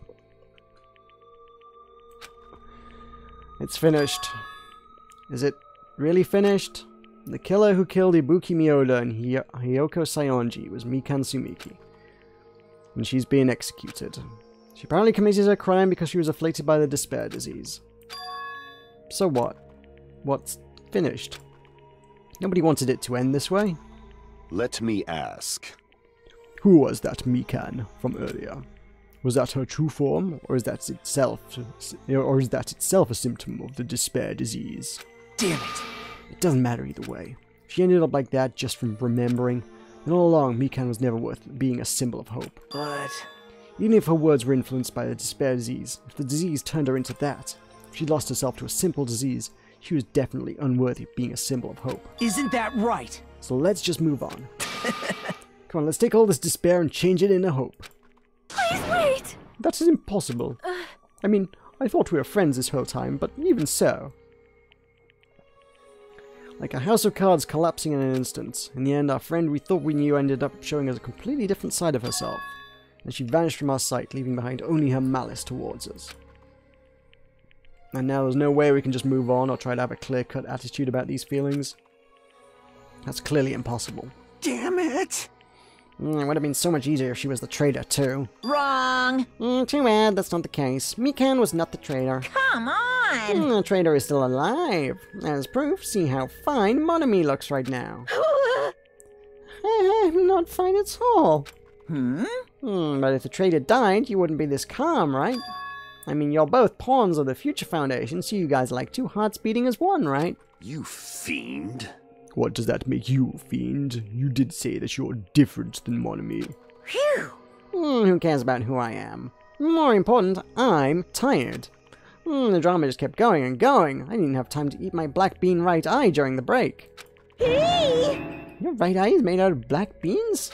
It's finished. Is it really finished? The killer who killed Ibuki Miyoda and Hiyoko Sayonji was Mikan Sumiki. And she's being executed. She apparently committed her crime because she was afflicted by the despair disease. So what? What's finished? Nobody wanted it to end this way. Let me ask. Who was that Mikan from earlier? Was that her true form, or is that itself a symptom of the despair disease? Damn it! It doesn't matter either way. She ended up like that just from remembering, and all along Mikan was never worth being a symbol of hope. But... even if her words were influenced by the despair disease, if the disease turned her into that, if she lost herself to a simple disease, she was definitely unworthy of being a symbol of hope. Isn't that right? So let's just move on. Come on, let's take all this despair and change it into hope. Please wait! That is impossible. I mean, I thought we were friends this whole time, but even so. Like a house of cards collapsing in an instant. In the end, our friend we thought we knew ended up showing us a completely different side of herself. And she vanished from our sight, leaving behind only her malice towards us. And now there's no way we can just move on or try to have a clear-cut attitude about these feelings. That's clearly impossible. Damn it! It would have been so much easier if she was the traitor, too. Wrong! Too bad, that's not the case. Mikan was not the traitor. Come on! The traitor is still alive. As proof, see how fine Monami looks right now. I'm not fine at all. But if the traitor died, you wouldn't be this calm, right? I mean, you're both pawns of the Future Foundation, so you guys are like two hearts beating as one, right? You fiend. What does that make you, fiend? You did say that you're different than Monami. Phew! Who cares about who I am? More important, I'm tired. The drama just kept going and going. I didn't have time to eat my black bean right eye during the break. Hey! Your right eye is made out of black beans?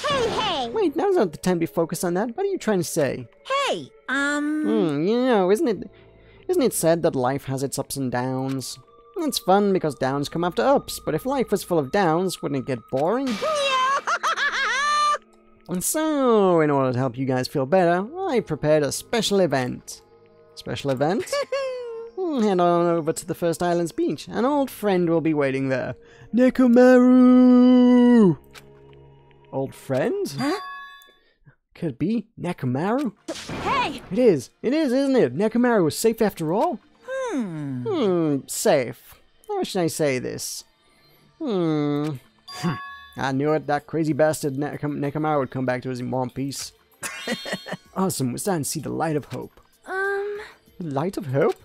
Hey! Wait, now's not the time to be focused on that. What are you trying to say? Hey, You know, isn't it said that life has its ups and downs? It's fun because downs come after ups, but if life was full of downs, wouldn't it get boring? And so, in order to help you guys feel better, I prepared a special event. Special event? Head on over to the First Island's beach. An old friend will be waiting there. Nekomaru! Old friend? Huh? Could it be Nekomaru? Hey! It is, isn't it? Nekomaru was safe after all? Safe. How should I say this? I knew it, that crazy bastard Nekomaru would come back to us in one piece. Awesome, we're starting to see the light of hope. The light of hope?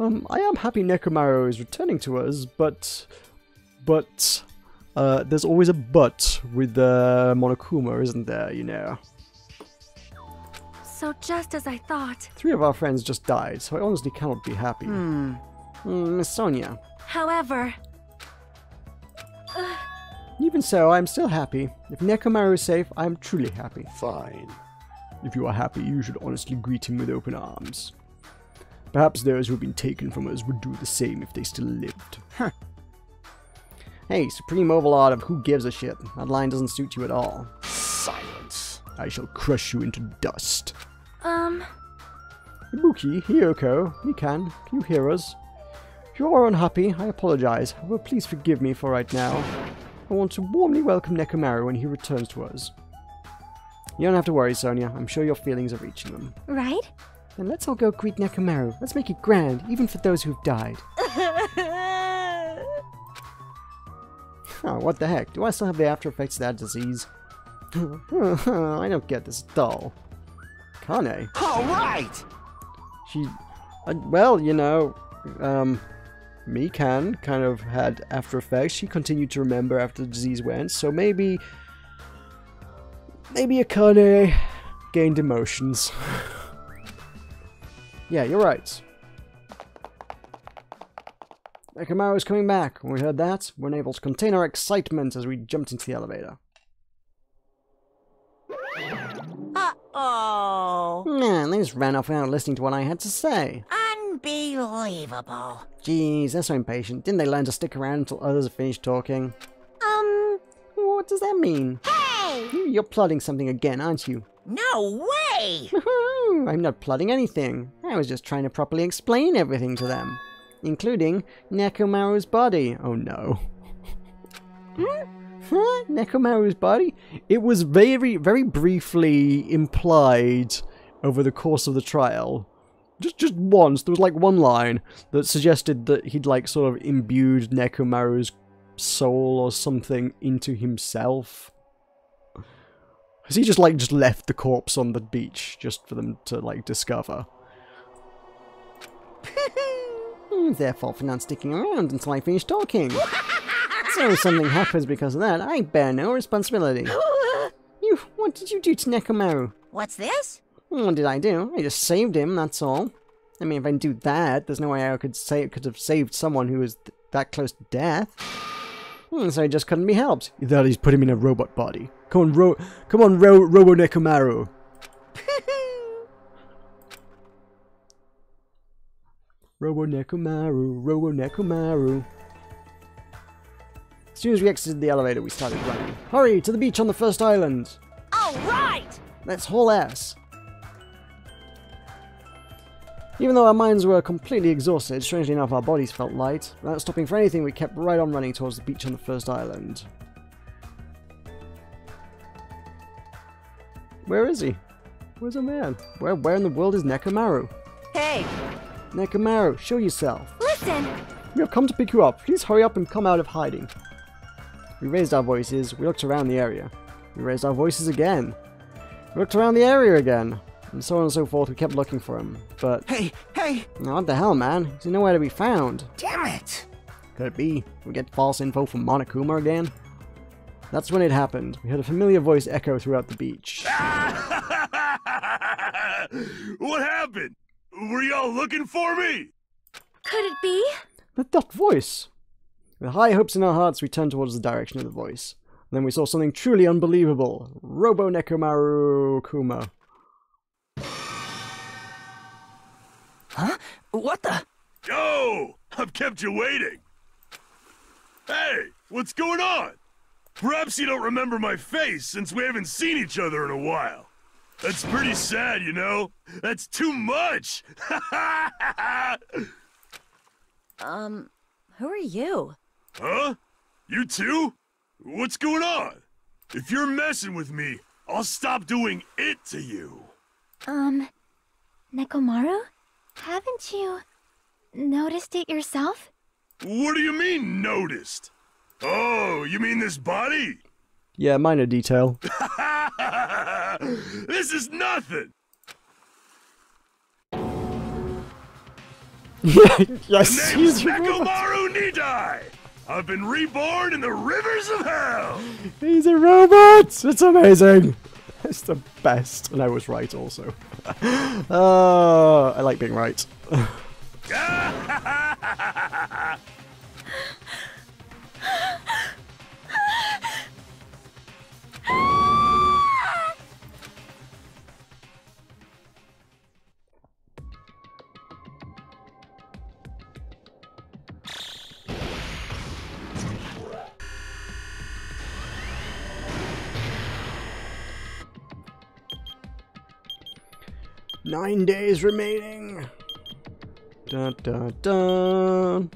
I am happy Nekomaru is returning to us, but there's always a but with Monokuma, isn't there, you know? So just as I thought. 3 of our friends just died, so I honestly cannot be happy. Miss Sonia. However... Even so, I'm still happy. If Nekomaru is safe, I'm truly happy. Fine. If you are happy, you should honestly greet him with open arms. Perhaps those who have been taken from us would do the same if they still lived. Hey, Supreme Overlord of Who Gives a Shit. That line doesn't suit you at all. Silence. I shall crush you into dust. Ibuki, Hiyoko, Mikan, can you hear us? If you are unhappy, I apologize. However, please forgive me for right now. I want to warmly welcome Nekomaru when he returns to us. You don't have to worry, Sonia. I'm sure your feelings are reaching them. Right? Then let's all go greet Nekomaru. Let's make it grand, even for those who've died. Oh, what the heck? Do I still have the after effects of that disease? I don't get this at all. Kane. Alright! She... well, you know... Mikan kind of had after effects. She continued to remember after the disease went, so maybe Akane gained emotions. Yeah, you're right. Nekomaru is coming back. When we heard that, we were able to contain our excitement as we jumped into the elevator. Uh-oh. Man, they just ran off without listening to what I had to say. Unbelievable. Jeez, they're so impatient. Didn't they learn to stick around until others have finished talking? What does that mean? Hey! You're plotting something again, aren't you? No way! I'm not plotting anything. I was just trying to properly explain everything to them. Including Nekomaru's body. Oh no. Huh? Nekomaru's body? It was very, very briefly implied over the course of the trial. Just once, there was like one line that suggested that he'd like sort of imbued Nekomaru's soul or something into himself. Has he just left the corpse on the beach just for them to like discover? Therefore, for not sticking around until I finish talking. So if something happens because of that, I bear no responsibility. What did you do to Nekomaru? What's this? What did I do? I just saved him, that's all. I mean, if I didn't do that, there's no way I could have saved someone who was that close to death. So it just couldn't be helped. Either he's put him in a robot body. Come on, Robo Nekomaru. Robo Nekomaru, Robo Nekomaru. As soon as we exited the elevator, we started running. Hurry, to the beach on the first island! Alright! Let's haul ass! Even though our minds were completely exhausted, strangely enough our bodies felt light. Without stopping for anything, we kept right on running towards the beach on the first island. Where is he? Where's our man? Where in the world is Nekomaru? Hey! Nekomaru, show yourself. Listen! We have come to pick you up. Please hurry up and come out of hiding. We raised our voices. We looked around the area. We raised our voices again. We looked around the area again. And so on and so forth. We kept looking for him. But... Hey! Oh, what the hell, man? He's nowhere to be found. Damn it! Could it be? We get false info from Monokuma again? That's when it happened. We heard a familiar voice echo throughout the beach. What happened? Were y'all looking for me? Could it be? But that voice! With high hopes in our hearts, we turned towards the direction of the voice. And then we saw something truly unbelievable. Robo Nekomaru Kuma. Huh? What the? Yo! I've kept you waiting. Hey, what's going on? Perhaps you don't remember my face since we haven't seen each other in a while. That's pretty sad, you know? That's too much! Who are you? Huh? You too? What's going on? If you're messing with me, I'll stop doing it to you. Nekomaru? Haven't you noticed it yourself? What do you mean, noticed? Oh, you mean this body? Yeah, minor detail. This is nothing! Yes, The name's Nekomaru Nidai! I've been reborn in the rivers of hell! He's a robot! It's amazing! It's the best. And I was right also. I like being right. Nine days remaining. Dun dun dun.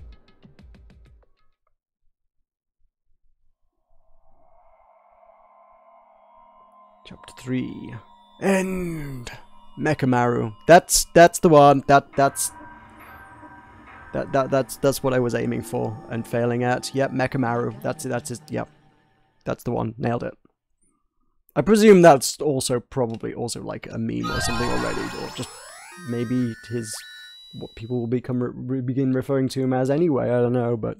Chapter 3. End. Mechamaru. That's the one. That's what I was aiming for and failing at. Yep, Mechamaru. That's it. Yep. That's the one. Nailed it. I presume that's also probably also like a meme or something already, or just maybe what people will begin referring to him as anyway. I don't know, but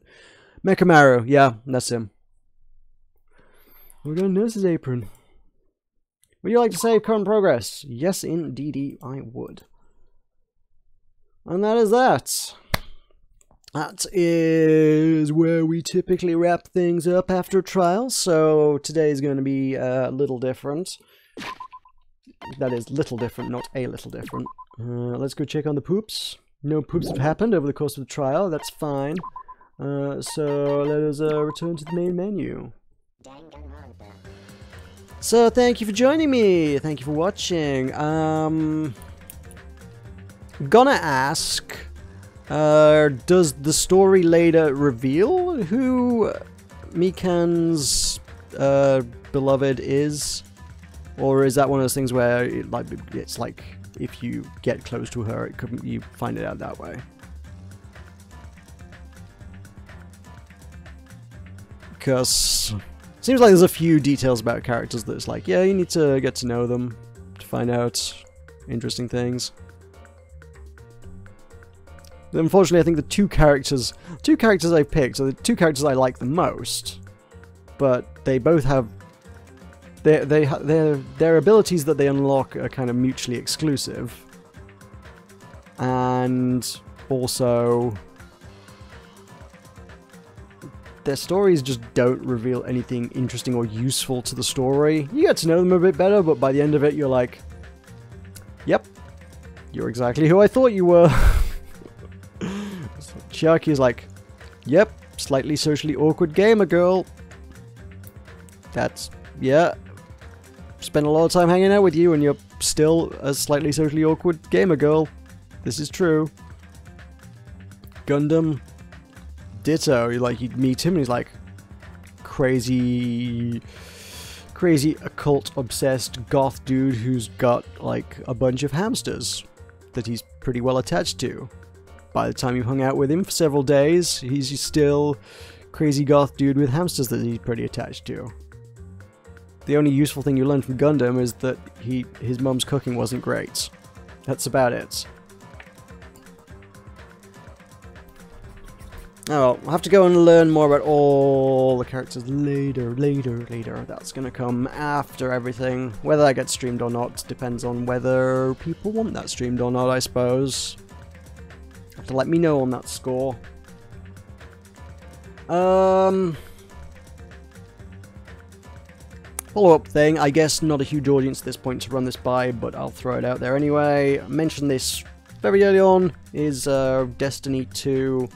Mechamaru, yeah, that's him. We got a nurse's apron. Would you like to save current progress? Yes, indeedy, I would. And that is that. That is where we typically wrap things up after trial, so today is going to be a little different. That is little different, not a little different. Let's go check on the poops. No poops have happened over the course of the trial, that's fine. So let us return to the main menu. So thank you for joining me, thank you for watching. Gonna ask... does the story later reveal who Mikan's beloved is? Or is that one of those things where it's like if you get close to her, you find it out that way? Because it seems like there's a few details about characters that it's like, yeah, you need to get to know them to find out interesting things. Unfortunately, I think the two characters I picked are the two characters I like the most, but they both have their abilities that they unlock are kind of mutually exclusive, and also their stories just don't reveal anything interesting or useful to the story. You get to know them a bit better, but by the end of it, you're like, "Yep, you're exactly who I thought you were." Chiaki's like, yep, slightly socially awkward gamer girl. That's, yeah. Spent a lot of time hanging out with you and you're still a slightly socially awkward gamer girl. This is true. Gundam, ditto. You meet him and he's like crazy occult obsessed goth dude who's got like a bunch of hamsters that he's pretty well attached to. By the time you've hung out with him for several days, he's still crazy goth dude with hamsters that he's pretty attached to. The only useful thing you learn from Gundam is that his mum's cooking wasn't great. That's about it. Oh well, I'll have to go and learn more about all the characters later. That's gonna come after everything. Whether that gets streamed or not depends on whether people want that streamed or not, I suppose. Have to let me know on that score. Follow-up thing, I guess not a huge audience at this point to run this by, but I'll throw it out there anyway. I mentioned this very early on, is Destiny 2.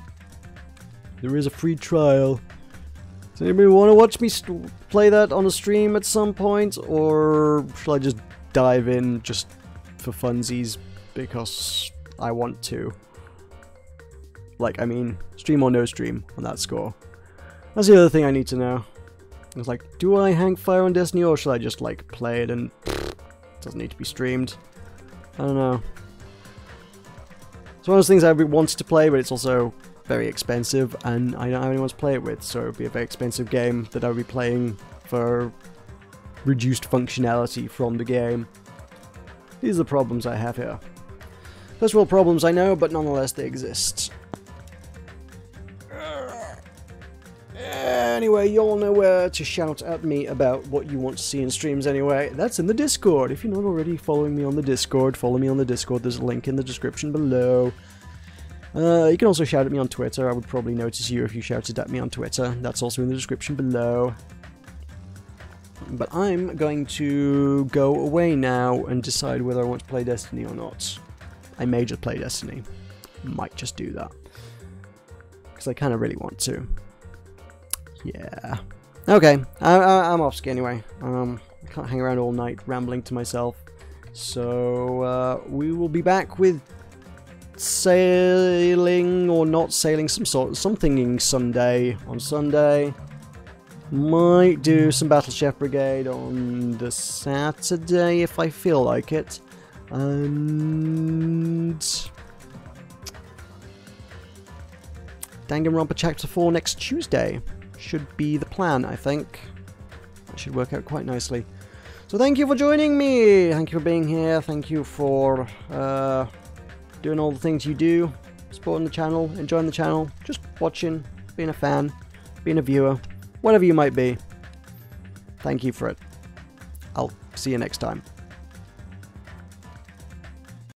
There is a free trial. Does anybody want to watch me play that on a stream at some point, or shall I just dive in just for funsies because I want to? Like, I mean, stream or no stream on that score. That's the other thing I need to know. It's like, do I hang fire on Destiny or should I just like play it and it doesn't need to be streamed? I don't know. It's one of those things I wanted to play, but it's also very expensive and I don't have anyone to play it with, so it would be a very expensive game that I would be playing for reduced functionality from the game. These are the problems I have here. First world problems, I know, but nonetheless they exist. Anyway, you all know where to shout at me about what you want to see in streams anyway. That's in the Discord. If you're not already following me on the Discord, follow me on the Discord. There's a link in the description below. You can also shout at me on Twitter. I would probably notice you if you shouted at me on Twitter. That's also in the description below. But I'm going to go away now and decide whether I want to play Destiny or not. I may just play Destiny. Might just do that. Because I kind of really want to. Yeah. Okay, I'm off ski anyway. I can't hang around all night rambling to myself. So, we will be back with sailing or not sailing, something Sunday on Sunday. Might do some Battle Chef Brigade on the Saturday if I feel like it. And Danganronpa Chapter 4 next Tuesday should be the plan, I think. That should work out quite nicely. So thank you for joining me. Thank you for being here. Thank you for doing all the things you do, supporting the channel, enjoying the channel, just watching, being a fan, being a viewer, whatever you might be. Thank you for it. I'll see you next time.